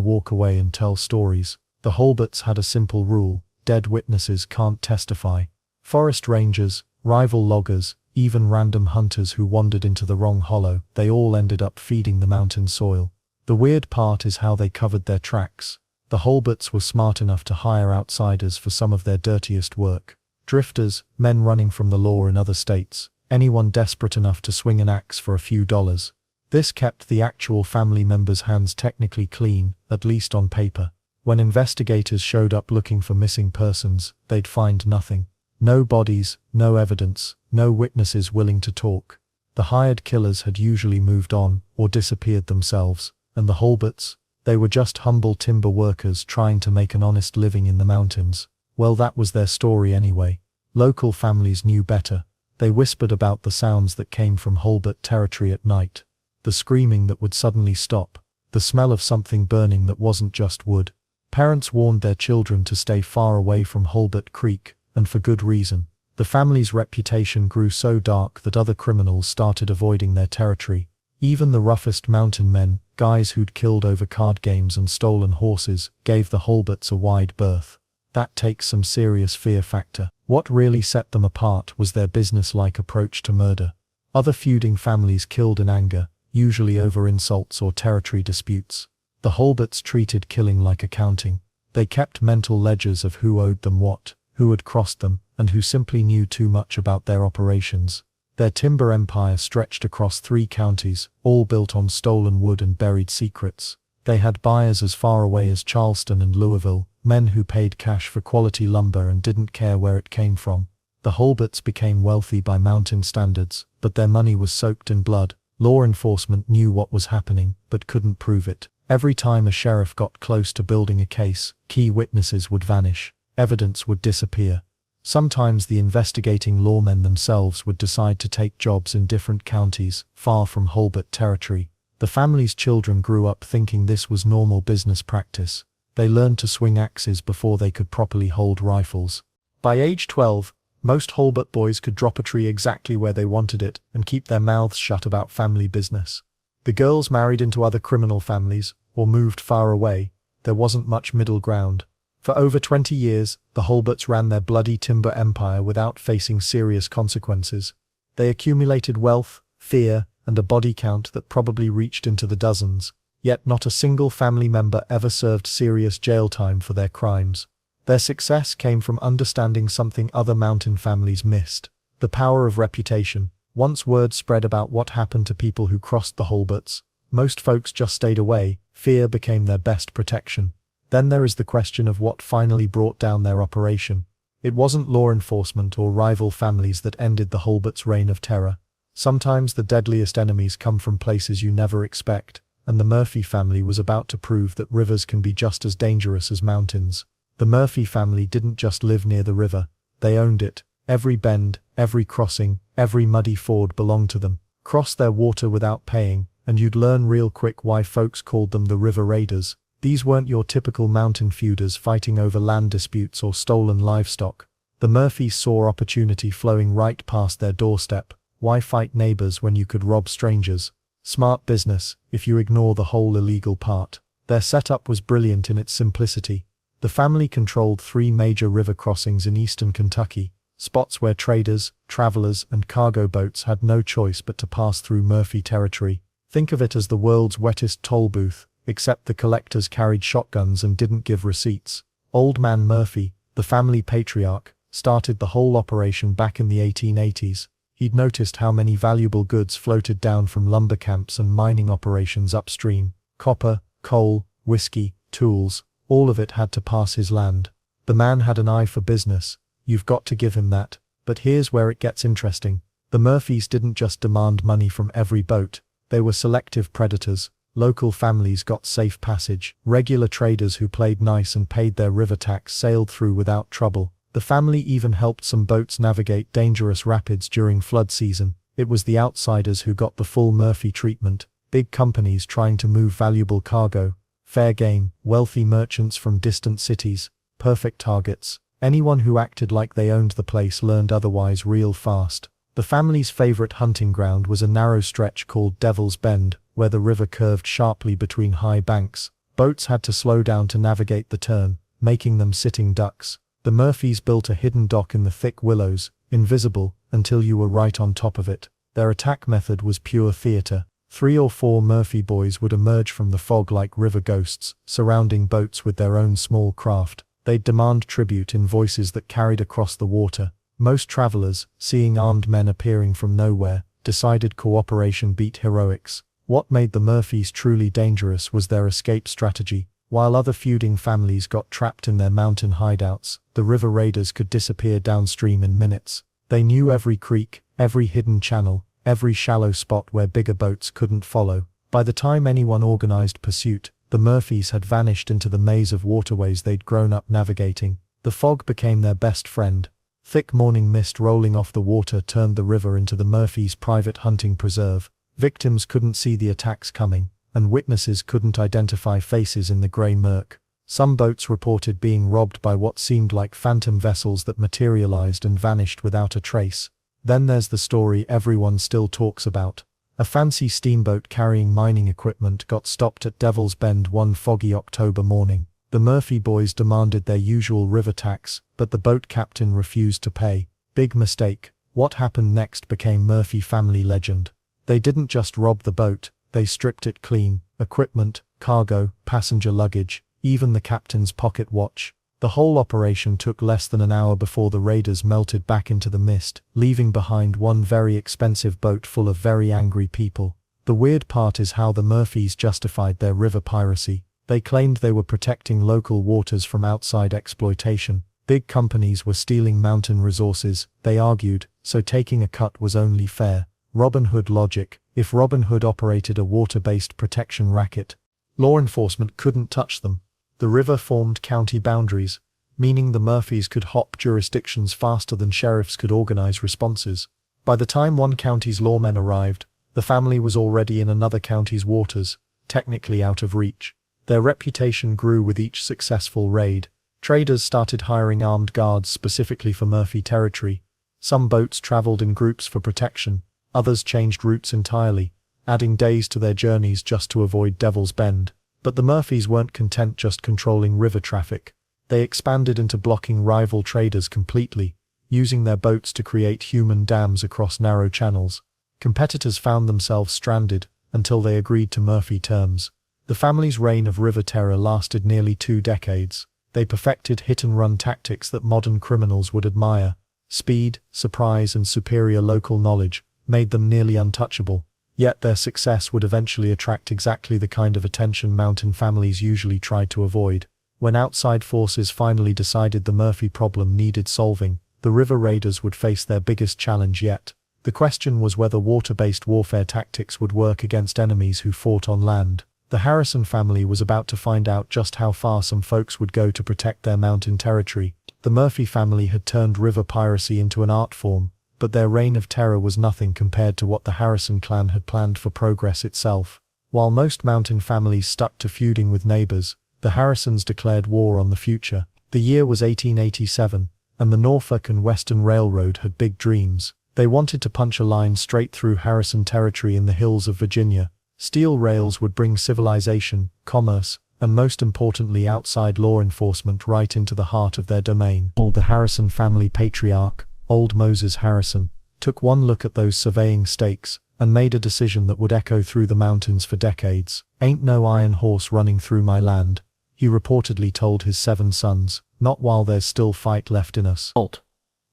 walk away and tell stories. The Holberts had a simple rule: dead witnesses can't testify. Forest rangers, rival loggers, even random hunters who wandered into the wrong hollow, they all ended up feeding the mountain soil. The weird part is how they covered their tracks. The Holberts were smart enough to hire outsiders for some of their dirtiest work. Drifters, men running from the law in other states, anyone desperate enough to swing an axe for a few dollars. This kept the actual family members' hands technically clean, at least on paper. When investigators showed up looking for missing persons, they'd find nothing. No bodies, no evidence, no witnesses willing to talk. The hired killers had usually moved on, or disappeared themselves, and the Holberts, they were just humble timber workers trying to make an honest living in the mountains. Well, that was their story anyway. Local families knew better. They whispered about the sounds that came from Holbert territory at night. The screaming that would suddenly stop. The smell of something burning that wasn't just wood. Parents warned their children to stay far away from Holbert Creek, and for good reason. The family's reputation grew so dark that other criminals started avoiding their territory. Even the roughest mountain men, guys who'd killed over card games and stolen horses, gave the Holberts a wide berth. That takes some serious fear factor. What really set them apart was their business-like approach to murder. Other feuding families killed in anger, usually over insults or territory disputes. The Holberts treated killing like accounting. They kept mental ledgers of who owed them what, who had crossed them, and who simply knew too much about their operations. Their timber empire stretched across 3 counties, all built on stolen wood and buried secrets. They had buyers as far away as Charleston and Louisville, men who paid cash for quality lumber and didn't care where it came from. The Holberts became wealthy by mountain standards, but their money was soaked in blood. Law enforcement knew what was happening, but couldn't prove it. Every time a sheriff got close to building a case, key witnesses would vanish. Evidence would disappear. Sometimes the investigating lawmen themselves would decide to take jobs in different counties, far from Holbert territory. The family's children grew up thinking this was normal business practice. They learned to swing axes before they could properly hold rifles. By age 12, most Holbert boys could drop a tree exactly where they wanted it and keep their mouths shut about family business. The girls married into other criminal families, or moved far away. There wasn't much middle ground. For over 20 years, the Holberts ran their bloody timber empire without facing serious consequences. They accumulated wealth, fear, and a body count that probably reached into the dozens. Yet not a single family member ever served serious jail time for their crimes. Their success came from understanding something other mountain families missed: the power of reputation. Once word spread about what happened to people who crossed the Holberts, most folks just stayed away. Fear became their best protection. Then there is the question of what finally brought down their operation. It wasn't law enforcement or rival families that ended the Holberts' reign of terror. Sometimes the deadliest enemies come from places you never expect, and the Murphy family was about to prove that rivers can be just as dangerous as mountains. The Murphy family didn't just live near the river, they owned it. Every bend, every crossing, every muddy ford belonged to them. Cross their water without paying, and you'd learn real quick why folks called them the River Raiders. These weren't your typical mountain feuders fighting over land disputes or stolen livestock. The Murphys saw opportunity flowing right past their doorstep. Why fight neighbors when you could rob strangers? Smart business, if you ignore the whole illegal part. Their setup was brilliant in its simplicity. The family controlled 3 major river crossings in eastern Kentucky, spots where traders, travelers, and cargo boats had no choice but to pass through Murphy territory. Think of it as the world's wettest toll booth, except the collectors carried shotguns and didn't give receipts. Old Man Murphy, the family patriarch, started the whole operation back in the 1880s. He'd noticed how many valuable goods floated down from lumber camps and mining operations upstream. Copper, coal, whiskey, tools, all of it had to pass his land. The man had an eye for business. You've got to give him that. But here's where it gets interesting. The Murphys didn't just demand money from every boat. They were selective predators. Local families got safe passage. Regular traders who played nice and paid their river tax sailed through without trouble. The family even helped some boats navigate dangerous rapids during flood season. It was the outsiders who got the full Murphy treatment. Big companies trying to move valuable cargo. Fair game. Wealthy merchants from distant cities. Perfect targets. Anyone who acted like they owned the place learned otherwise real fast. The family's favorite hunting ground was a narrow stretch called Devil's Bend, where the river curved sharply between high banks. Boats had to slow down to navigate the turn, making them sitting ducks. The Murphys built a hidden dock in the thick willows, invisible, until you were right on top of it. Their attack method was pure theater. 3 or 4 Murphy boys would emerge from the fog like river ghosts, surrounding boats with their own small craft. They'd demand tribute in voices that carried across the water. Most travelers, seeing armed men appearing from nowhere, decided cooperation beat heroics. What made the Murphys truly dangerous was their escape strategy. While other feuding families got trapped in their mountain hideouts, the river raiders could disappear downstream in minutes. They knew every creek, every hidden channel, every shallow spot where bigger boats couldn't follow. By the time anyone organized pursuit, the Murphys had vanished into the maze of waterways they'd grown up navigating. The fog became their best friend. Thick morning mist rolling off the water turned the river into the Murphys' private hunting preserve. Victims couldn't see the attacks coming, and witnesses couldn't identify faces in the grey murk. Some boats reported being robbed by what seemed like phantom vessels that materialized and vanished without a trace. Then there's the story everyone still talks about. A fancy steamboat carrying mining equipment got stopped at Devil's Bend one foggy October morning. The Murphy boys demanded their usual river tax, but the boat captain refused to pay. Big mistake. What happened next became Murphy family legend. They didn't just rob the boat, they stripped it clean. Equipment, cargo, passenger luggage, even the captain's pocket watch. The whole operation took less than an hour before the raiders melted back into the mist, leaving behind one very expensive boat full of very angry people. The weird part is how the Murphys justified their river piracy. They claimed they were protecting local waters from outside exploitation. Big companies were stealing mountain resources, they argued, so taking a cut was only fair. Robin Hood logic. If Robin Hood operated a water-based protection racket, law enforcement couldn't touch them. The river formed county boundaries, meaning the Murphys could hop jurisdictions faster than sheriffs could organize responses. By the time one county's lawmen arrived, the family was already in another county's waters, technically out of reach. Their reputation grew with each successful raid. Traders started hiring armed guards specifically for Murphy territory. Some boats traveled in groups for protection, others changed routes entirely, adding days to their journeys just to avoid Devil's Bend. But the Murphys weren't content just controlling river traffic. They expanded into blocking rival traders completely, using their boats to create human dams across narrow channels. competitors found themselves stranded until they agreed to Murphy terms. The family's reign of river terror lasted nearly 2 decades. They perfected hit-and-run tactics that modern criminals would admire. Speed, surprise, and superior local knowledge made them nearly untouchable. Yet their success would eventually attract exactly the kind of attention mountain families usually tried to avoid. When outside forces finally decided the Murphy problem needed solving, the river raiders would face their biggest challenge yet. The question was whether water-based warfare tactics would work against enemies who fought on land. The Harrison family was about to find out just how far some folks would go to protect their mountain territory. The Murphy family had turned river piracy into an art form, but their reign of terror was nothing compared to what the Harrison clan had planned for progress itself. While most mountain families stuck to feuding with neighbors, the Harrisons declared war on the future. The year was 1887, and the Norfolk and Western Railroad had big dreams. They wanted to punch a line straight through Harrison territory in the hills of Virginia. Steel rails would bring civilization, commerce, and most importantly outside law enforcement right into the heart of their domain. The Harrison family patriarch, old Moses Harrison, took one look at those surveying stakes and made a decision that would echo through the mountains for decades. "Ain't no iron horse running through my land," he reportedly told his 7 sons, "not while there's still fight left in us."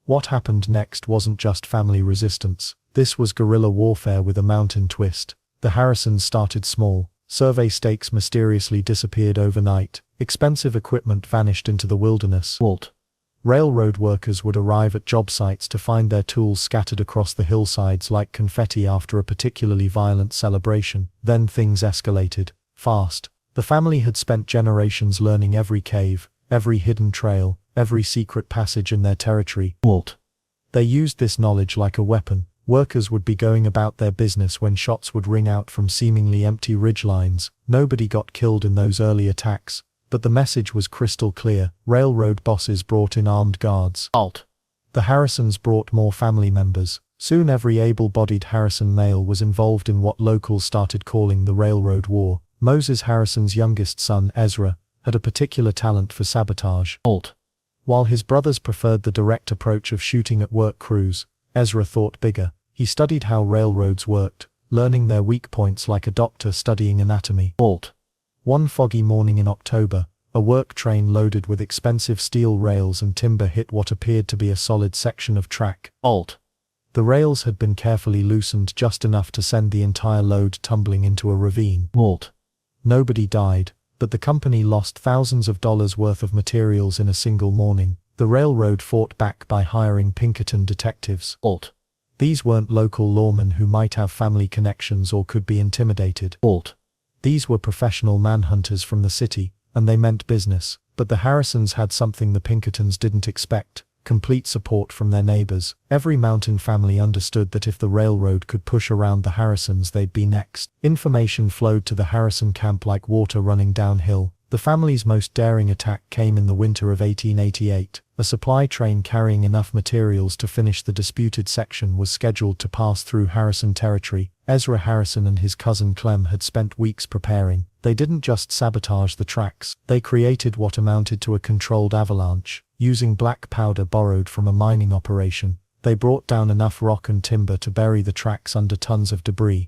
What happened next wasn't just family resistance. This was guerrilla warfare with a mountain twist. The Harrisons started small. Survey stakes mysteriously disappeared overnight. Expensive equipment vanished into the wilderness. Railroad workers would arrive at job sites to find their tools scattered across the hillsides like confetti after a particularly violent celebration. Then things escalated. Fast. The family had spent generations learning every cave, every hidden trail, every secret passage in their territory. They used this knowledge like a weapon. Workers would be going about their business when shots would ring out from seemingly empty ridgelines. Nobody got killed in those early attacks, but the message was crystal clear. Railroad bosses brought in armed guards. The Harrisons brought more family members. Soon every able-bodied Harrison male was involved in what locals started calling the Railroad War. Moses Harrison's youngest son, Ezra, had a particular talent for sabotage. While his brothers preferred the direct approach of shooting at work crews, Ezra thought bigger. He studied how railroads worked, learning their weak points like a doctor studying anatomy. One foggy morning in October, a work train loaded with expensive steel rails and timber hit what appeared to be a solid section of track. The rails had been carefully loosened just enough to send the entire load tumbling into a ravine. Nobody died, but the company lost thousands of dollars worth of materials in a single morning. The railroad fought back by hiring Pinkerton detectives. These weren't local lawmen who might have family connections or could be intimidated. These were professional manhunters from the city, and they meant business. But the Harrisons had something the Pinkertons didn't expect: complete support from their neighbors. Every mountain family understood that if the railroad could push around the Harrisons, they'd be next. Information flowed to the Harrison camp like water running downhill. The family's most daring attack came in the winter of 1888. A supply train carrying enough materials to finish the disputed section was scheduled to pass through Harrison territory. Ezra Harrison and his cousin Clem had spent weeks preparing. They didn't just sabotage the tracks, they created what amounted to a controlled avalanche. Using black powder borrowed from a mining operation, they brought down enough rock and timber to bury the tracks under tons of debris.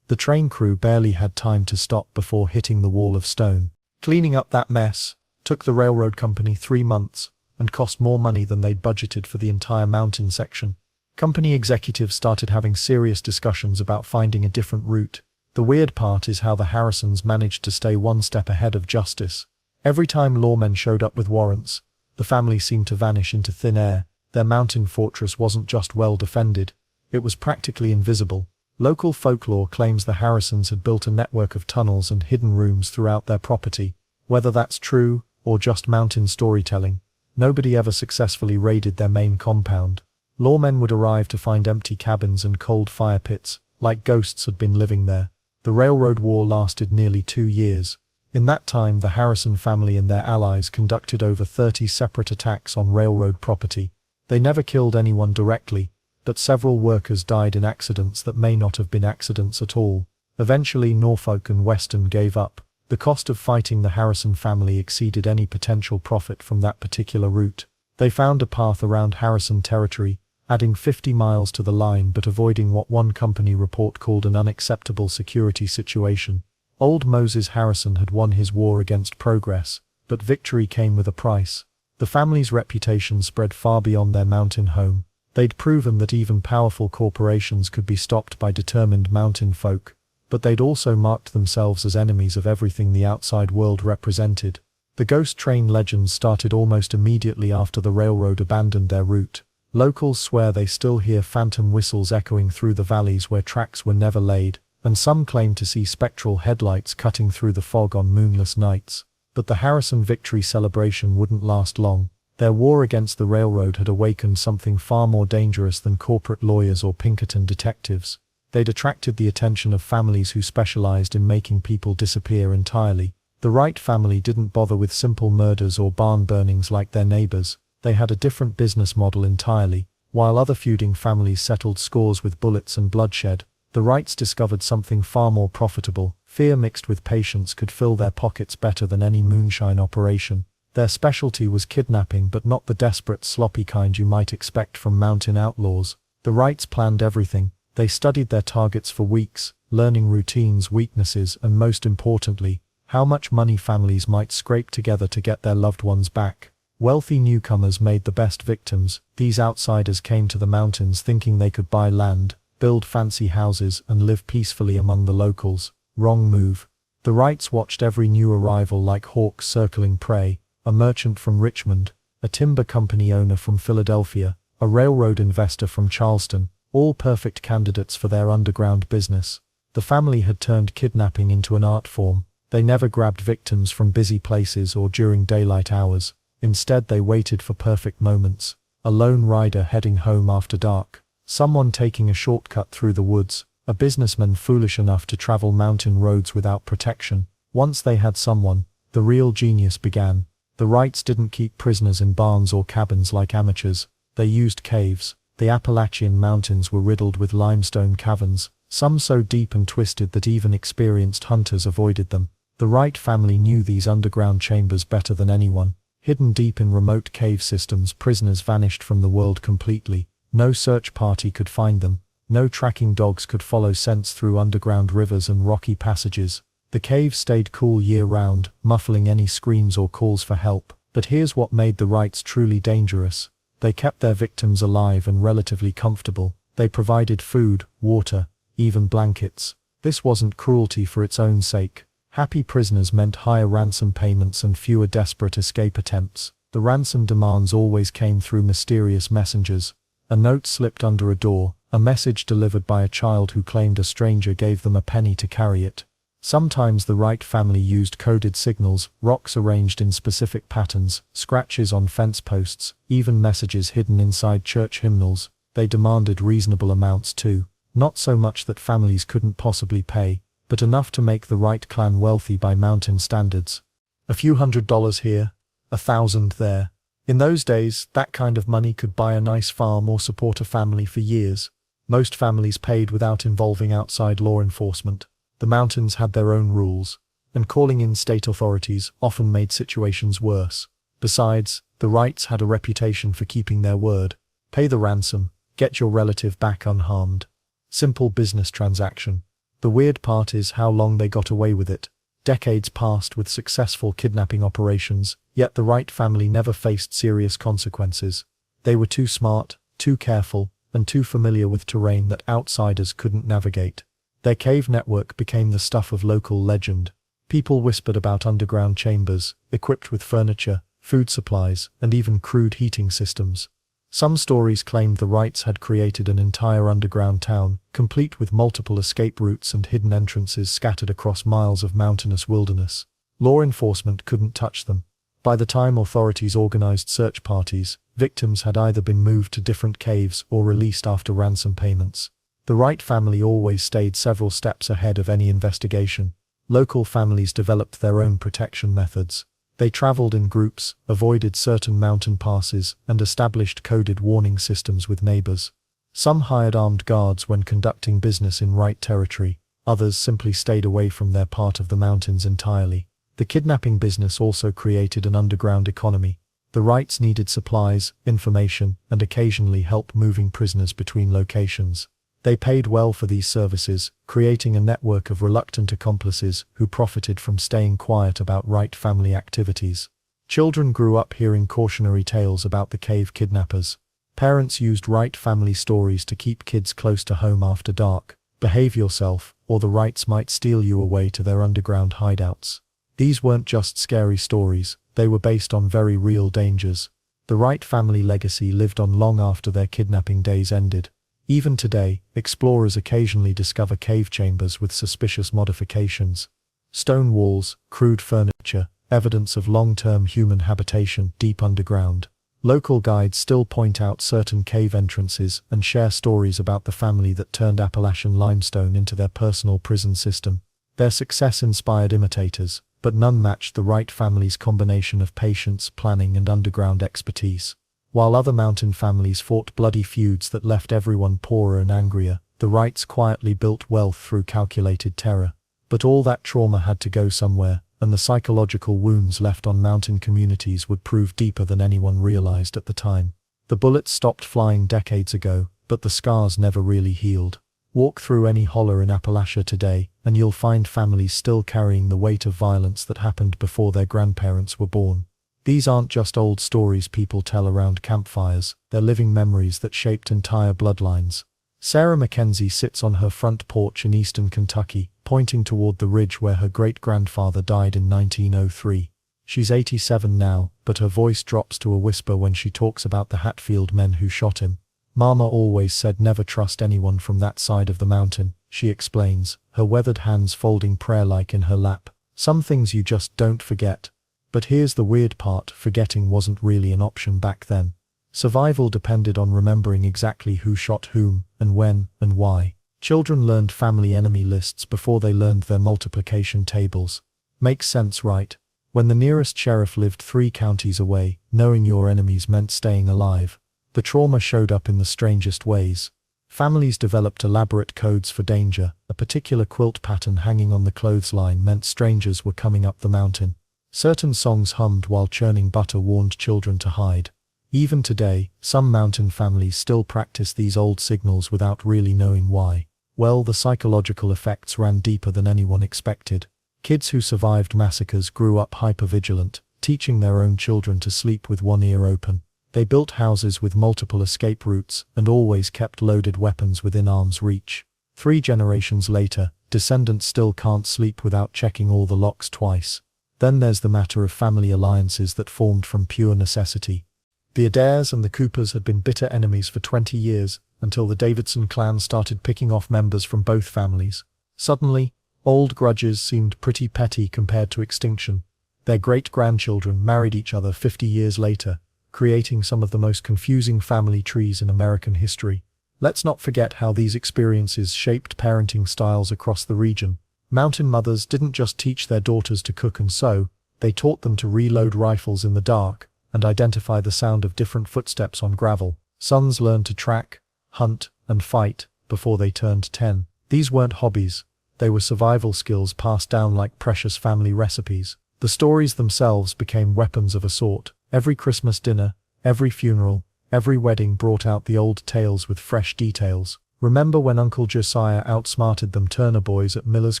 The train crew barely had time to stop before hitting the wall of stone. Cleaning up that mess took the railroad company 3 months, and cost more money than they'd budgeted for the entire mountain section. Company executives started having serious discussions about finding a different route. The weird part is how the Harrisons managed to stay one step ahead of justice. Every time lawmen showed up with warrants, the family seemed to vanish into thin air. Their mountain fortress wasn't just well defended, it was practically invisible. Local folklore claims the Harrisons had built a network of tunnels and hidden rooms throughout their property. Whether that's true, or just mountain storytelling, nobody ever successfully raided their main compound. Lawmen would arrive to find empty cabins and cold fire pits, like ghosts had been living there. The Railroad War lasted nearly 2 years. In that time, the Harrison family and their allies conducted over 30 separate attacks on railroad property. They never killed anyone directly, but several workers died in accidents that may not have been accidents at all. Eventually, Norfolk and Western gave up. The cost of fighting the Harrison family exceeded any potential profit from that particular route. They found a path around Harrison territory, adding 50 miles to the line but avoiding what one company report called an unacceptable security situation. Old Moses Harrison had won his war against progress, but victory came with a price. The family's reputation spread far beyond their mountain home. They'd proven that even powerful corporations could be stopped by determined mountain folk, but they'd also marked themselves as enemies of everything the outside world represented. The ghost train legends started almost immediately after the railroad abandoned their route. Locals swear they still hear phantom whistles echoing through the valleys where tracks were never laid, and some claim to see spectral headlights cutting through the fog on moonless nights. But the Harrison victory celebration wouldn't last long. Their war against the railroad had awakened something far more dangerous than corporate lawyers or Pinkerton detectives. They'd attracted the attention of families who specialized in making people disappear entirely. The Wright family didn't bother with simple murders or barn burnings like their neighbors. They had a different business model entirely. While other feuding families settled scores with bullets and bloodshed, the Wrights discovered something far more profitable. Fear mixed with patience could fill their pockets better than any moonshine operation. Their specialty was kidnapping, but not the desperate, sloppy kind you might expect from mountain outlaws. The Wrights planned everything. They studied their targets for weeks, learning routines, weaknesses, and most importantly, how much money families might scrape together to get their loved ones back. Wealthy newcomers made the best victims. These outsiders came to the mountains thinking they could buy land, build fancy houses, and live peacefully among the locals. Wrong move. The Wrights watched every new arrival like hawks circling prey. A merchant from Richmond, a timber company owner from Philadelphia, a railroad investor from Charleston, all perfect candidates for their underground business. The family had turned kidnapping into an art form. They never grabbed victims from busy places or during daylight hours. Instead, they waited for perfect moments. A lone rider heading home after dark, someone taking a shortcut through the woods, a businessman foolish enough to travel mountain roads without protection. Once they had someone, the real genius began. The Wrights didn't keep prisoners in barns or cabins like amateurs. They used caves. The Appalachian mountains were riddled with limestone caverns, some so deep and twisted that even experienced hunters avoided them. The Wright family knew these underground chambers better than anyone. Hidden deep in remote cave systems, prisoners vanished from the world completely. No search party could find them. No tracking dogs could follow scents through underground rivers and rocky passages. The cave stayed cool year-round, muffling any screams or calls for help. But here's what made the Wrights truly dangerous. They kept their victims alive and relatively comfortable. They provided food, water, even blankets. This wasn't cruelty for its own sake. Happy prisoners meant higher ransom payments and fewer desperate escape attempts. The ransom demands always came through mysterious messengers. A note slipped under a door, a message delivered by a child who claimed a stranger gave them a penny to carry it. Sometimes the Wright family used coded signals, rocks arranged in specific patterns, scratches on fence posts, even messages hidden inside church hymnals. They demanded reasonable amounts too. Not so much that families couldn't possibly pay, but enough to make the Wright clan wealthy by mountain standards. A few $100 here, 1,000 there. In those days, that kind of money could buy a nice farm or support a family for years. Most families paid without involving outside law enforcement. The mountains had their own rules, and calling in state authorities often made situations worse. Besides, the Wrights had a reputation for keeping their word. Pay the ransom, get your relative back unharmed. Simple business transaction. The weird part is how long they got away with it. Decades passed with successful kidnapping operations, yet the Wright family never faced serious consequences. They were too smart, too careful, and too familiar with terrain that outsiders couldn't navigate. Their cave network became the stuff of local legend. People whispered about underground chambers, equipped with furniture, food supplies, and even crude heating systems. Some stories claimed the Wrights had created an entire underground town, complete with multiple escape routes and hidden entrances scattered across miles of mountainous wilderness. Law enforcement couldn't touch them. By the time authorities organized search parties, victims had either been moved to different caves or released after ransom payments. The Wright family always stayed several steps ahead of any investigation. Local families developed their own protection methods. They traveled in groups, avoided certain mountain passes, and established coded warning systems with neighbors. Some hired armed guards when conducting business in Wright territory. Others simply stayed away from their part of the mountains entirely. The kidnapping business also created an underground economy. The Wrights needed supplies, information, and occasionally help moving prisoners between locations. They paid well for these services, creating a network of reluctant accomplices who profited from staying quiet about Wright family activities. Children grew up hearing cautionary tales about the cave kidnappers. Parents used Wright family stories to keep kids close to home after dark. Behave yourself, or the Wrights might steal you away to their underground hideouts. These weren't just scary stories, they were based on very real dangers. The Wright family legacy lived on long after their kidnapping days ended. Even today, explorers occasionally discover cave chambers with suspicious modifications. Stone walls, crude furniture, evidence of long-term human habitation deep underground. Local guides still point out certain cave entrances and share stories about the family that turned Appalachian limestone into their personal prison system. Their success inspired imitators, but none matched the Wright family's combination of patience, planning, and underground expertise. While other mountain families fought bloody feuds that left everyone poorer and angrier, the Wrights quietly built wealth through calculated terror. But all that trauma had to go somewhere, and the psychological wounds left on mountain communities would prove deeper than anyone realized at the time. The bullets stopped flying decades ago, but the scars never really healed. Walk through any hollow in Appalachia today, and you'll find families still carrying the weight of violence that happened before their grandparents were born. These aren't just old stories people tell around campfires, they're living memories that shaped entire bloodlines. Sarah Mackenzie sits on her front porch in eastern Kentucky, pointing toward the ridge where her great-grandfather died in 1903. She's 87 now, but her voice drops to a whisper when she talks about the Hatfield men who shot him. Mama always said never trust anyone from that side of the mountain, she explains, her weathered hands folding prayer-like in her lap. Some things you just don't forget. But here's the weird part, forgetting wasn't really an option back then. Survival depended on remembering exactly who shot whom, and when, and why. Children learned family enemy lists before they learned their multiplication tables. Makes sense, right? When the nearest sheriff lived 3 counties away, knowing your enemies meant staying alive. The trauma showed up in the strangest ways. Families developed elaborate codes for danger. A particular quilt pattern hanging on the clothesline meant strangers were coming up the mountain. Certain songs hummed while churning butter warned children to hide. Even today, some mountain families still practice these old signals without really knowing why. Well, the psychological effects ran deeper than anyone expected. Kids who survived massacres grew up hypervigilant, teaching their own children to sleep with one ear open. They built houses with multiple escape routes and always kept loaded weapons within arm's reach. 3 generations later, descendants still can't sleep without checking all the locks twice. Then there's the matter of family alliances that formed from pure necessity. The Adaires and the Coopers had been bitter enemies for 20 years, until the Davidson clan started picking off members from both families. Suddenly, old grudges seemed pretty petty compared to extinction. Their great-grandchildren married each other 50 years later, creating some of the most confusing family trees in American history. Let's not forget how these experiences shaped parenting styles across the region. Mountain mothers didn't just teach their daughters to cook and sew, they taught them to reload rifles in the dark and identify the sound of different footsteps on gravel. Sons learned to track, hunt, and fight before they turned 10. These weren't hobbies, they were survival skills passed down like precious family recipes. The stories themselves became weapons of assault. Every Christmas dinner, every funeral, every wedding brought out the old tales with fresh details. Remember when Uncle Josiah outsmarted them Turner boys at Miller's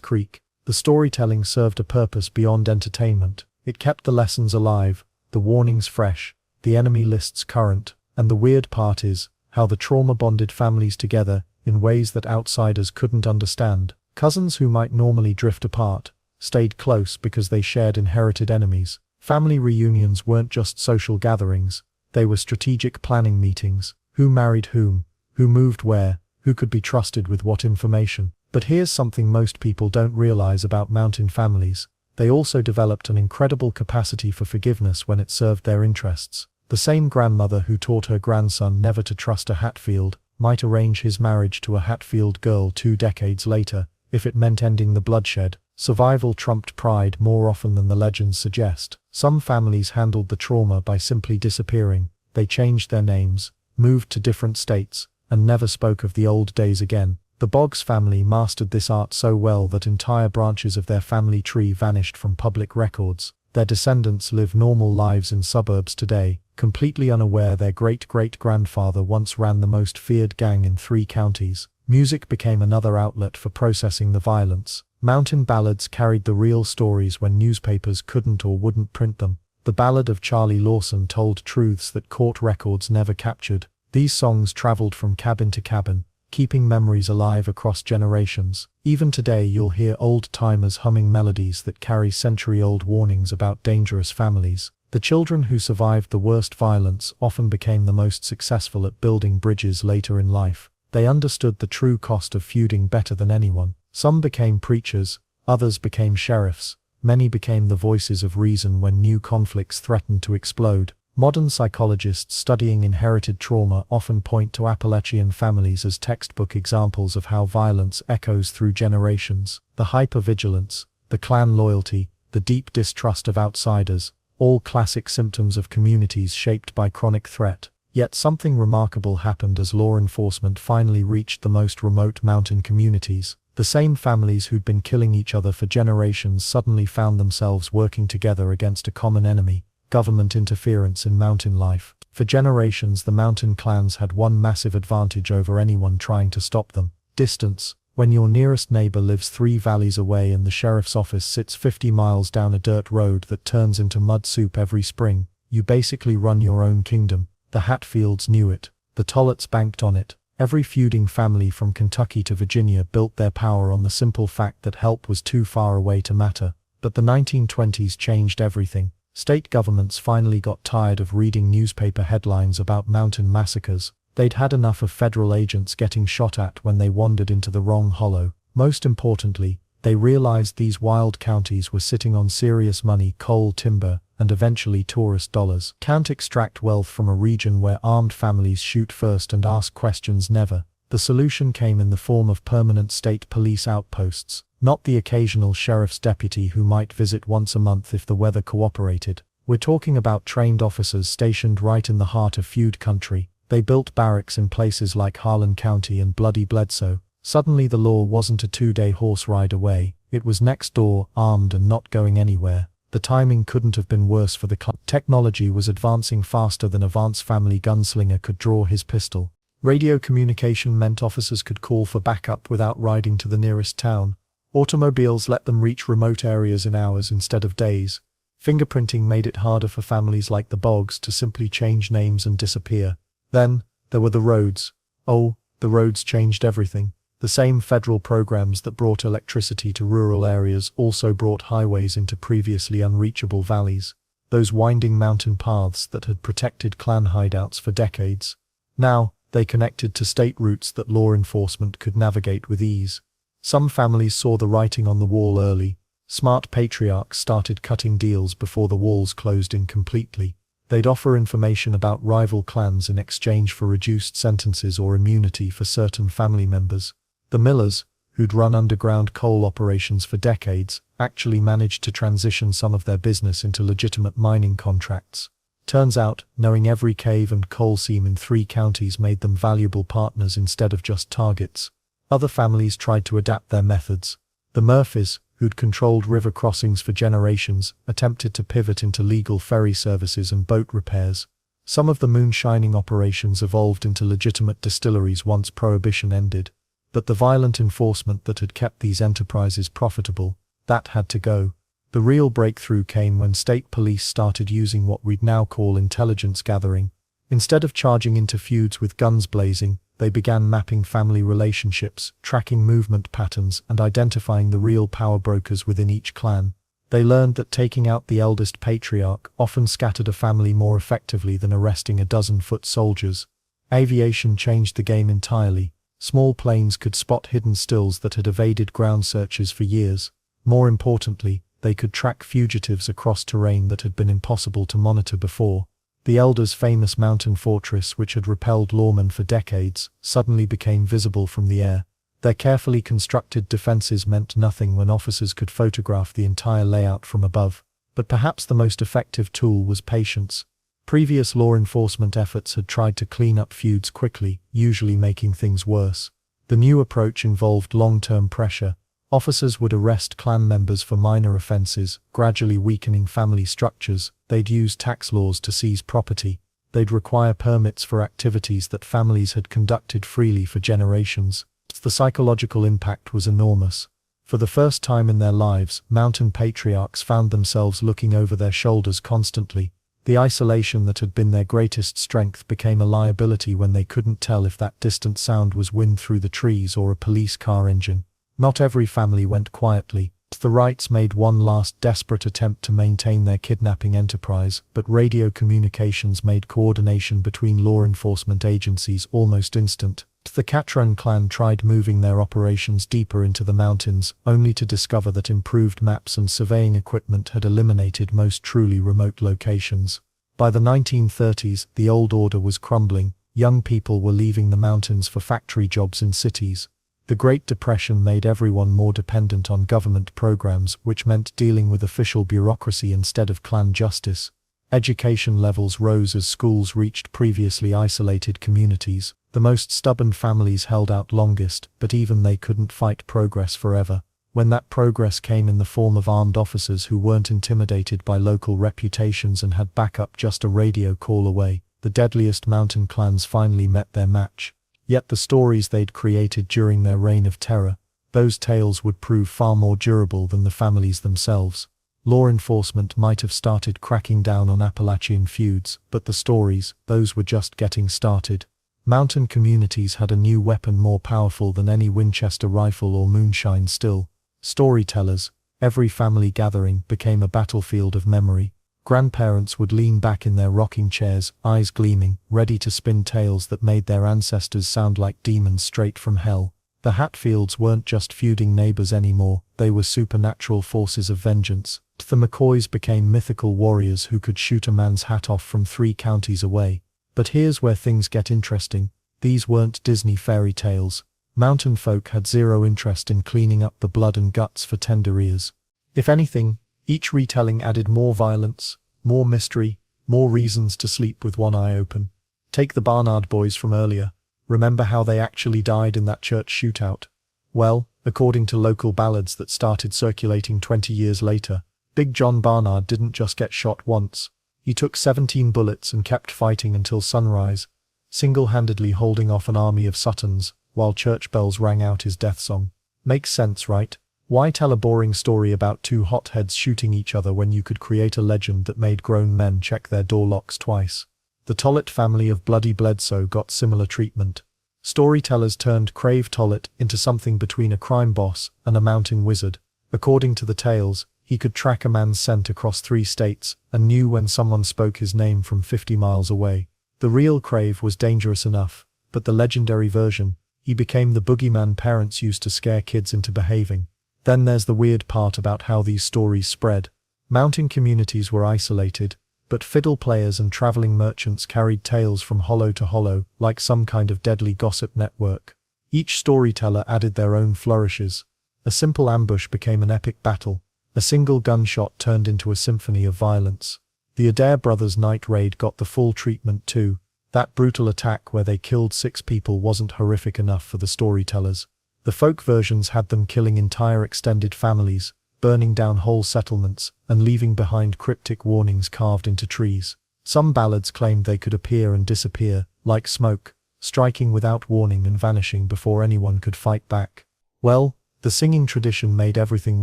Creek? The storytelling served a purpose beyond entertainment. It kept the lessons alive, the warnings fresh, the enemy lists current, and the weird part is how the trauma bonded families together in ways that outsiders couldn't understand. Cousins who might normally drift apart stayed close because they shared inherited enemies. Family reunions weren't just social gatherings, they were strategic planning meetings. Who married whom? Who moved where? Who could be trusted with what information? But here's something most people don't realize about mountain families. They also developed an incredible capacity for forgiveness when it served their interests. The same grandmother who taught her grandson never to trust a Hatfield might arrange his marriage to a Hatfield girl 2 decades later, if it meant ending the bloodshed. Survival trumped pride more often than the legends suggest. Some families handled the trauma by simply disappearing. They changed their names, moved to different states, and never spoke of the old days again. The Boggs family mastered this art so well that entire branches of their family tree vanished from public records. Their descendants live normal lives in suburbs today, completely unaware their great-great-grandfather once ran the most feared gang in 3 counties. Music became another outlet for processing the violence. Mountain ballads carried the real stories when newspapers couldn't or wouldn't print them. The Ballad of Charlie Lawson told truths that court records never captured. These songs traveled from cabin to cabin, keeping memories alive across generations. Even today you'll hear old-timers humming melodies that carry century-old warnings about dangerous families. The children who survived the worst violence often became the most successful at building bridges later in life. They understood the true cost of feuding better than anyone. Some became preachers, others became sheriffs, many became the voices of reason when new conflicts threatened to explode. Modern psychologists studying inherited trauma often point to Appalachian families as textbook examples of how violence echoes through generations. The hypervigilance, the clan loyalty, the deep distrust of outsiders, all classic symptoms of communities shaped by chronic threat. Yet something remarkable happened as law enforcement finally reached the most remote mountain communities. The same families who'd been killing each other for generations suddenly found themselves working together against a common enemy: government interference in mountain life. For generations the mountain clans had one massive advantage over anyone trying to stop them: distance. When your nearest neighbor lives 3 valleys away and the sheriff's office sits 50 miles down a dirt road that turns into mud soup every spring, you basically run your own kingdom. The Hatfields knew it. The Tollets banked on it. Every feuding family from Kentucky to Virginia built their power on the simple fact that help was too far away to matter. But the 1920s changed everything. State governments finally got tired of reading newspaper headlines about mountain massacres. They'd had enough of federal agents getting shot at when they wandered into the wrong hollow. Most importantly, they realized these wild counties were sitting on serious money: coal, timber, and eventually tourist dollars. Can't extract wealth from a region where armed families shoot first and ask questions never. The solution came in the form of permanent state police outposts, not the occasional sheriff's deputy who might visit once a month if the weather cooperated. We're talking about trained officers stationed right in the heart of feud country. They built barracks in places like Harlan County and Bloody Bledsoe. Suddenly the law wasn't a 2-day horse ride away, it was next door, armed and not going anywhere. The timing couldn't have been worse for the technology was advancing faster than a Vance family gunslinger could draw his pistol. Radio communication meant officers could call for backup without riding to the nearest town. Automobiles let them reach remote areas in hours instead of days. Fingerprinting made it harder for families like the Boggs to simply change names and disappear. Then, there were the roads. Oh, the roads changed everything. The same federal programs that brought electricity to rural areas also brought highways into previously unreachable valleys. Those winding mountain paths that had protected clan hideouts for decades. Now, they connected to state routes that law enforcement could navigate with ease. Some families saw the writing on the wall early. Smart patriarchs started cutting deals before the walls closed in completely. They'd offer information about rival clans in exchange for reduced sentences or immunity for certain family members. The Millers, who'd run underground coal operations for decades, actually managed to transition some of their business into legitimate mining contracts. Turns out, knowing every cave and coal seam in 3 counties made them valuable partners instead of just targets. Other families tried to adapt their methods. The Murphys, who'd controlled river crossings for generations, attempted to pivot into legal ferry services and boat repairs. Some of the moonshining operations evolved into legitimate distilleries once Prohibition ended. But the violent enforcement that had kept these enterprises profitable, that had to go. The real breakthrough came when state police started using what we'd now call intelligence gathering. Instead of charging into feuds with guns blazing, they began mapping family relationships, tracking movement patterns, and identifying the real power brokers within each clan. They learned that taking out the eldest patriarch often scattered a family more effectively than arresting a dozen foot soldiers. Aviation changed the game entirely. Small planes could spot hidden stills that had evaded ground searches for years. More importantly, they could track fugitives across terrain that had been impossible to monitor before. The elders' famous mountain fortress, which had repelled lawmen for decades, suddenly became visible from the air. Their carefully constructed defenses meant nothing when officers could photograph the entire layout from above. But perhaps the most effective tool was patience. Previous law enforcement efforts had tried to clean up feuds quickly, usually making things worse. The new approach involved long-term pressure. Officers would arrest clan members for minor offenses, gradually weakening family structures. They'd use tax laws to seize property. They'd require permits for activities that families had conducted freely for generations. The psychological impact was enormous. For the first time in their lives, mountain patriarchs found themselves looking over their shoulders constantly. The isolation that had been their greatest strength became a liability when they couldn't tell if that distant sound was wind through the trees or a police car engine. Not every family went quietly. The Wrights made one last desperate attempt to maintain their kidnapping enterprise, but radio communications made coordination between law enforcement agencies almost instant. The Catron clan tried moving their operations deeper into the mountains, only to discover that improved maps and surveying equipment had eliminated most truly remote locations. By the 1930s, the old order was crumbling. Young people were leaving the mountains for factory jobs in cities. The Great Depression made everyone more dependent on government programs, which meant dealing with official bureaucracy instead of clan justice. Education levels rose as schools reached previously isolated communities. The most stubborn families held out longest, but even they couldn't fight progress forever. When that progress came in the form of armed officers who weren't intimidated by local reputations and had backup just a radio call away, the deadliest mountain clans finally met their match. Yet the stories they'd created during their reign of terror, those tales would prove far more durable than the families themselves. Law enforcement might have started cracking down on Appalachian feuds, but the stories, those were just getting started. Mountain communities had a new weapon more powerful than any Winchester rifle or moonshine still. Storytellers. Every family gathering became a battlefield of memory. Grandparents would lean back in their rocking chairs, eyes gleaming, ready to spin tales that made their ancestors sound like demons straight from hell. The Hatfields weren't just feuding neighbors anymore, they were supernatural forces of vengeance. The McCoys became mythical warriors who could shoot a man's hat off from 3 counties away. But here's where things get interesting. These weren't Disney fairy tales. Mountain folk had zero interest in cleaning up the blood and guts for tender ears. If anything, each retelling added more violence, more mystery, more reasons to sleep with one eye open. Take the Barnard boys from earlier. Remember how they actually died in that church shootout? Well, according to local ballads that started circulating 20 years later, Big John Barnard didn't just get shot once. He took 17 bullets and kept fighting until sunrise, single-handedly holding off an army of Suttons, while church bells rang out his death song. Makes sense, right? Why tell a boring story about 2 hotheads shooting each other when you could create a legend that made grown men check their door locks twice? The Tollett family of Bloody Bledsoe got similar treatment. Storytellers turned Crave Tollett into something between a crime boss and a mountain wizard. According to the tales, he could track a man's scent across 3 states, and knew when someone spoke his name from 50 miles away. The real Crave was dangerous enough, but the legendary version, he became the boogeyman parents used to scare kids into behaving. Then there's the weird part about how these stories spread. Mountain communities were isolated, but fiddle players and traveling merchants carried tales from hollow to hollow, like some kind of deadly gossip network. Each storyteller added their own flourishes. A simple ambush became an epic battle. A single gunshot turned into a symphony of violence. The Adair brothers' night raid got the full treatment too. That brutal attack where they killed 6 people wasn't horrific enough for the storytellers. The folk versions had them killing entire extended families, burning down whole settlements, and leaving behind cryptic warnings carved into trees. Some ballads claimed they could appear and disappear, like smoke, striking without warning and vanishing before anyone could fight back. Well, the singing tradition made everything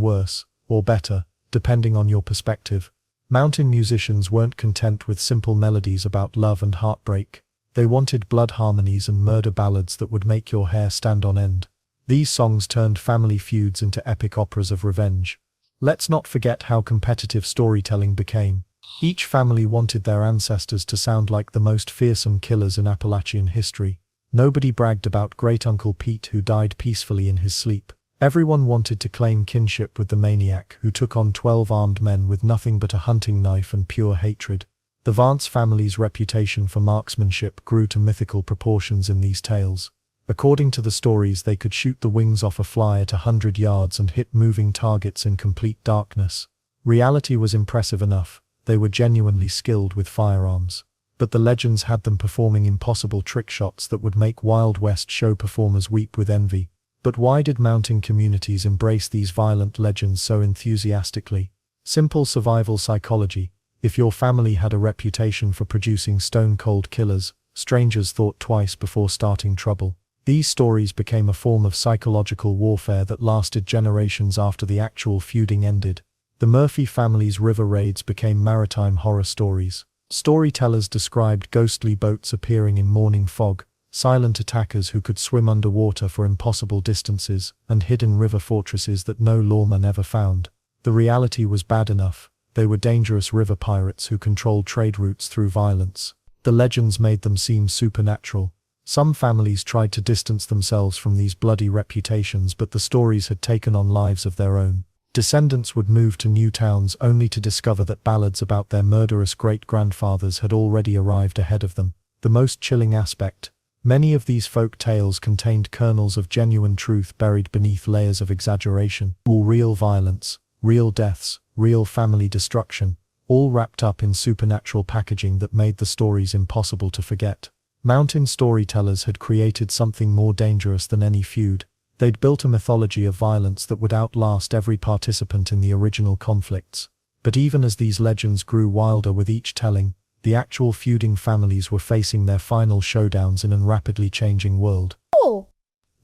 worse, or better, depending on your perspective. Mountain musicians weren't content with simple melodies about love and heartbreak. They wanted blood harmonies and murder ballads that would make your hair stand on end. These songs turned family feuds into epic operas of revenge. Let's not forget how competitive storytelling became. Each family wanted their ancestors to sound like the most fearsome killers in Appalachian history. Nobody bragged about Great-Uncle Pete who died peacefully in his sleep. Everyone wanted to claim kinship with the maniac who took on 12 armed men with nothing but a hunting knife and pure hatred. The Vance family's reputation for marksmanship grew to mythical proportions in these tales. According to the stories, they could shoot the wings off a fly at 100 yards and hit moving targets in complete darkness. Reality was impressive enough. They were genuinely skilled with firearms. But the legends had them performing impossible trick shots that would make Wild West show performers weep with envy. But why did mountain communities embrace these violent legends so enthusiastically? Simple survival psychology. If your family had a reputation for producing stone-cold killers, strangers thought twice before starting trouble. These stories became a form of psychological warfare that lasted generations after the actual feuding ended. The Murphy family's river raids became maritime horror stories. Storytellers described ghostly boats appearing in morning fog, silent attackers who could swim underwater for impossible distances, and hidden river fortresses that no lawman ever found. The reality was bad enough. They were dangerous river pirates who controlled trade routes through violence. The legends made them seem supernatural. Some families tried to distance themselves from these bloody reputations, but the stories had taken on lives of their own. Descendants would move to new towns only to discover that ballads about their murderous great-grandfathers had already arrived ahead of them. The most chilling aspect: many of these folk tales contained kernels of genuine truth buried beneath layers of exaggeration. All real violence, real deaths, real family destruction, all wrapped up in supernatural packaging that made the stories impossible to forget. Mountain storytellers had created something more dangerous than any feud. They'd built a mythology of violence that would outlast every participant in the original conflicts. But even as these legends grew wilder with each telling, the actual feuding families were facing their final showdowns in a rapidly changing world.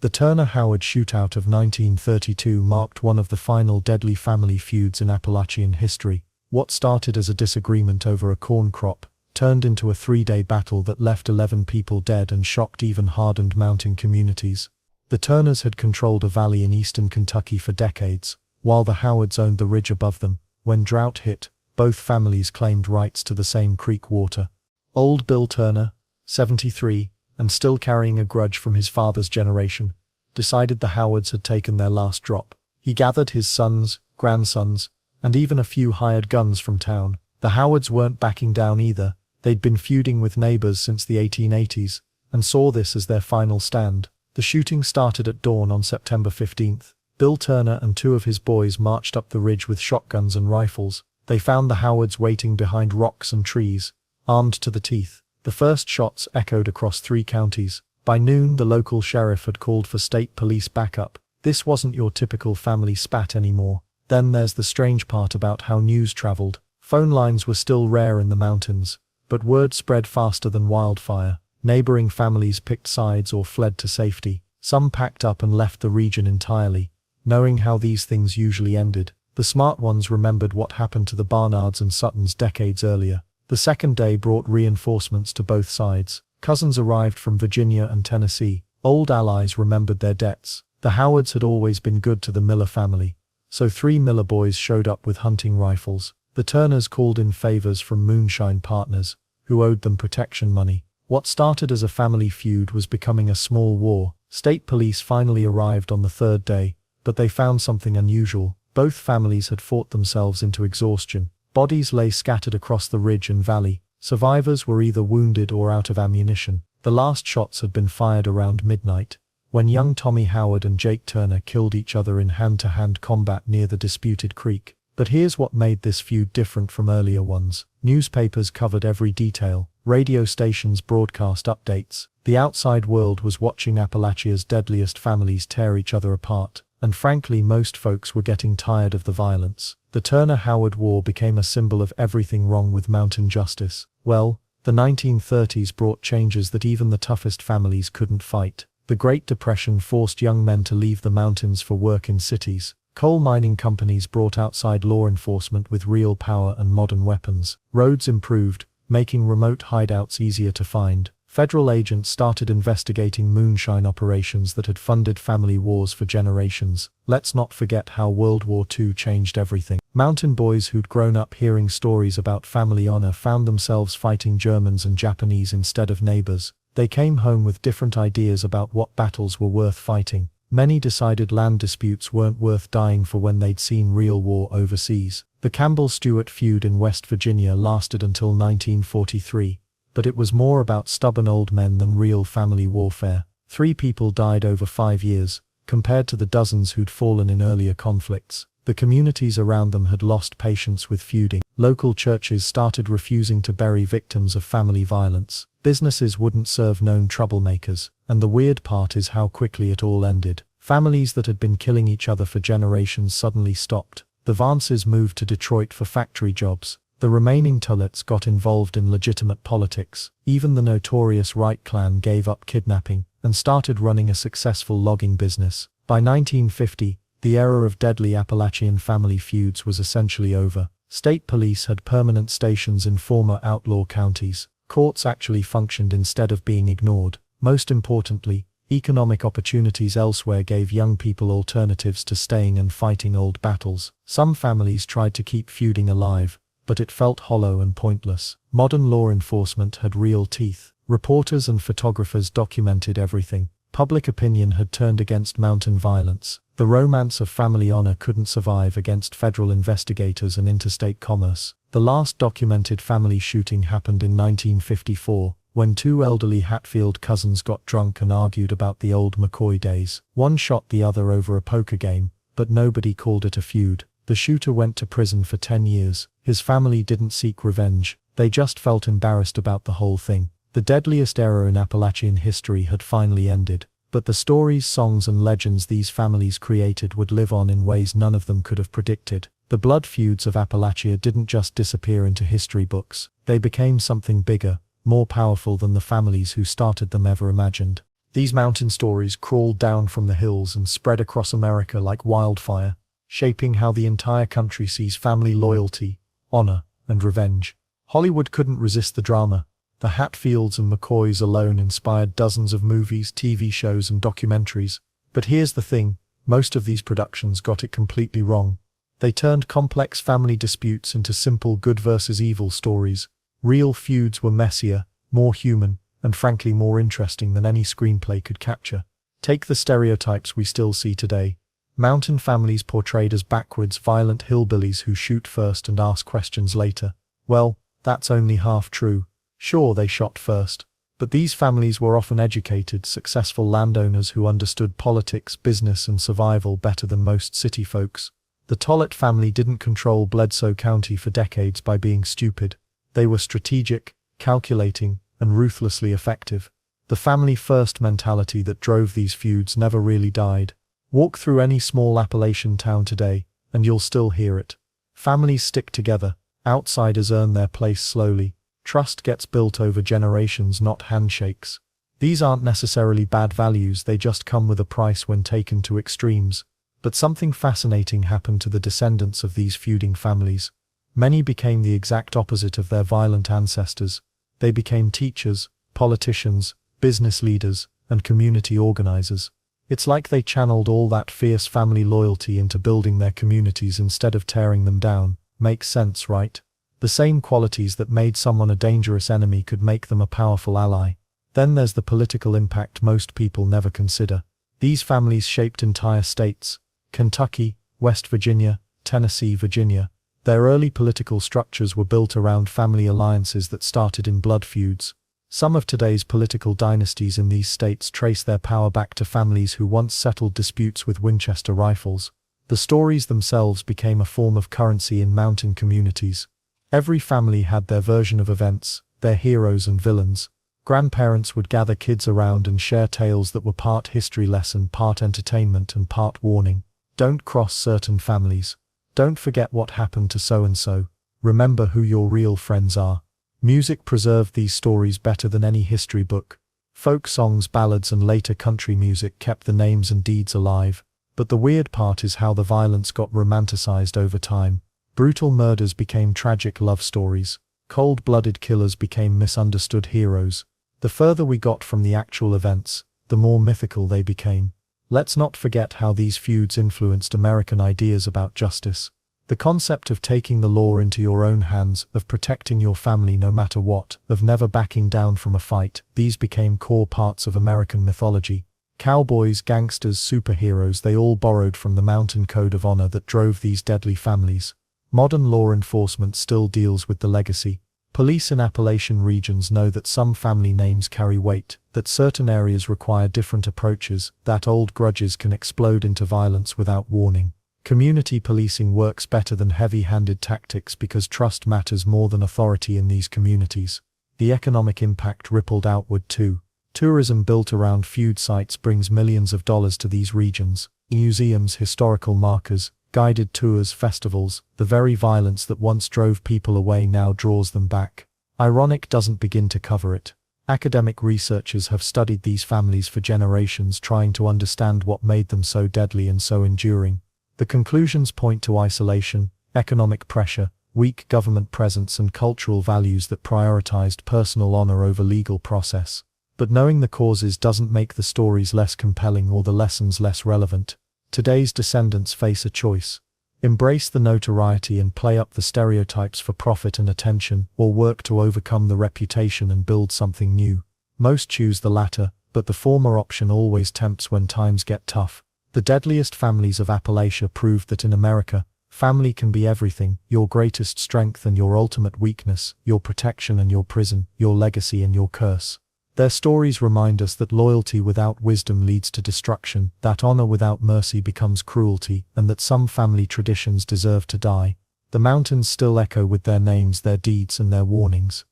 The Turner-Howard shootout of 1932 marked one of the final deadly family feuds in Appalachian history. What started as a disagreement over a corn crop turned into a 3-day battle that left 11 people dead and shocked even hardened mountain communities. The Turners had controlled a valley in eastern Kentucky for decades, while the Howards owned the ridge above them. When drought hit, both families claimed rights to the same creek water. Old Bill Turner, 73, and still carrying a grudge from his father's generation, decided the Howards had taken their last drop. He gathered his sons, grandsons, and even a few hired guns from town. The Howards weren't backing down either. They'd been feuding with neighbors since the 1880s, and saw this as their final stand. The shooting started at dawn on September 15th. Bill Turner and 2 of his boys marched up the ridge with shotguns and rifles. They found the Howards waiting behind rocks and trees, armed to the teeth. The first shots echoed across 3 counties. By noon, the local sheriff had called for state police backup. This wasn't your typical family spat anymore. Then there's the strange part about how news traveled. Phone lines were still rare in the mountains, but word spread faster than wildfire. Neighboring families picked sides or fled to safety. Some packed up and left the region entirely, knowing how these things usually ended. The smart ones remembered what happened to the Barnards and Suttons decades earlier. The second day brought reinforcements to both sides. Cousins arrived from Virginia and Tennessee. Old allies remembered their debts. The Howards had always been good to the Miller family, so 3 Miller boys showed up with hunting rifles. The Turners called in favors from moonshine partners, who owed them protection money. What started as a family feud was becoming a small war. State police finally arrived on the 3rd day, but they found something unusual. Both families had fought themselves into exhaustion. Bodies lay scattered across the ridge and valley. Survivors were either wounded or out of ammunition. The last shots had been fired around midnight, when young Tommy Howard and Jake Turner killed each other in hand-to-hand combat near the disputed creek. But here's what made this feud different from earlier ones. Newspapers covered every detail. Radio stations broadcast updates. The outside world was watching Appalachia's deadliest families tear each other apart, and frankly most folks were getting tired of the violence. The Turner-Howard War became a symbol of everything wrong with mountain justice. Well, the 1930s brought changes that even the toughest families couldn't fight. The Great Depression forced young men to leave the mountains for work in cities. Coal mining companies brought outside law enforcement with real power and modern weapons. Roads improved, making remote hideouts easier to find. Federal agents started investigating moonshine operations that had funded family wars for generations. Let's not forget how World War II changed everything. Mountain boys who'd grown up hearing stories about family honor found themselves fighting Germans and Japanese instead of neighbors. They came home with different ideas about what battles were worth fighting. Many decided land disputes weren't worth dying for when they'd seen real war overseas. The Campbell-Stewart feud in West Virginia lasted until 1943, but it was more about stubborn old men than real family warfare. 3 people died over 5 years, compared to the dozens who'd fallen in earlier conflicts. The communities around them had lost patience with feuding. Local churches started refusing to bury victims of family violence. Businesses wouldn't serve known troublemakers. And the weird part is how quickly it all ended. Families that had been killing each other for generations suddenly stopped. The Vances moved to Detroit for factory jobs. The remaining Tullets got involved in legitimate politics. Even the notorious Wright clan gave up kidnapping and started running a successful logging business. By 1950, the era of deadly Appalachian family feuds was essentially over. State police had permanent stations in former outlaw counties. Courts actually functioned instead of being ignored. Most importantly, economic opportunities elsewhere gave young people alternatives to staying and fighting old battles. Some families tried to keep feuding alive, but it felt hollow and pointless. Modern law enforcement had real teeth. Reporters and photographers documented everything. Public opinion had turned against mountain violence. The romance of family honor couldn't survive against federal investigators and interstate commerce. The last documented family shooting happened in 1954, when two elderly Hatfield cousins got drunk and argued about the old McCoy days. One shot the other over a poker game, but nobody called it a feud. The shooter went to prison for 10 years. His family didn't seek revenge. They just felt embarrassed about the whole thing. The deadliest era in Appalachian history had finally ended. But the stories, songs and legends these families created would live on in ways none of them could have predicted. The blood feuds of Appalachia didn't just disappear into history books. They became something bigger, more powerful than the families who started them ever imagined. These mountain stories crawled down from the hills and spread across America like wildfire, shaping how the entire country sees family loyalty, honor, and revenge. Hollywood couldn't resist the drama. The Hatfields and McCoys alone inspired dozens of movies, TV shows, and documentaries. But here's the thing, most of these productions got it completely wrong. They turned complex family disputes into simple good versus evil stories. Real feuds were messier, more human, and frankly more interesting than any screenplay could capture. Take the stereotypes we still see today. Mountain families portrayed as backwards, violent hillbillies who shoot first and ask questions later. Well, that's only half true. Sure, they shot first. But these families were often educated, successful landowners who understood politics, business, and survival better than most city folks. The Tollett family didn't control Bledsoe County for decades by being stupid. They were strategic, calculating, and ruthlessly effective. The family-first mentality that drove these feuds never really died. Walk through any small Appalachian town today, and you'll still hear it. Families stick together. Outsiders earn their place slowly. Trust gets built over generations, not handshakes. These aren't necessarily bad values, they just come with a price when taken to extremes. But something fascinating happened to the descendants of these feuding families. Many became the exact opposite of their violent ancestors. They became teachers, politicians, business leaders, and community organizers. It's like they channeled all that fierce family loyalty into building their communities instead of tearing them down. Makes sense, right? The same qualities that made someone a dangerous enemy could make them a powerful ally. Then there's the political impact most people never consider. These families shaped entire states: Kentucky, West Virginia, Tennessee, Virginia. Their early political structures were built around family alliances that started in blood feuds. Some of today's political dynasties in these states trace their power back to families who once settled disputes with Winchester rifles. The stories themselves became a form of currency in mountain communities. Every family had their version of events, their heroes and villains. Grandparents would gather kids around and share tales that were part history lesson, part entertainment, and part warning. Don't cross certain families. Don't forget what happened to so-and-so. Remember who your real friends are. Music preserved these stories better than any history book. Folk songs, ballads, and later country music kept the names and deeds alive. But the weird part is how the violence got romanticized over time. Brutal murders became tragic love stories. Cold-blooded killers became misunderstood heroes. The further we got from the actual events, the more mythical they became. Let's not forget how these feuds influenced American ideas about justice. The concept of taking the law into your own hands, of protecting your family no matter what, of never backing down from a fight, these became core parts of American mythology. Cowboys, gangsters, superheroes, they all borrowed from the mountain code of honor that drove these deadly families. Modern law enforcement still deals with the legacy. Police in Appalachian regions know that some family names carry weight, that certain areas require different approaches, that old grudges can explode into violence without warning. Community policing works better than heavy-handed tactics because trust matters more than authority in these communities. The economic impact rippled outward too. Tourism built around feud sites brings millions of dollars to these regions. Museums, historical markers, guided tours, festivals, the very violence that once drove people away now draws them back. Ironic doesn't begin to cover it. Academic researchers have studied these families for generations, trying to understand what made them so deadly and so enduring. The conclusions point to isolation, economic pressure, weak government presence, and cultural values that prioritized personal honor over legal process. But knowing the causes doesn't make the stories less compelling or the lessons less relevant. Today's descendants face a choice. Embrace the notoriety and play up the stereotypes for profit and attention, or work to overcome the reputation and build something new. Most choose the latter, but the former option always tempts when times get tough. The deadliest families of Appalachia proved that in America, family can be everything: your greatest strength and your ultimate weakness, your protection and your prison, your legacy and your curse. Their stories remind us that loyalty without wisdom leads to destruction, that honor without mercy becomes cruelty, and that some family traditions deserve to die. The mountains still echo with their names, their deeds, and their warnings.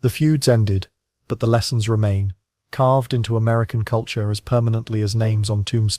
The feuds ended, but the lessons remain, carved into American culture as permanently as names on tombstones.